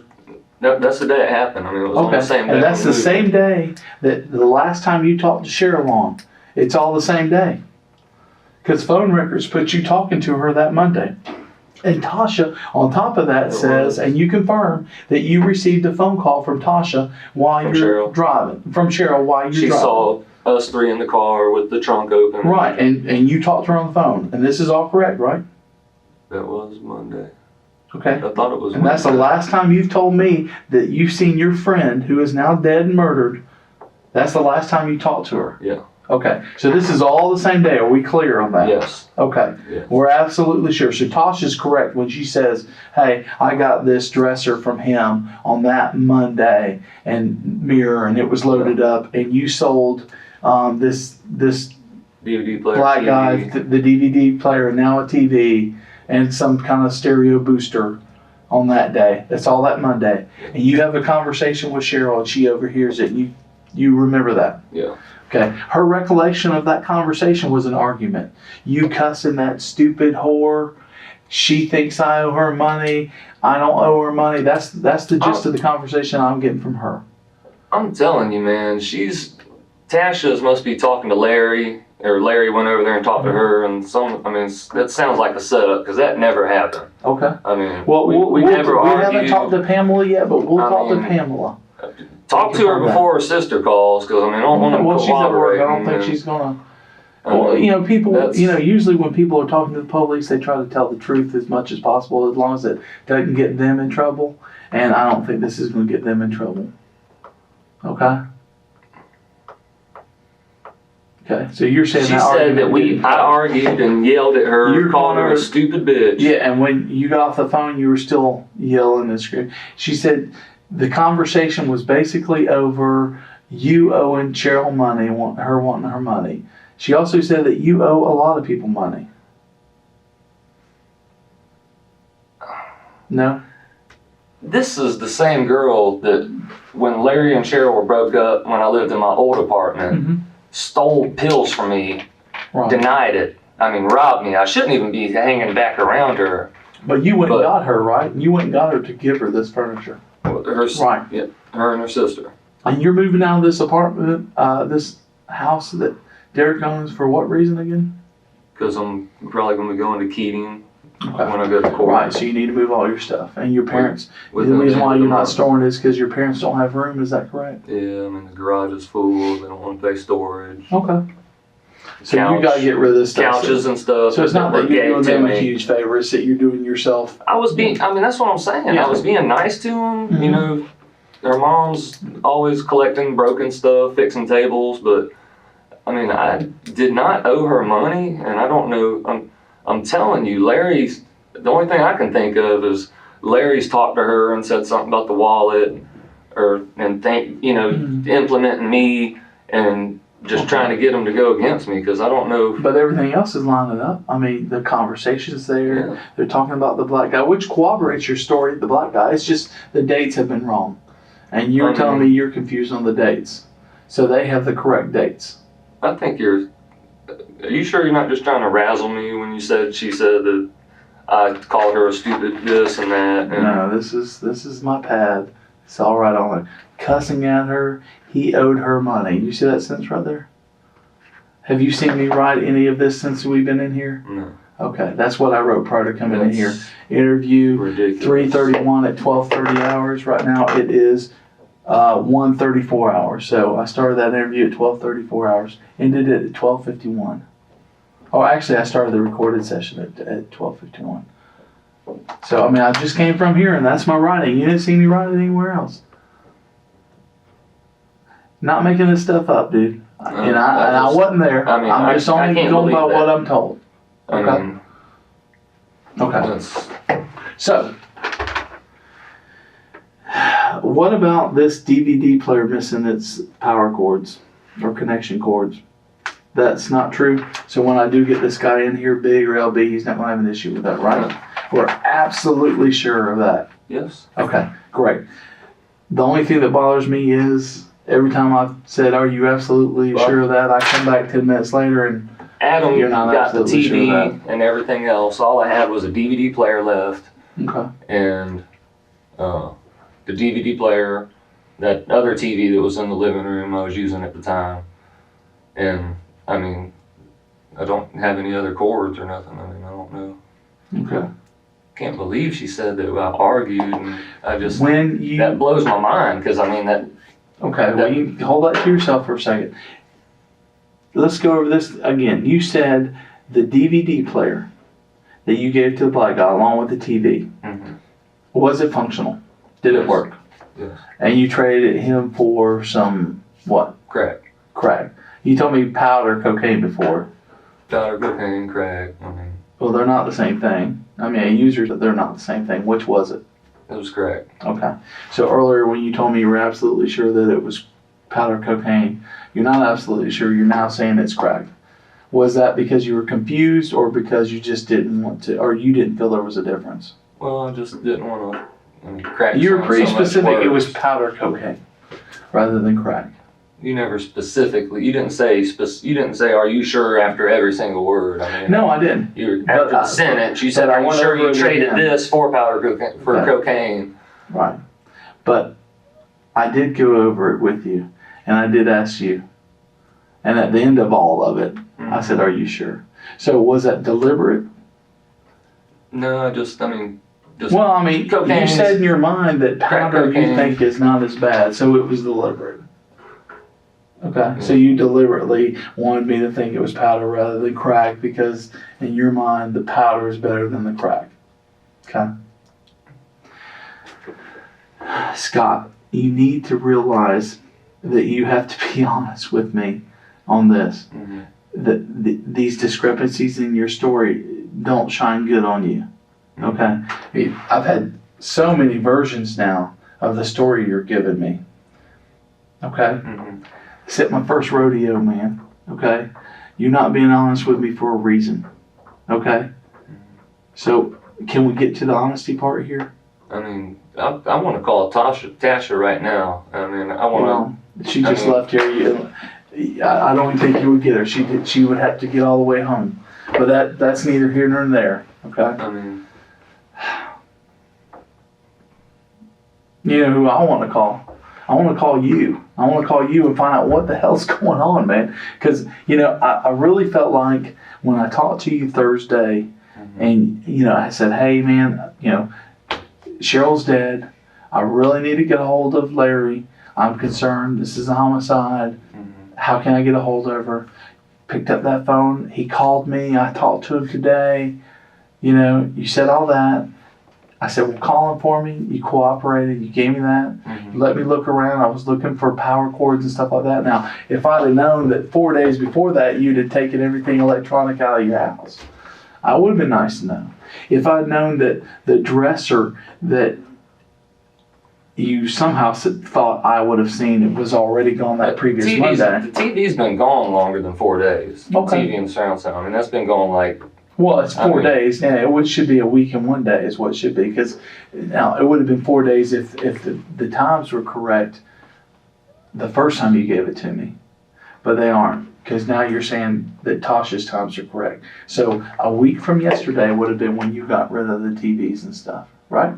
That's the day it happened. It was on the same day. And that's the same day that the last time you talked to Cheryl on. It's all the same day. Because phone records put you talking to her that Monday. And Tasha, on top of that, says, and you confirm that you received a phone call from Tasha while you're driving. From Cheryl while you're driving. She saw us three in the car with the trunk open. Right, and you talked to her on the phone. And this is all correct, right? That was Monday. Okay. I thought it was And Monday. That's the last time you've told me that you've seen your friend who is now dead and murdered. That's the last time you talked to her. Yeah. Okay, so this is all the same day. Are we clear on that? Yes. Okay, yes. We're absolutely sure. So Tasha's correct when she says, hey, I got this dresser from him on that Monday and mirror, and it was loaded up, and you sold this DVD player, black guy, the DVD player, and now a TV, and some kind of stereo booster on that day. That's all that Monday. And you have a conversation with Cheryl, and she overhears it, and you remember that. Yeah. Okay, her recollection of that conversation was an argument. You cussing that stupid whore. She thinks I owe her money. I don't owe her money. That's the gist of the conversation I'm getting from her. I'm telling you, man. Tasha's must be talking to Larry, or Larry went over there and talked to her, and that sounds like a setup because that never happened. Okay. Well, we never argued. We haven't talked to Pamela yet, but we'll talk to Pamela. Talk to her before her sister calls, because I don't want to. Well, she's at work. I don't think she's gonna. Well, people, usually when people are talking to the police, they try to tell the truth as much as possible, as long as it doesn't get them in trouble. And I don't think this is going to get them in trouble. Okay? Okay, so you're saying she said that I argued and yelled at her, called her a stupid bitch. Yeah, and when you got off the phone, you were still yelling and screaming. She said the conversation was basically over you owing Cheryl money, her wanting her money. She also said that you owe a lot of people money. No? This is the same girl that when Larry and Cheryl were broke up when I lived in my old apartment, stole pills from me, denied it. I mean, robbed me. I shouldn't even be hanging back around her. But you went and got her, right? You went and got her to give her this furniture. Right. Yeah, her and her sister. And you're moving out of this apartment, this house that Derek owns for what reason again? Because I'm probably going to be going to Keating when I go to court. Right, so you need to move all your stuff. And your parents, the reason why you're not storing it is because your parents don't have room, is that correct? Yeah, I mean, the garage is full. They don't want to pay storage. Okay. So you got to get rid of this stuff. Couches and stuff. So it's not that you're doing them a huge favor, it's that you're doing yourself. I mean, that's what I'm saying. Yeah. I was being nice to them. Their mom's always collecting broken stuff, fixing tables, but I mean, I did not owe her money, and I don't know. I'm telling you, Larry's, the only thing I can think of is Larry's talked to her and said something about the wallet, implementing me and just trying to get them to go against me, because I don't know. But everything else is lining up. I mean, the conversation's there. Yeah. They're talking about the black guy, which corroborates your story, the black guy. It's just the dates have been wrong. And you're telling me you're confused on the dates. So they have the correct dates. I think are you sure you're not just trying to razzle me when she said that I called her a stupid this and that? And no, this is my pad. It's all right on it. Cussing at her, he owed her money. You see that sentence right there? Have you seen me write any of this since we've been in here? No. Okay, that's what I wrote prior to coming in here. Interview, ridiculous. 3:31 at 12:30 hours. Right now it is 1:34 hours. So I started that interview at 12:34 hours. Ended it at 12:51. Oh, actually, I started the recorded session at 12:51. So, I mean, I just came from here, and that's my writing. You didn't see me write it anywhere else. Not making this stuff up, dude. I wasn't there. I mean, I'm just only going by what I'm told. Okay. Okay. So, what about this DVD player missing its power cords or connection cords? That's not true. So when I do get this guy in here, big or LB, he's not going to have an issue with that, right? We're absolutely sure of that. Yes. Okay, great. The only thing that bothers me is every time I've said, "Are you absolutely sure of that?" I come back 10 minutes later and Adam you're not got the TV sure and everything else. All I had was a DVD player left. Okay. And the DVD player, that other TV that was in the living room I was using at the time. And, I mean, I don't have any other cords or nothing. I mean, I don't know. Okay. Can't believe she said that I argued, and I just, that blows my mind, because, I mean, that... Okay, well, you hold that to yourself for a second. Let's go over this again. You said the DVD player that you gave to the black guy along with the TV, was it functional? Did it work? Yes. And you traded him for some, what? Crack. You told me powder cocaine before. Powder cocaine, crack, I mean. Well, they're not the same thing. I mean, users, they're not the same thing. Which was it? It was crack. Okay. So earlier when you told me you were absolutely sure that it was powder cocaine, you're not absolutely sure. You're now saying it's crack. Was that because you were confused or because you just didn't want to, or you didn't feel there was a difference? Well, I just didn't want to. I mean, crack. You were pretty specific. It was powder cocaine rather than crack. You never specifically. You didn't say. You didn't say. Are you sure after every single word? I mean. No, I didn't. You were, after the sentence, you said, "Are you sure you traded this for powder cocaine for cocaine?" Right. But I did go over it with you, and I did ask you. And at the end of all of it, I said, "Are you sure?" So was that deliberate? No, just. I mean. Well, I mean, you said in your mind that powder you think is not as bad, so it was deliberate. Okay, so you deliberately wanted me to think it was powder rather than crack because in your mind the powder is better than the crack. Okay. Scott, you need to realize that you have to be honest with me on this. Mm-hmm. These discrepancies in your story don't shine good on you. Okay? I've had so many versions now of the story you're giving me. Okay? Mm-hmm. It's at my first rodeo, man. Okay? You're not being honest with me for a reason. Okay? So, can we get to the honesty part here? I mean, I want to call Tasha right now. I mean, I want to. She just left here. I don't even think you would get her. She would have to get all the way home. But that's neither here nor there. Okay? I mean, you know who I want to call? I want to call you. I want to call you and find out what the hell's going on, man. Because, I really felt like when I talked to you Thursday and, I said, hey, man, Cheryl's dead. I really need to get a hold of Larry. I'm concerned. This is a homicide. How can I get a hold of her? Picked up that phone. He called me. I talked to him today. You said all that. I said, well, call him for me. You cooperated. You gave me that. You let me look around. I was looking for power cords and stuff like that. Now, if I'd have known that 4 days before that you'd have taken everything electronic out of your house, I would have been nice to know. If I'd known that the dresser that you somehow thought I would have seen it was already gone that previous Monday. The TV's been gone longer than 4 days. Okay. TV and surround sound. I mean, that's been gone like... Well, it's 4 days. Yeah, it should be a week and 1 day is what it should be. Because now it would have been 4 days if the times were correct the first time you gave it to me. But they aren't. Because now you're saying that Tasha's times are correct. So a week from yesterday would have been when you got rid of the TVs and stuff, right?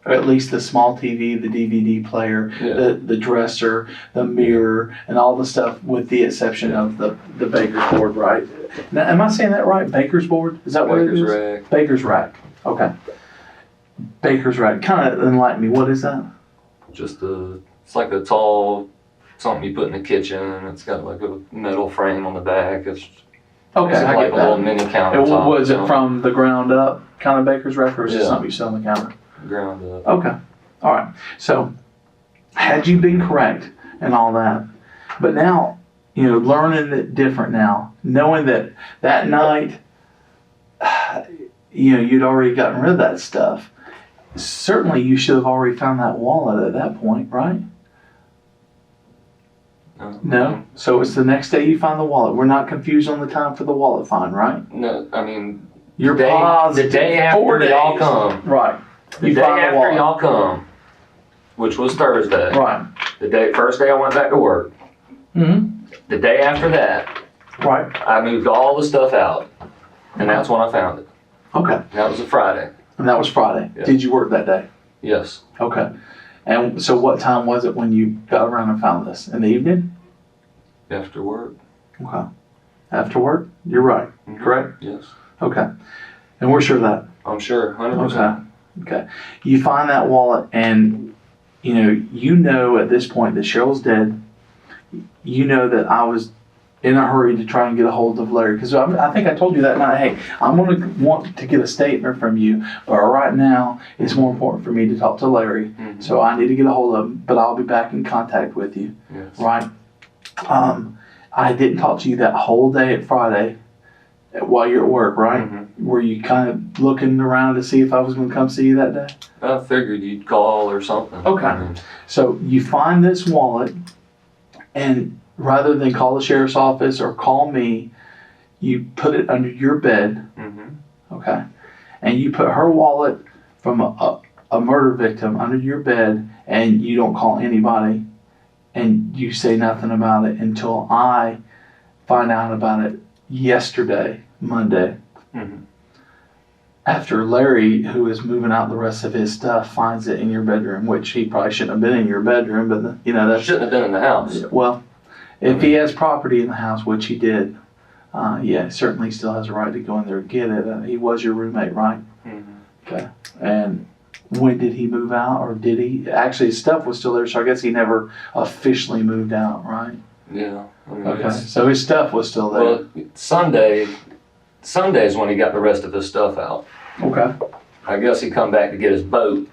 Or at least the small TV, the DVD player, the dresser, the mirror, and all the stuff with the exception of the baker's board, right? Now, am I saying that right? Baker's board? Is that what it is? Baker's rack. Baker's rack. Okay. Baker's rack. Kind of enlighten me. What is that? It's like a tall, something you put in the kitchen, and it's got like a metal frame on the back. It's okay, I like get a that. little mini countertop. Was it from the ground up kind of baker's rack, or is it something you sell on the counter? Ground up. Okay. All right. So, had you been correct and all that, but now, learning it different now, knowing that night, you'd already gotten rid of that stuff. Certainly, you should have already found that wallet at that point, right? No? So it's the next day you find the wallet. We're not confused on the time for the wallet find, right? No, I mean, You're positive. the day after 4 days. y'all come. Right. The day after y'all come, which was Thursday. Right. First day I went back to work. Mm-hmm. The day after that, right, I moved all the stuff out, and that's when I found it. Okay. And that was a Friday. And that was Friday. Yeah. Did you work that day? Yes. Okay. And so what time was it when you got around and found this? In the evening? After work. Okay. After work? You're right. Mm-hmm. Correct? Yes. Okay. And we're sure of that? I'm sure, 100%. Okay. You find that wallet and, you know at this point that Cheryl's dead. You know that I was in a hurry to try and get a hold of Larry. Because I think I told you that night, hey, I'm going to want to get a statement from you. But right now, it's more important for me to talk to Larry. Mm-hmm. So I need to get a hold of him. But I'll be back in contact with you. Yes. Right? I didn't talk to you that whole day at Friday while you're at work, right? Mm-hmm. Were you kind of looking around to see if I was going to come see you that day? I figured you'd call or something. Okay. So you find this wallet, and rather than call the sheriff's office or call me, you put it under your bed, Mm-hmm. okay? And you put her wallet from a murder victim under your bed, and you don't call anybody, and you say nothing about it until I find out about it yesterday, Monday. Mm-hmm. After Larry, who is moving out the rest of his stuff, finds it in your bedroom, which he probably shouldn't have been in your bedroom, but that Shouldn't have been in the house. Well, if he has property in the house, which he did, certainly still has a right to go in there and get it. He was your roommate, right? Mm-hmm. Okay. And when did he move out, or did he? Actually, his stuff was still there, so I guess he never officially moved out, right? Yeah. I mean, Okay, so his stuff was still there. Well, Sunday's when he got the rest of his stuff out. Okay. I guess he come back to get his boat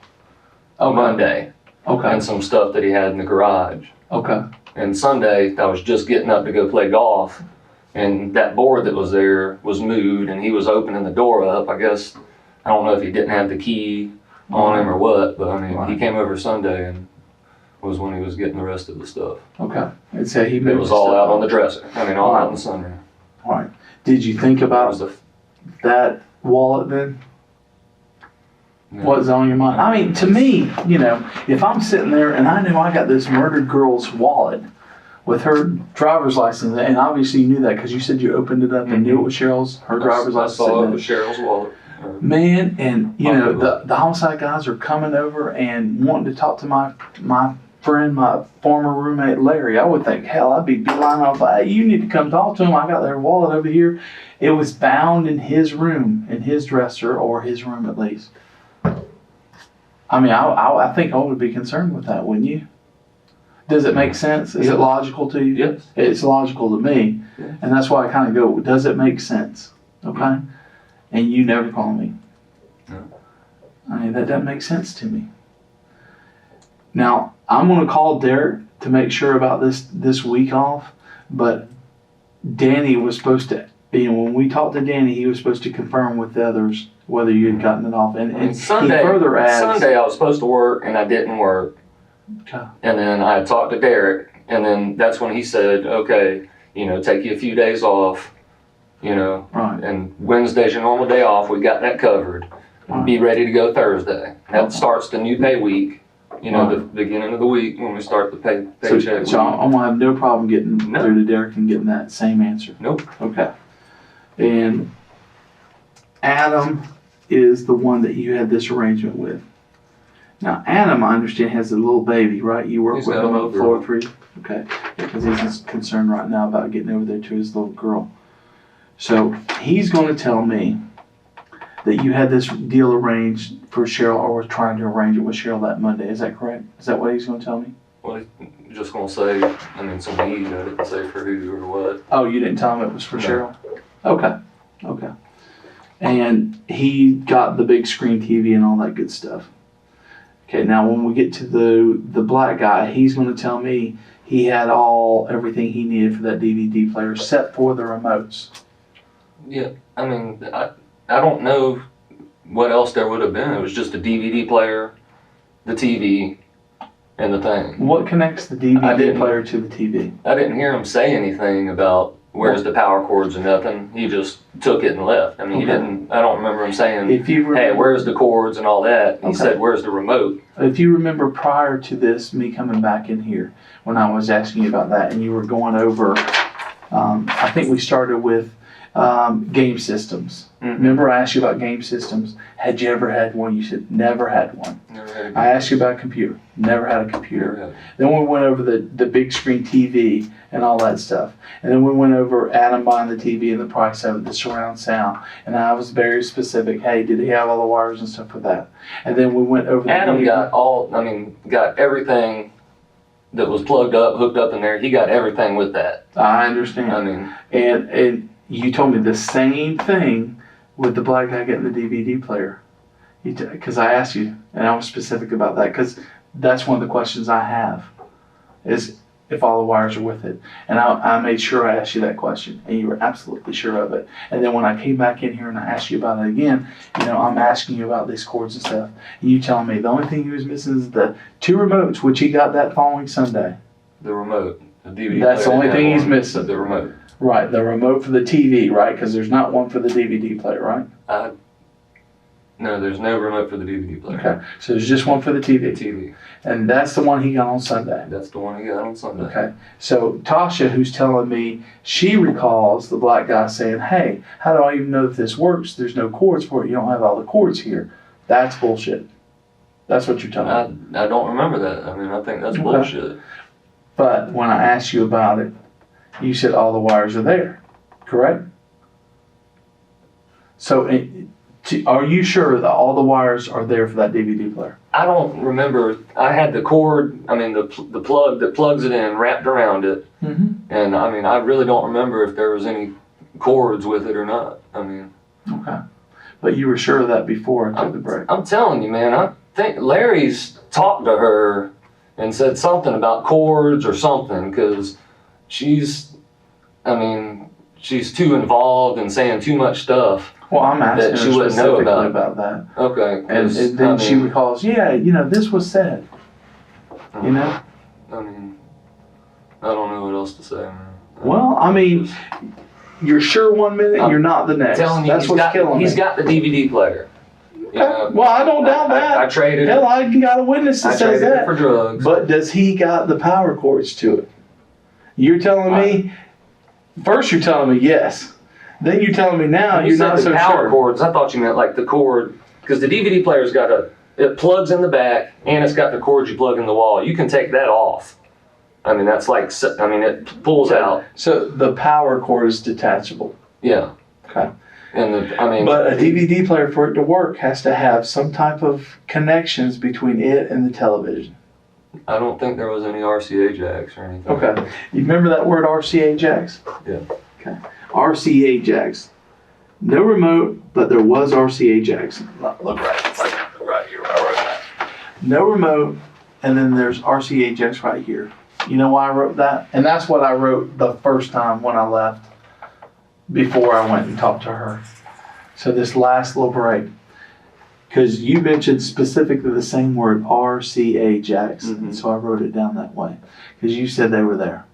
Monday Okay. and some stuff that he had in the garage. Okay. And Sunday, I was just getting up to go play golf, and that board that was there was moved, and he was opening the door up. I guess, I don't know if he didn't have the key on him or what, but I mean, he came over Sunday and was when he was getting the rest of the stuff. Okay. And so he It moved was his all stuff out on the dresser. I mean, all out in the sunroom. All right. Did you think about that wallet then? What's on your mind? I mean, to me, you know, if I'm sitting there and I know I got this murdered girl's wallet with her driver's license, and obviously you knew that because you said you opened it up and knew it was her driver's license. I saw it was Cheryl's wallet. Man, and you know, the homicide guys are coming over and wanting to talk to my friend, my former roommate Larry. I would think, hell, I'd be beelining off, hey, you need to come talk to him. I got their wallet over here. It was found in his room, in his dresser, or his room at least. I mean, I think I would be concerned with that, wouldn't you? Does it make sense? Is it logical to you? Yes. It's logical to me. Yes. And that's why I kind of go, does it make sense? Okay? And you never call me. No. I mean, that doesn't make sense to me. Now, I'm going to call Derek to make sure about this week off, but Danny was supposed to, you know, when we talked to Danny, he was supposed to confirm with the others whether you had gotten it off. And Sunday, he further adds, Sunday I was supposed to work and I didn't work. Okay. And then I talked to Derek, and then that's when he said, okay, you know, take you a few days off, you know, Right. and Wednesday's your normal day off. We got that covered. Right. Be ready to go Thursday. That starts the new pay week, you know, Right. the beginning of the week when we start the paycheck. So I'm going to have no problem getting through to Derek and getting that same answer. Nope. Okay. And Adam is the one that you had this arrangement with. Now, Adam, I understand, has a little baby, right? You work He's with got a him little on girl. floor 3? Okay. Because he's concerned right now about getting over there to his little girl. So he's going to tell me that you had this deal arranged for Cheryl, or was trying to arrange it with Cheryl that Monday. Is that correct? Is that what he's going to tell me? Well, he's just going to say, I mean, some need. I didn't say for who or what. Oh, you didn't tell him it was for No. Cheryl? Okay. Okay. And he got the big screen TV and all that good stuff. Okay, now when we get to the black guy, he's going to tell me he had everything he needed for that DVD player except for the remotes. Yeah, I mean, I don't know what else there would have been. It was just a DVD player, the TV, and the thing. What connects the I DVD didn't- player to the TV? I didn't hear him say anything about where's the power cords or nothing. He just took it and left. I mean, he Okay. didn't, I don't remember him saying, If you hey, remember, where's the cords and all that. He Okay. said, where's the remote? if you remember prior to this, me coming back in here, when I was asking you about that, and you were going over, I think we started with game systems. Mhm. Remember I asked you about game systems. Had you ever had one? You said never had one. Never had a I asked you about a computer. Never had a computer. Never had it. Then we went over the big screen TV and all that stuff. And then we went over Adam buying the TV and the price of it, the surround sound. And I was very specific. Hey, did he have all the wires and stuff for that? And then we went over Adam got everything that was plugged up, hooked up in there. He got everything with that. I understand. I mean, And you told me the same thing with the black guy getting the DVD player. Because I asked you, and I was specific about that, because that's one of the questions I have, is if all the wires are with it. And I made sure I asked you that question, and you were absolutely sure of it. And then when I came back in here and I asked you about it again, you know, I'm asking you about these cords and stuff, and you telling me the only thing he was missing is the 2 remotes, which he got that following Sunday. the remote, the DVD That's the player only didn't thing have he's one, missing. The remote. Right, the remote for the TV, right? Because there's not one for the DVD player, right? No, there's no remote for the DVD player. Okay, so there's just one for the TV. TV. And that's the one he got on Sunday. That's the one he got on Sunday. Okay, so Tasha, who's telling me, she recalls the black guy saying, hey, how do I even know that this works? There's no cords for it. You don't have all the cords here. That's bullshit. That's what you're telling me. I don't remember that. I mean, I think that's Okay. bullshit. But when I asked you about it, you said all the wires are there, correct? So Are you sure that all the wires are there for that DVD player? I don't remember. I had the cord, the plug that plugs it in wrapped around it. Mm-hmm. And I really don't remember if there was any cords with it or not. Okay. But you were sure of that before I took the break? I'm telling you, man, I think Larry's talked to her and said something about cords or something, because she's too involved and saying too much stuff. Well, I'm asking that her she wouldn't know specifically about that. Okay. And then she recalls, this was said. You know? I don't know what else to say, man. Well, you're sure one minute, you're not the next. Telling you, That's what's killing me. He's got the DVD player. Well, I don't doubt that. I traded Hell, I got a witness that says that. It for drugs. But does he got the power cords to it? You're telling me, first you're telling me yes. Then you're telling me now you're not so sure. Power cords, I thought you meant like the cord, because the DVD player's got it plugs in the back, and it's got the cords you plug in the wall. You can take that off. That's like, it pulls out. So the power cord is detachable. Yeah. Okay. And but a DVD player, for it to work, has to have some type of connections between it and the television. I don't think there was any RCA jacks or anything. Okay. You remember that word RCA jacks? Yeah. Okay. RCA jacks. No remote, but there was RCA jacks. Look right here. No remote, and then there's RCA jacks right here. You know why I wrote that? And that's what I wrote the first time when I left, before I went and talked to her. So this last little break, because you mentioned specifically the same word, RCA jacks. Mm-hmm. So I wrote it down that way, because you said they were there.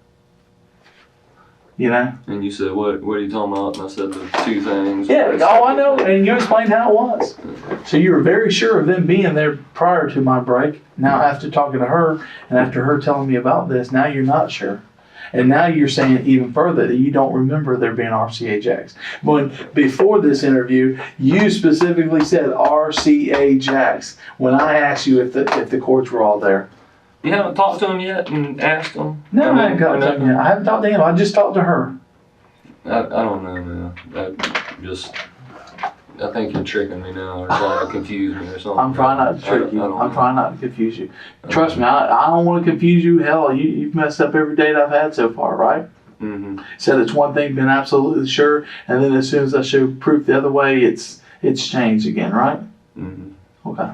You know? And you said, what are you talking about? And I said the two things. Yeah, I know, and you explained how it was. So you were very sure of them being there prior to my break. Now after talking to her, and after her telling me about this, now you're not sure. And now you're saying even further that you don't remember there being RCA jacks. When before this interview, you specifically said RCA jacks when I asked you if the cords were all there. You haven't talked to him yet and asked him? No, I haven't talked to him yet. I haven't talked to him. I just talked to her. I don't know, man. I think you're tricking me now, or trying to confuse me or something. I'm trying not to trick you. I'm trying not to confuse you. Trust me, I don't want to confuse you. Hell, you've messed up every date I've had so far, right? Mm-hmm. Said it's one thing, been absolutely sure, and then as soon as I show proof the other way, it's changed again, right? Mm-hmm. Okay.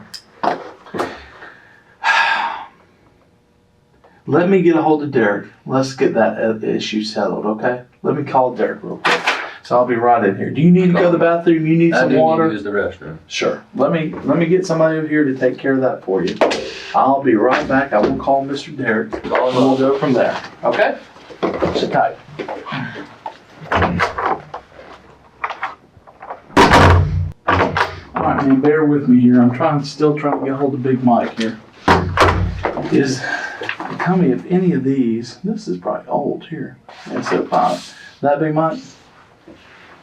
Let me get a hold of Derek. Let's get that issue settled, okay? Let me call Derek real quick. So I'll be right in here. Do you need to go to the bathroom? You need some water? I do need to use the restroom. Sure. Let me get somebody over here to take care of that for you. I'll be right back. I will call Mr. Derek, and we'll go from there. Okay? Sit tight. All right, man. Bear with me here. I'm still trying to get a hold of Big Mike here. Tell me if any of these. This is probably old here. Yeah, so fine. That Big Mike?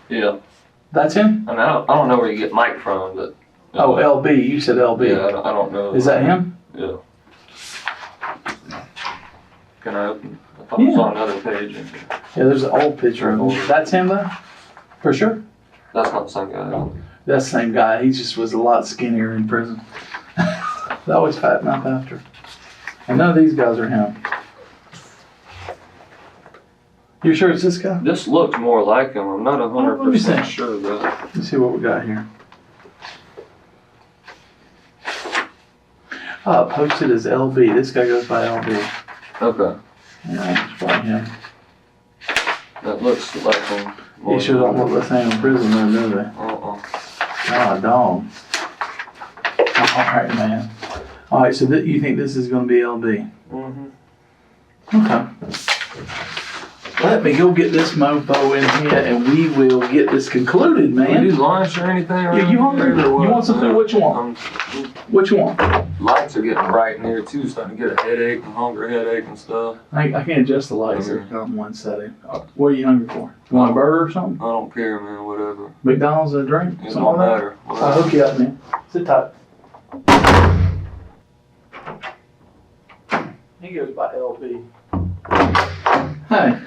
Yeah. That's him? I don't know where you get Mike from, but. Oh, LB. You said LB. Yeah, I don't know. Is that him? Yeah. Can I open? I thought it was on another page. Yeah, there's an old picture of him. That's him though? For sure? That's not the same guy. That's the same guy. He just was a lot skinnier in prison. They always fatten up after. And none of these guys are him. You sure it's this guy? This looks more like him. I'm not 100% sure though. Let's see what we got here. Posted as LB. This guy goes by LB. Okay. Yeah, it's probably him. That looks like him. He sure don't look the same in prison though, do they? Ah, dog. Alright, man. Alright, so you think this is going to be LB? Mm-hmm. Okay. Let me go get this mofo in here and we will get this concluded, man. Do you lunch or anything? Yeah, you hungry? You want some food? What you want? What you want? Lights are getting bright in here too, starting to get a headache and hunger headache and stuff. I can adjust the lights on one setting. What are you hungry for? You want a burger or something? I don't care, man, whatever. McDonald's and a drink? It don't matter. I'll hook you up, man. Sit tight. He goes by LB. Hey.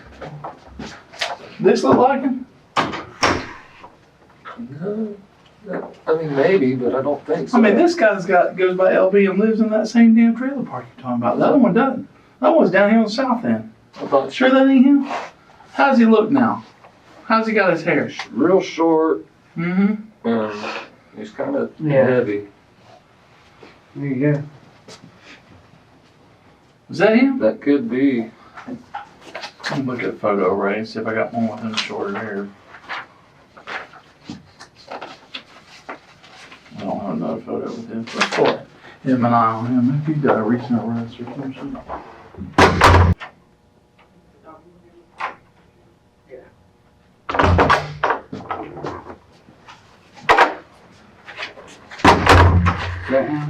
This look like him? No. I mean, maybe, but I don't think so. I mean, this guy's goes by LB and lives in that same damn trailer park you're talking about. The other one doesn't. That one's down here on the south end. I thought Sure that ain't him? How's he look now? How's he got his hair? real short. Mm-hmm. He's kind of Yeah. heavy. There you go. Is that him? That could be. Let me look at the photo array and see if I got one with him shorter hair. I don't have another photo with him. Let's go ahead. Him and eye on him. If he got a recent arrest or something. Is that him?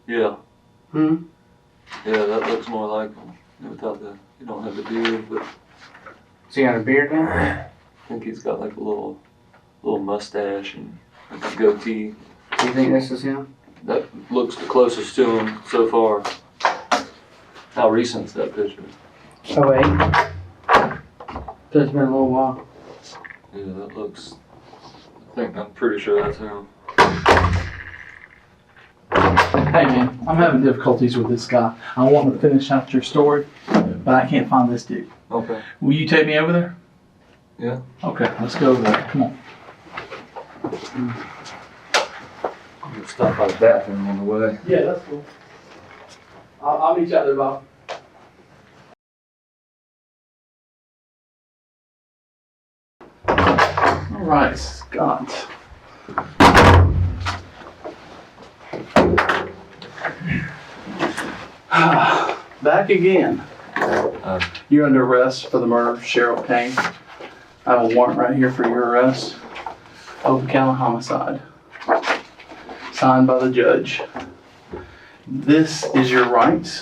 Yeah. Hmm? Yeah, that looks more like him. Without the, you don't have the beard, but Does he got a beard now? I think he's got like a little mustache and like a goatee. Do you think this is him? That looks the closest to him so far. How recent's that picture? Oh, wait. So it's been a little while. Yeah, that looks. I'm pretty sure that's him. Hey man, I'm having difficulties with this guy. I want to finish out your story, but I can't find this dude. Okay. Will you take me over there? Yeah. Okay, let's go over there. Come on. I'm gonna stop by the bathroom on the way. Yeah, that's cool. I'll meet you out there, Bob. All right, Scott. Back again. You're under arrest for the murder of Cheryl Cain. I have a warrant right here for your arrest. Over-the-counter homicide. Signed by the judge. This is your rights.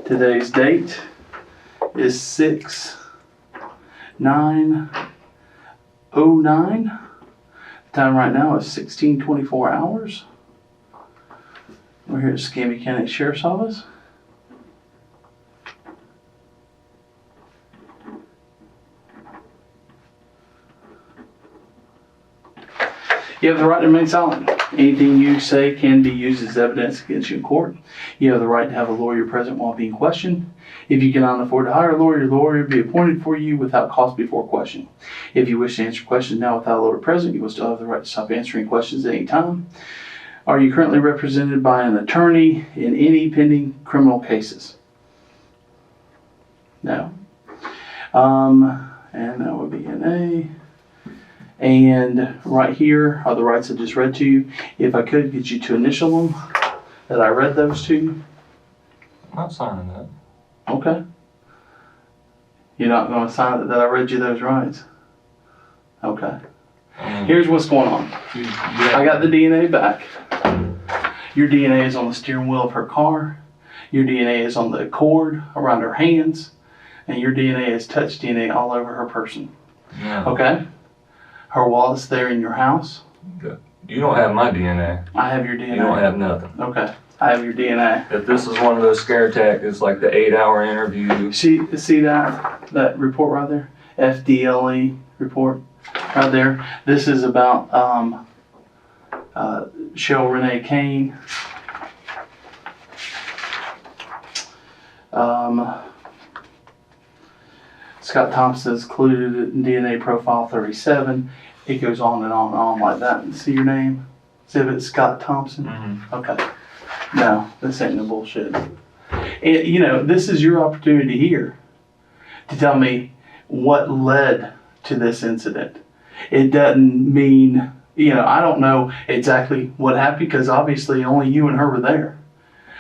Today's date is 6/9/09. The time right now is 16:24 hours. We're here at Escambia County Sheriff's Office. You have the right to remain silent. Anything you say can be used as evidence against you in court. You have the right to have a lawyer present while being questioned. If you cannot afford to hire a lawyer, your lawyer will be appointed for you without cost before question. If you wish to answer questions now without a lawyer present, you will still have the right to stop answering questions at any time. Are you currently represented by an attorney in any pending criminal cases? No. And that would be an A. And right here are the rights I just read to you. If I could get you to initial them, that I read those to you. I'm not signing that. Okay. You're not going to sign it that I read you those rights? Okay. Here's what's going on. I got the DNA back. Your DNA is on the steering wheel of her car. Your DNA is on the cord around her hands. And your DNA is touch DNA all over her person. Yeah. Okay? Her wallet's there in your house. Okay. You don't have my DNA. I have your DNA. You don't have nothing. Okay. I have your DNA. If this is one of those scare tactics, like the 8-hour interview. See that report right there? FDLE report right there. This is about Cheryl Renee Cain. Scott Thompson is included in DNA profile 37. It goes on and on and on like that. See your name? Exhibit Scott Thompson? Mm-hmm. Okay. No, this ain't no bullshit. And, this is your opportunity here to tell me what led to this incident. It doesn't mean, I don't know exactly what happened because obviously only you and her were there.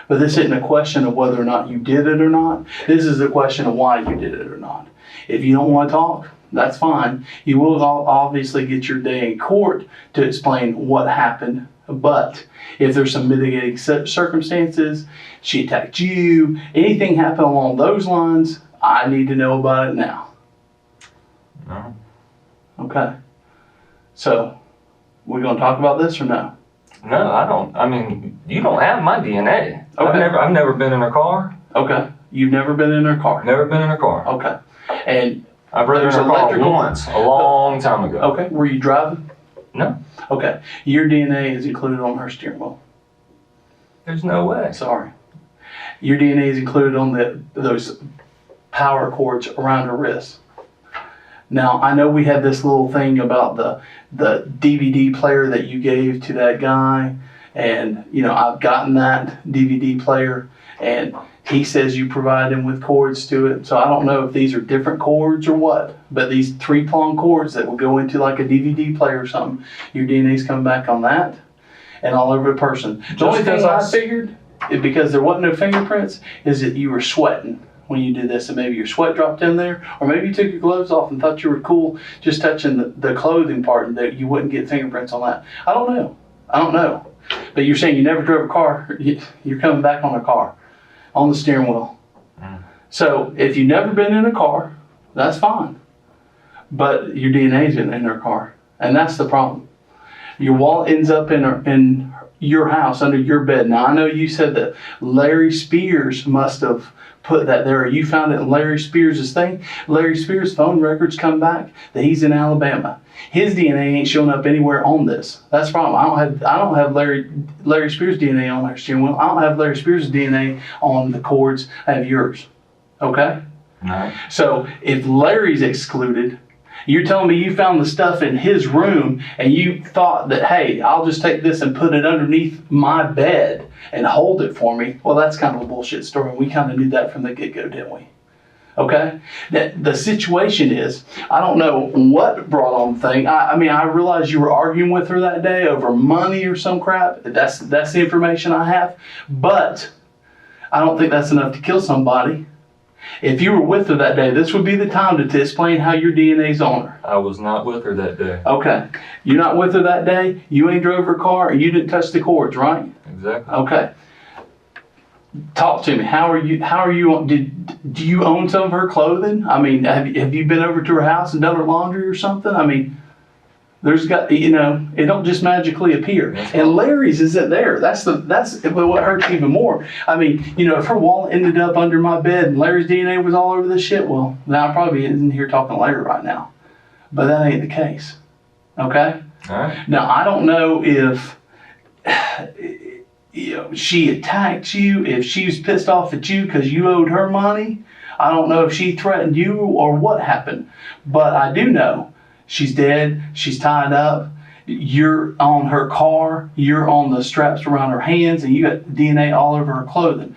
But this isn't a question of whether or not you did it or not. This is a question of why you did it or not. If you don't want to talk, that's fine. You will obviously get your day in court to explain what happened. But if there's some mitigating circumstances, she attacked you, anything happened along those lines, I need to know about it now. No. Okay. So, we're going to talk about this or no? No, I don't. I mean, you don't have my DNA. Okay. I've never been in her car. Okay. You've never been in her car? Never been in her car. Okay. And I've ridden in her car once, a long time ago. okay. Were you driving? No. Okay. Your DNA is included on her steering wheel. There's no way. Sorry. Your DNA is included on those power cords around her wrist. Now, I know we had this little thing about the DVD player that you gave to that guy, and, you know, I've gotten that DVD player, and he says you provide him with cords to it. So I don't know if these are different cords or what, but these 3-prong cords that will go into like a DVD player or something, your DNA's coming back on that and all over the person. The only thing I figured, because there wasn't no fingerprints, is that you were sweating when you did this, and maybe your sweat dropped in there, or maybe you took your gloves off and thought you were cool just touching the clothing part and that you wouldn't get fingerprints on that. I don't know. But you're saying you never drove a car, you're coming back on a car, on the steering wheel. So if you've never been in a car, that's fine. But your DNA's in her car, and that's the problem. Your wallet ends up in your house, under your bed. Now, I know you said that Larry Spears must have put that there. You found it in Larry Spears' thing. Larry Spears' phone records come back that he's in Alabama. His DNA ain't showing up anywhere on this. That's the problem. I don't have Larry Spears' DNA on our steering wheel. I don't have Larry Spears' DNA on the cords. I have yours. Okay? No. So if Larry's excluded, you're telling me you found the stuff in his room and you thought that, hey, I'll just take this and put it underneath my bed and hold it for me. Well, that's kind of a bullshit story. We kind of knew that from the get-go, didn't we? Okay? The situation is, I don't know what brought on the thing. I mean, I realized you were arguing with her that day over money or some crap. That's the information I have. But I don't think that's enough to kill somebody. If you were with her that day, this would be the time to explain how your DNA's on her. I was not with her that day. Okay. You're not with her that day, you ain't drove her car, and you didn't touch the cords, right? Exactly. Okay. Talk to me. How are you, do you own some of her clothing? I mean, have you been over to her house and done her laundry or something? I mean, there's got, you know, it don't just magically appear. And Larry's isn't there. That's what hurts even more. I mean, you know, if her wallet ended up under my bed and Larry's DNA was all over this shit, well, now I probably isn't here talking to Larry right now. But that ain't the case. Okay? All right. Now, I don't know if, you know, she attacked you, if she was pissed off at you because you owed her money. I don't know if she threatened you or what happened. But I do know she's dead. She's tied up. You're on her car. You're on the straps around her hands, and you got DNA all over her clothing.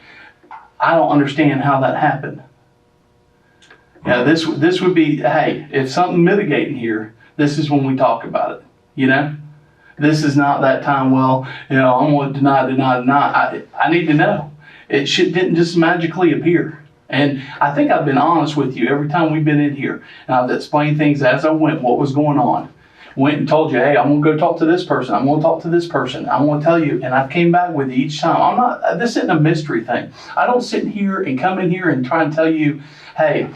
I don't understand how that happened. Now, this would be, hey, if something mitigating here, this is when we talk about it. You know, this is not that time. Well, you know, I'm going to deny. I need to know. It didn't just magically appear. And I think I've been honest with you every time we've been in here. And I've explained things as I went, what was going on. Went and told you, hey, I'm going to go talk to this person. I'm going to talk to this person. I'm going to tell you. And I came back with you each time. This isn't a mystery thing. I don't sit in here and come in here and try and tell you, hey,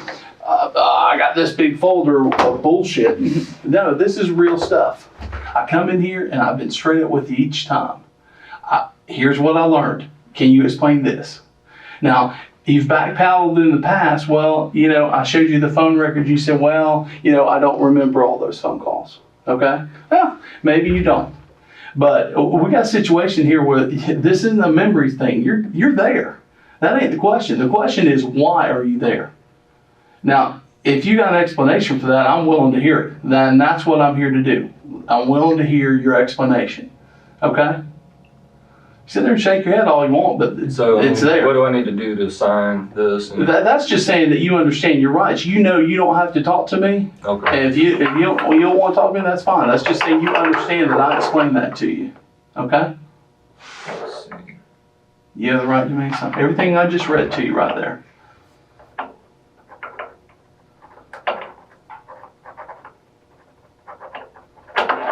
I got this big folder of bullshit. No, this is real stuff. I come in here and I've been straight up with you each time. Here's what I learned. Can you explain this? Now, you've backpedaled in the past. Well, you know, I showed you the phone records. You said, well, you know, I don't remember all those phone calls. Okay? Well, maybe you don't. But we got a situation here where this isn't a memory thing. You're there. That ain't the question. The question is, why are you there? Now, if you got an explanation for that, I'm willing to hear it. Then that's what I'm here to do. I'm willing to hear your explanation. Okay? Sit there and shake your head all you want, but it's there. What do I need to do to sign this? That's just saying that you understand your rights. You know you don't have to talk to me. Okay. And if you don't want to talk to me, that's fine. That's just saying you understand that I explained that to you. Okay? Let's see. You have the right to make something. Everything I just read to you right there.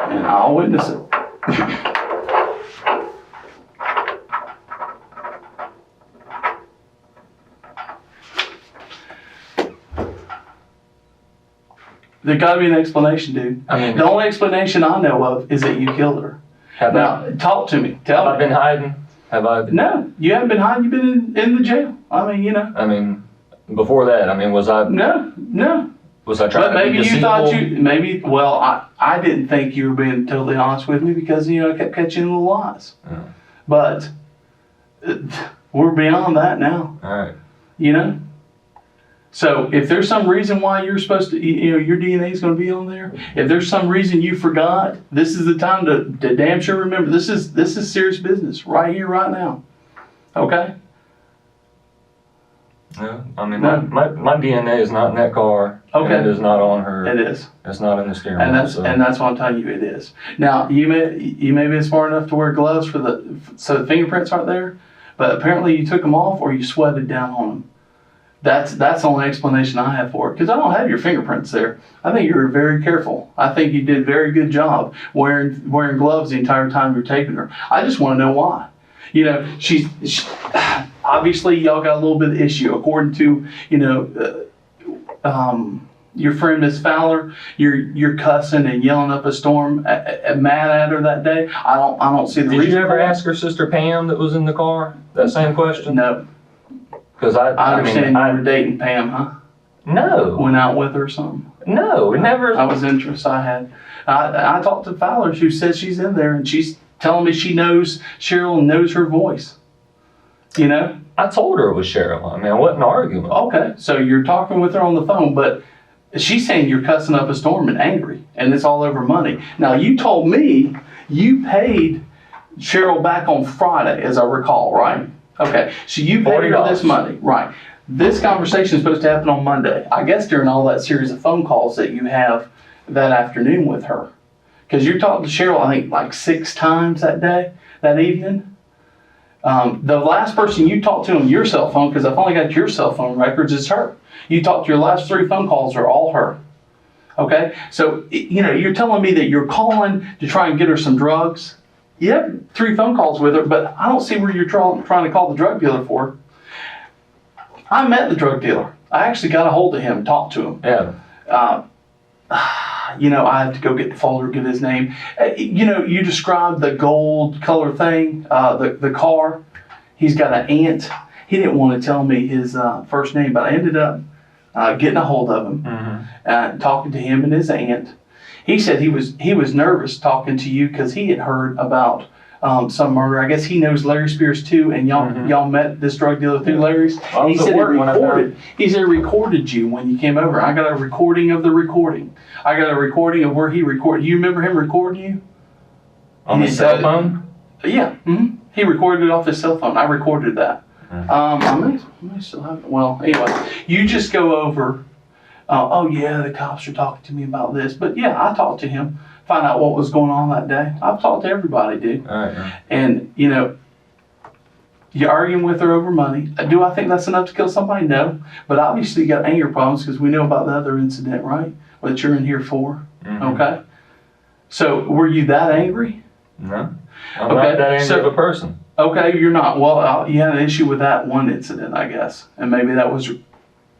And I'll witness it. There got to be an explanation, dude. I mean, the only explanation I know of is that you killed her. Now, talk to me. Have Tell I me. been hiding? Have I? No, you haven't been hiding. You've been in the jail. I mean, you know. I mean, before that, I mean, was I No. trying But to maybe be you thought deceitful? well, I didn't think you were being totally honest with me because, you know, I kept catching little lies. Yeah. But we're beyond that now, All right. you know? So if there's some reason why you're supposed to, you know, your DNA is going to be on there, if there's some reason you forgot, this is the time to damn sure remember. This is serious business right here, right now. Okay? Yeah. I mean, No. my DNA is not in that car. Okay. And it is not on her. It is. It's not in the steering And wheel. that's what I'm telling you, it is. Now, you may be smart enough to wear gloves so the fingerprints aren't there, but apparently you took them off or you sweated down on them. That's the only explanation I have for it, because I don't have your fingerprints there. I think you were very careful. I think you did a very good job wearing gloves the entire time you're taping her. I just want to know why. You know, she obviously y'all got a little bit of issue according to, you know, your friend Miss Fowler. You're cussing and yelling up a storm, mad at her that day. I don't see the reason. Did you ever ask her sister Pam that was in the car that same question? No. Because I understand mean, you were dating Pam, huh? No. Went out with her or something? No, it never. I was interested. I talked to Fowler, who says she's in there, and she's telling me she knows Cheryl and knows her voice. You know? I told her it was Cheryl. I mean, it wasn't an argument. Okay, so you're talking with her on the phone, but she's saying you're cussing up a storm and angry, and it's all over money. Now, you told me you paid Cheryl back on Friday, as I recall, right? Okay, so you paid her this money, right? This conversation is supposed to happen on Monday. I guess during all that series of phone calls that you have that afternoon with her. Because you're talking to Cheryl, I think, like 6 times that evening. The last person you talked to on your cell phone, because I've only got your cell phone records, is her. You talked to your last 3 phone calls are all her. Okay? So, you know, you're telling me that you're calling to try and get her some drugs. You have 3 phone calls with her, but I don't see where you're trying to call the drug dealer for. I met the drug dealer. I actually got a hold of him, talked to him. Yeah. You know, I have to go get the folder, get his name. You know, you described the gold color thing, the car. He's got an aunt. He didn't want to tell me his first name, but I ended up getting a hold of him, talking to him and his aunt. He said he was nervous talking to you because he had heard about some murder. I guess he knows Larry Spears too, and y'all met this drug dealer through Larry's. I was at work when I found. He said he recorded you when you came over. I got a recording of the recording. I got a recording of where he recorded. You remember him recording you? On his cell phone? Yeah. Mm-hmm. He recorded it off his cell phone. I recorded that. I may still have it. Well, anyway, you just go over. Oh yeah, the cops are talking to me about this. But yeah, I talked to him, find out what was going on that day. I've talked to everybody, dude. All right. Yeah. And you know, you're arguing with her over money. Do I think that's enough to kill somebody? No. But obviously you got anger problems because we know about the other incident, right? What you're in here for. Okay. So were you that angry? No. I'm not that angry of a person. Okay, you're not. Well, you had an issue with that one incident, I guess. And maybe that was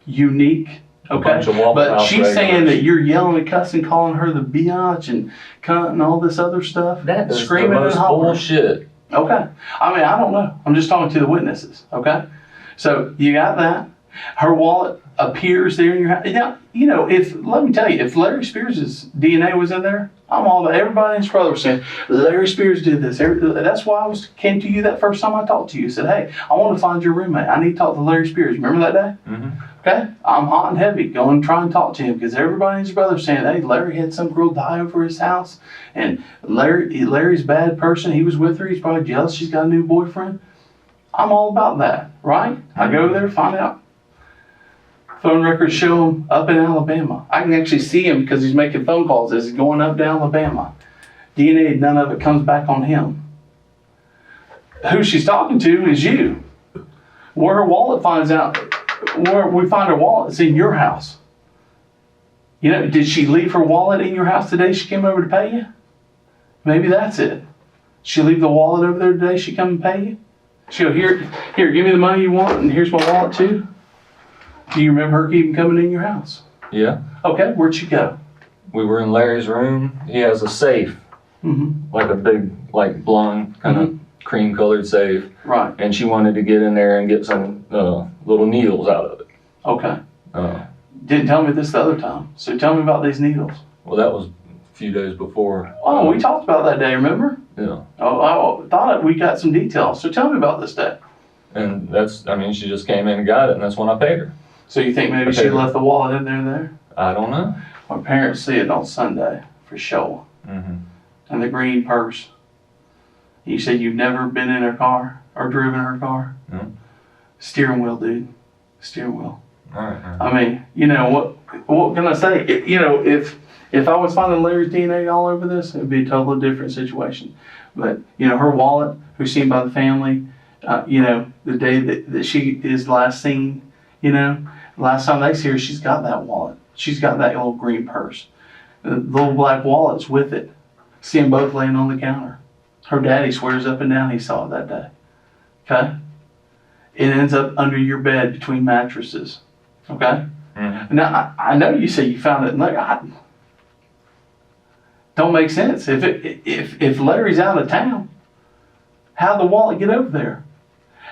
unique. Okay, but she's saying that you're yelling and cussing, calling her the biatch and cunt and all this other stuff. That is screaming the most and hollering. bullshit. Okay, I mean, I don't know. I'm just talking to the witnesses. Okay, so you got that. Her wallet appears there in your house. Now, you know, let me tell you, if Larry Spears' DNA was in there, I'm all about everybody and his brother was saying, Larry Spears did this. That's why came to you that first time I talked to you. Said, hey, I want to find your roommate. I need to talk to Larry Spears. Remember that day? Mm-hmm. Okay, I'm hot and heavy going to try and talk to him because everybody and his brother saying, hey, Larry had some girl die over his house, and Larry's a bad person. He was with her. He's probably jealous. She's got a new boyfriend. I'm all about that, right? I go over there, find out. Phone records show him up in Alabama. I can actually see him because he's making phone calls as he's going up to Alabama. DNA, none of it comes back on him. Who she's talking to is you. Where her wallet finds out. Where we find her wallet, it's in your house. You know, did she leave her wallet in your house today she came over to pay you? Maybe that's it. She leave the wallet over there today she come and pay you? She'll here, give me the money you want and here's my wallet too. Do you remember her even coming in your house? Yeah. Okay, where'd she go? We were in Larry's room. He has a safe, like a big like blonde, kind of cream colored safe. Right. And she wanted to get in there and get some little needles out of it. Okay. Didn't tell me this the other time. So tell me about these needles. Well, that was a few days before. Oh, we talked about that day, remember? Yeah. Oh, I thought we got some details. So tell me about this day. And she just came in and got it, and that's when I paid her. So you think maybe she left the wallet in there? I don't know. My parents see it on Sunday, for sure. Mm-hmm. And the green purse. You said you've never been in her car or driven her car? No. Steering wheel, dude. Steering wheel. All right. I mean, you know, what can I say? If I was finding Larry's DNA all over this, it would be a totally different situation. But, you know, her wallet, who's seen by the family, the day that she is last seen, you know, last time they see her, she's got that wallet. She's got that little green purse. The little black wallet's with it. See them both laying on the counter. Her daddy swears up and down he saw it that day. Okay? It ends up under your bed between mattresses. Okay? Mm-hmm. Now, I know you say you found it, and don't make sense. If Larry's out of town, how'd the wallet get over there?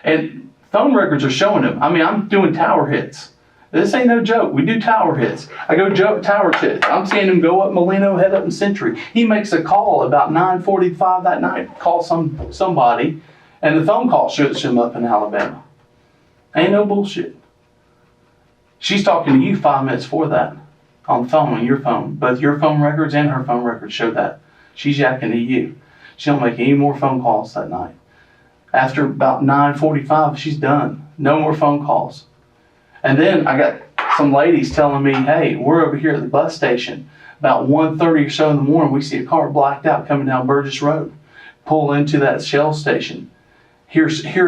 And phone records are showing him. I mean, I'm doing tower hits. This ain't no joke. We do tower hits. I go tower hits. I'm seeing him go up Molino, head up in Century. He makes a call about 9:45 that night, call somebody, and the phone call shows him up in Alabama. Ain't no bullshit. She's talking to you 5 minutes before that on the phone, on your phone. Both your phone records and her phone records show that. She's yakking to you. She don't make any more phone calls that night. After about 9:45, she's done. No more phone calls. And then I got some ladies telling me, hey, we're over here at the bus station. About 1:30 or so in the morning, we see a car blacked out coming down Burgess Road. Pull into that Shell station. Hear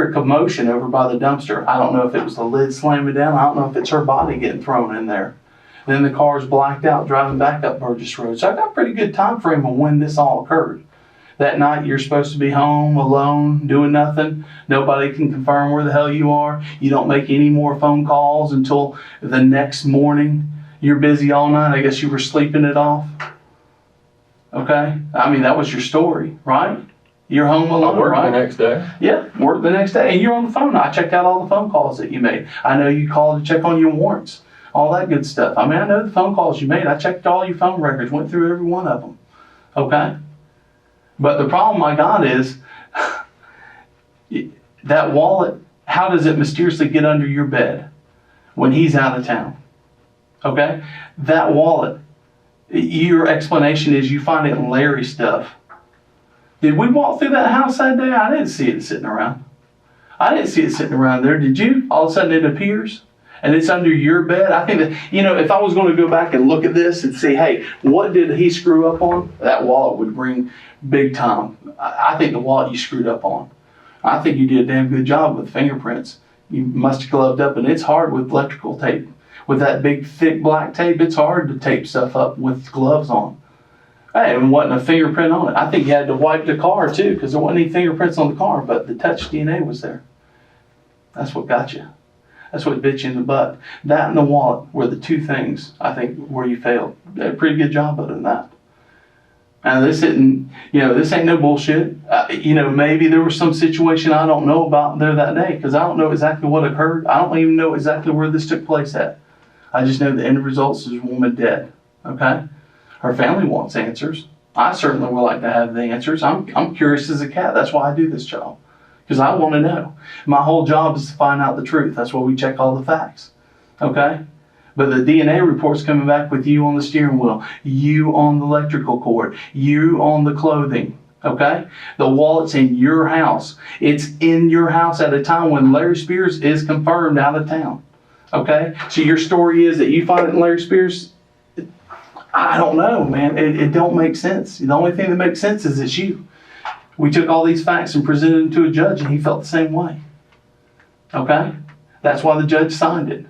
a commotion over by the dumpster. I don't know if it was the lid slamming down. I don't know if it's her body getting thrown in there. Then the car's blacked out driving back up Burgess Road. So I got a pretty good time frame on when this all occurred. That night you're supposed to be home alone, doing nothing. Nobody can confirm where the hell you are. You don't make any more phone calls until the next morning. You're busy all night. I guess you were sleeping it off. Okay? I mean, that was your story, right? You're home alone, I worked right? the next day. Yeah, work the next day. And you're on the phone. I checked out all the phone calls that you made. I know you called to check on your warrants, all that good stuff. I mean, I know the phone calls you made. I checked all your phone records, went through every one of them. Okay? But the problem I got is that wallet, how does it mysteriously get under your bed when he's out of town? Okay? That wallet, your explanation is you find it in Larry's stuff. Did we walk through that house that day? I didn't see it sitting around. I didn't see it sitting around there. Did you? All of a sudden it appears and it's under your bed. I think that, if I was going to go back and look at this and see, hey, what did he screw up on? That wallet would ring big time. I think the wallet you screwed up on. I think you did a damn good job with fingerprints. You must have gloved up, and it's hard with electrical tape. With that big, thick black tape, it's hard to tape stuff up with gloves on. Hey, and wasn't a fingerprint on it. I think you had to wipe the car too, because there wasn't any fingerprints on the car, but the touch DNA was there. That's what got you. That's what bit you in the butt. That and the wallet were the two things, I think, where you failed. Did a pretty good job other than that. And this isn't, this ain't no bullshit. Maybe there was some situation I don't know about there that day, because I don't know exactly what occurred. I don't even know exactly where this took place at. I just know the end results is a woman dead. Okay? Her family wants answers. I certainly would like to have the answers. I'm curious as a cat. That's why I do this job. Because I want to know. My whole job is to find out the truth. That's why we check all the facts. Okay? But the DNA report's coming back with you on the steering wheel, you on the electrical cord, you on the clothing. Okay? The wallet's in your house. It's in your house at a time when Larry Spears is confirmed out of town. Okay? So your story is that you find it in Larry Spears. I don't know, man. It don't make sense. The only thing that makes sense is it's you. We took all these facts and presented them to a judge, and he felt the same way. Okay? That's why the judge signed it.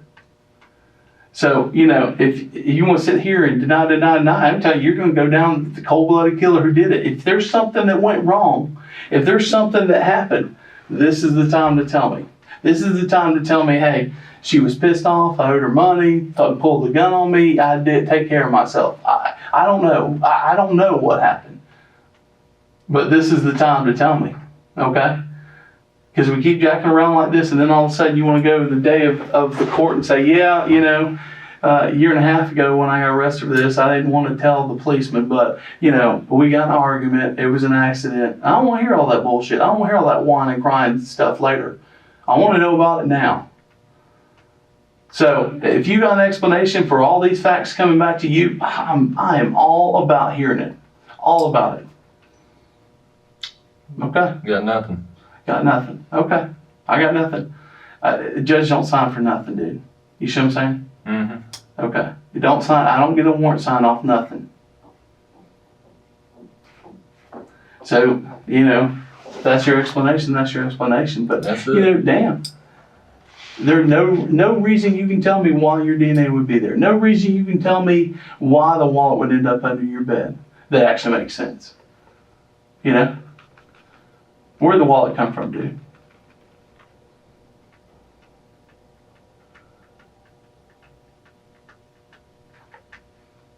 So, if you want to sit here and deny, I'm telling you, you're going to go down with the cold-blooded killer who did it. If there's something that went wrong, if there's something that happened, this is the time to tell me. This is the time to tell me, hey, she was pissed off, I owed her money, thought pulled the gun on me, I did take care of myself. I don't know. I don't know what happened. But this is the time to tell me, okay? Because we keep jacking around like this, and then all of a sudden you want to go the day of the court and say, yeah, you know, a year and a half ago when I got arrested for this, I didn't want to tell the policeman, but, you know, we got in an argument. It was an accident. I don't want to hear all that bullshit. I don't want to hear all that whining and crying stuff later. I want to know about it now. So if you got an explanation for all these facts coming back to you, I am all about hearing it. All about it. Okay? Got nothing. Got nothing. Okay. I got nothing. Judge don't sign for nothing, dude. You see what I'm saying? Mm-hmm. Okay. You don't sign. I don't get a warrant signed off nothing. So, you know, that's your explanation. That's your explanation. But, That's you it. know, damn. There's no reason you can tell me why your DNA would be there. No reason you can tell me why the wallet would end up under your bed. That actually makes sense. You know? Where'd the wallet come from, dude?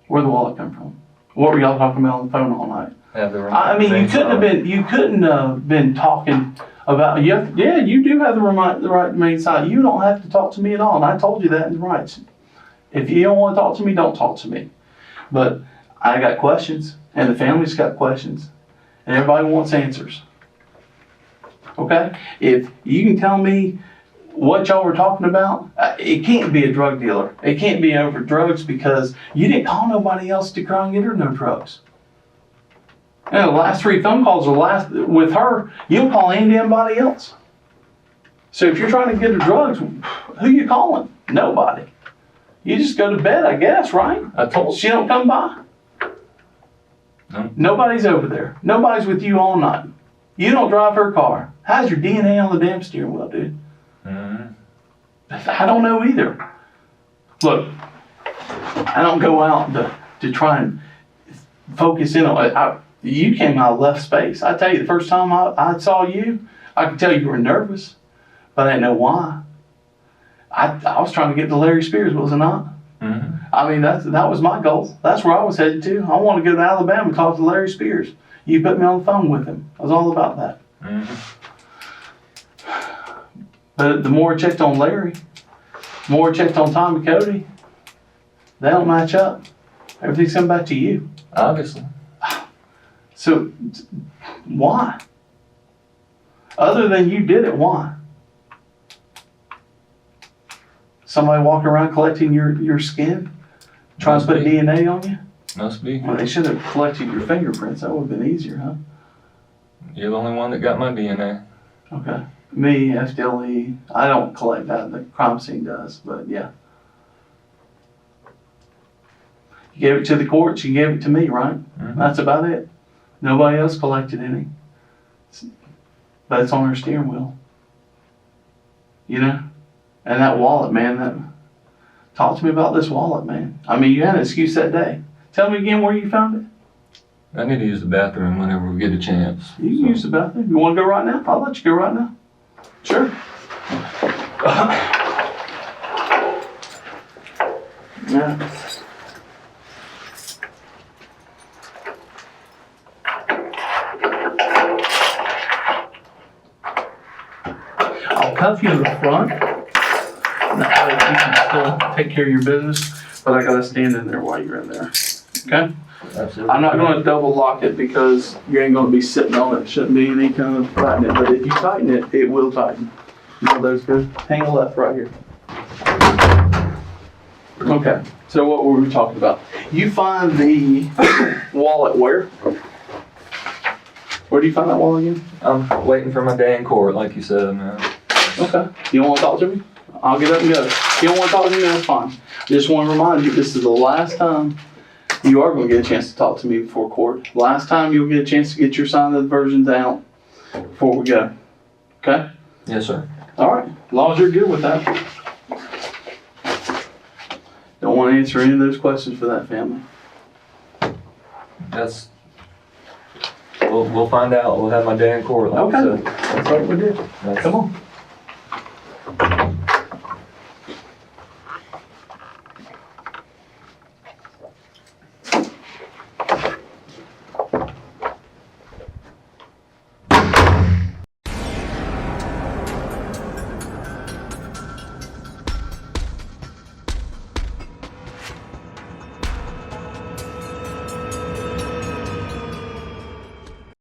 Where'd the wallet come from? What were y'all talking about on the phone all night? I mean, you couldn't have been talking about, yeah, you do have the right to remain silent. You don't have to talk to me at all, and I told you that in the rights. If you don't want to talk to me, don't talk to me. But I got questions, and the family's got questions, and everybody wants answers. Okay? If you can tell me what y'all were talking about, it can't be a drug dealer. It can't be over drugs because you didn't call nobody else to try and get her no drugs. And the last 3 phone calls are with her. You don't call anybody else. So if you're trying to get her drugs, who you calling? Nobody. You just go to bed, I guess, right? I told you. She don't come by. No. Nobody's over there. Nobody's with you all night. You don't drive her car. How's your DNA on the damn steering wheel, dude? Mm-hmm. I don't know either. Look, I don't go out to try and focus in on it. You came out of left space. I tell you, the first time I saw you, I could tell you were nervous, but I didn't know why. I was trying to get to Larry Spears, was I not? Mm-hmm. I mean, that was my goal. That's where I was headed to. I want to go to Alabama and talk to Larry Spears. You put me on the phone with him. I was all about that. Mm-hmm. But the more I checked on Larry, the more I checked on Tommy Cody, they don't match up. Everything's coming back to you. Obviously. So, why? Other than you did it, why? Somebody walking around collecting your skin? Trying to put DNA on you? Must be. Well, they should have collected your fingerprints. That would have been easier, huh? You're the only one that got my DNA. Okay. Me, FDLE, I don't collect that. The crime scene does, but yeah. You gave it to the courts, you gave it to me, right? Mm-hmm. That's about it. Nobody else collected any. But it's on her steering wheel. You know? And that wallet, man, talk to me about this wallet, man. I mean, you had an excuse that day. Tell me again where you found it. I need to use the bathroom whenever we get a chance. You can use the bathroom. You want to go right now? I'll let you go right now. Sure. Yeah. I'll cuff you in the front. That way you can still take care of your business, but I gotta stand in there while you're in there. Okay? Absolutely. I'm not gonna double lock it because you ain't gonna be sitting on it. Shouldn't be any kind of tightening, but if you tighten it, it will tighten. You know those good? Hang a left right here. Okay, so what were we talking about? You find the wallet where? Where do you find that wallet again? I'm waiting for my day in court, like you said, man. Okay. You don't want to talk to me? I'll get up and go. If you don't want to talk to me, that's fine. I just want to remind you, this is the last time you are going to get a chance to talk to me before court. Last time you'll get a chance to get your signed versions out before we go. Okay? Yes, sir. All right. As long as you're good with that. Don't want to answer any of those questions for that family. That's. We'll find out. We'll have my day in court, like Okay. you said. That's what we did. That's- Come on.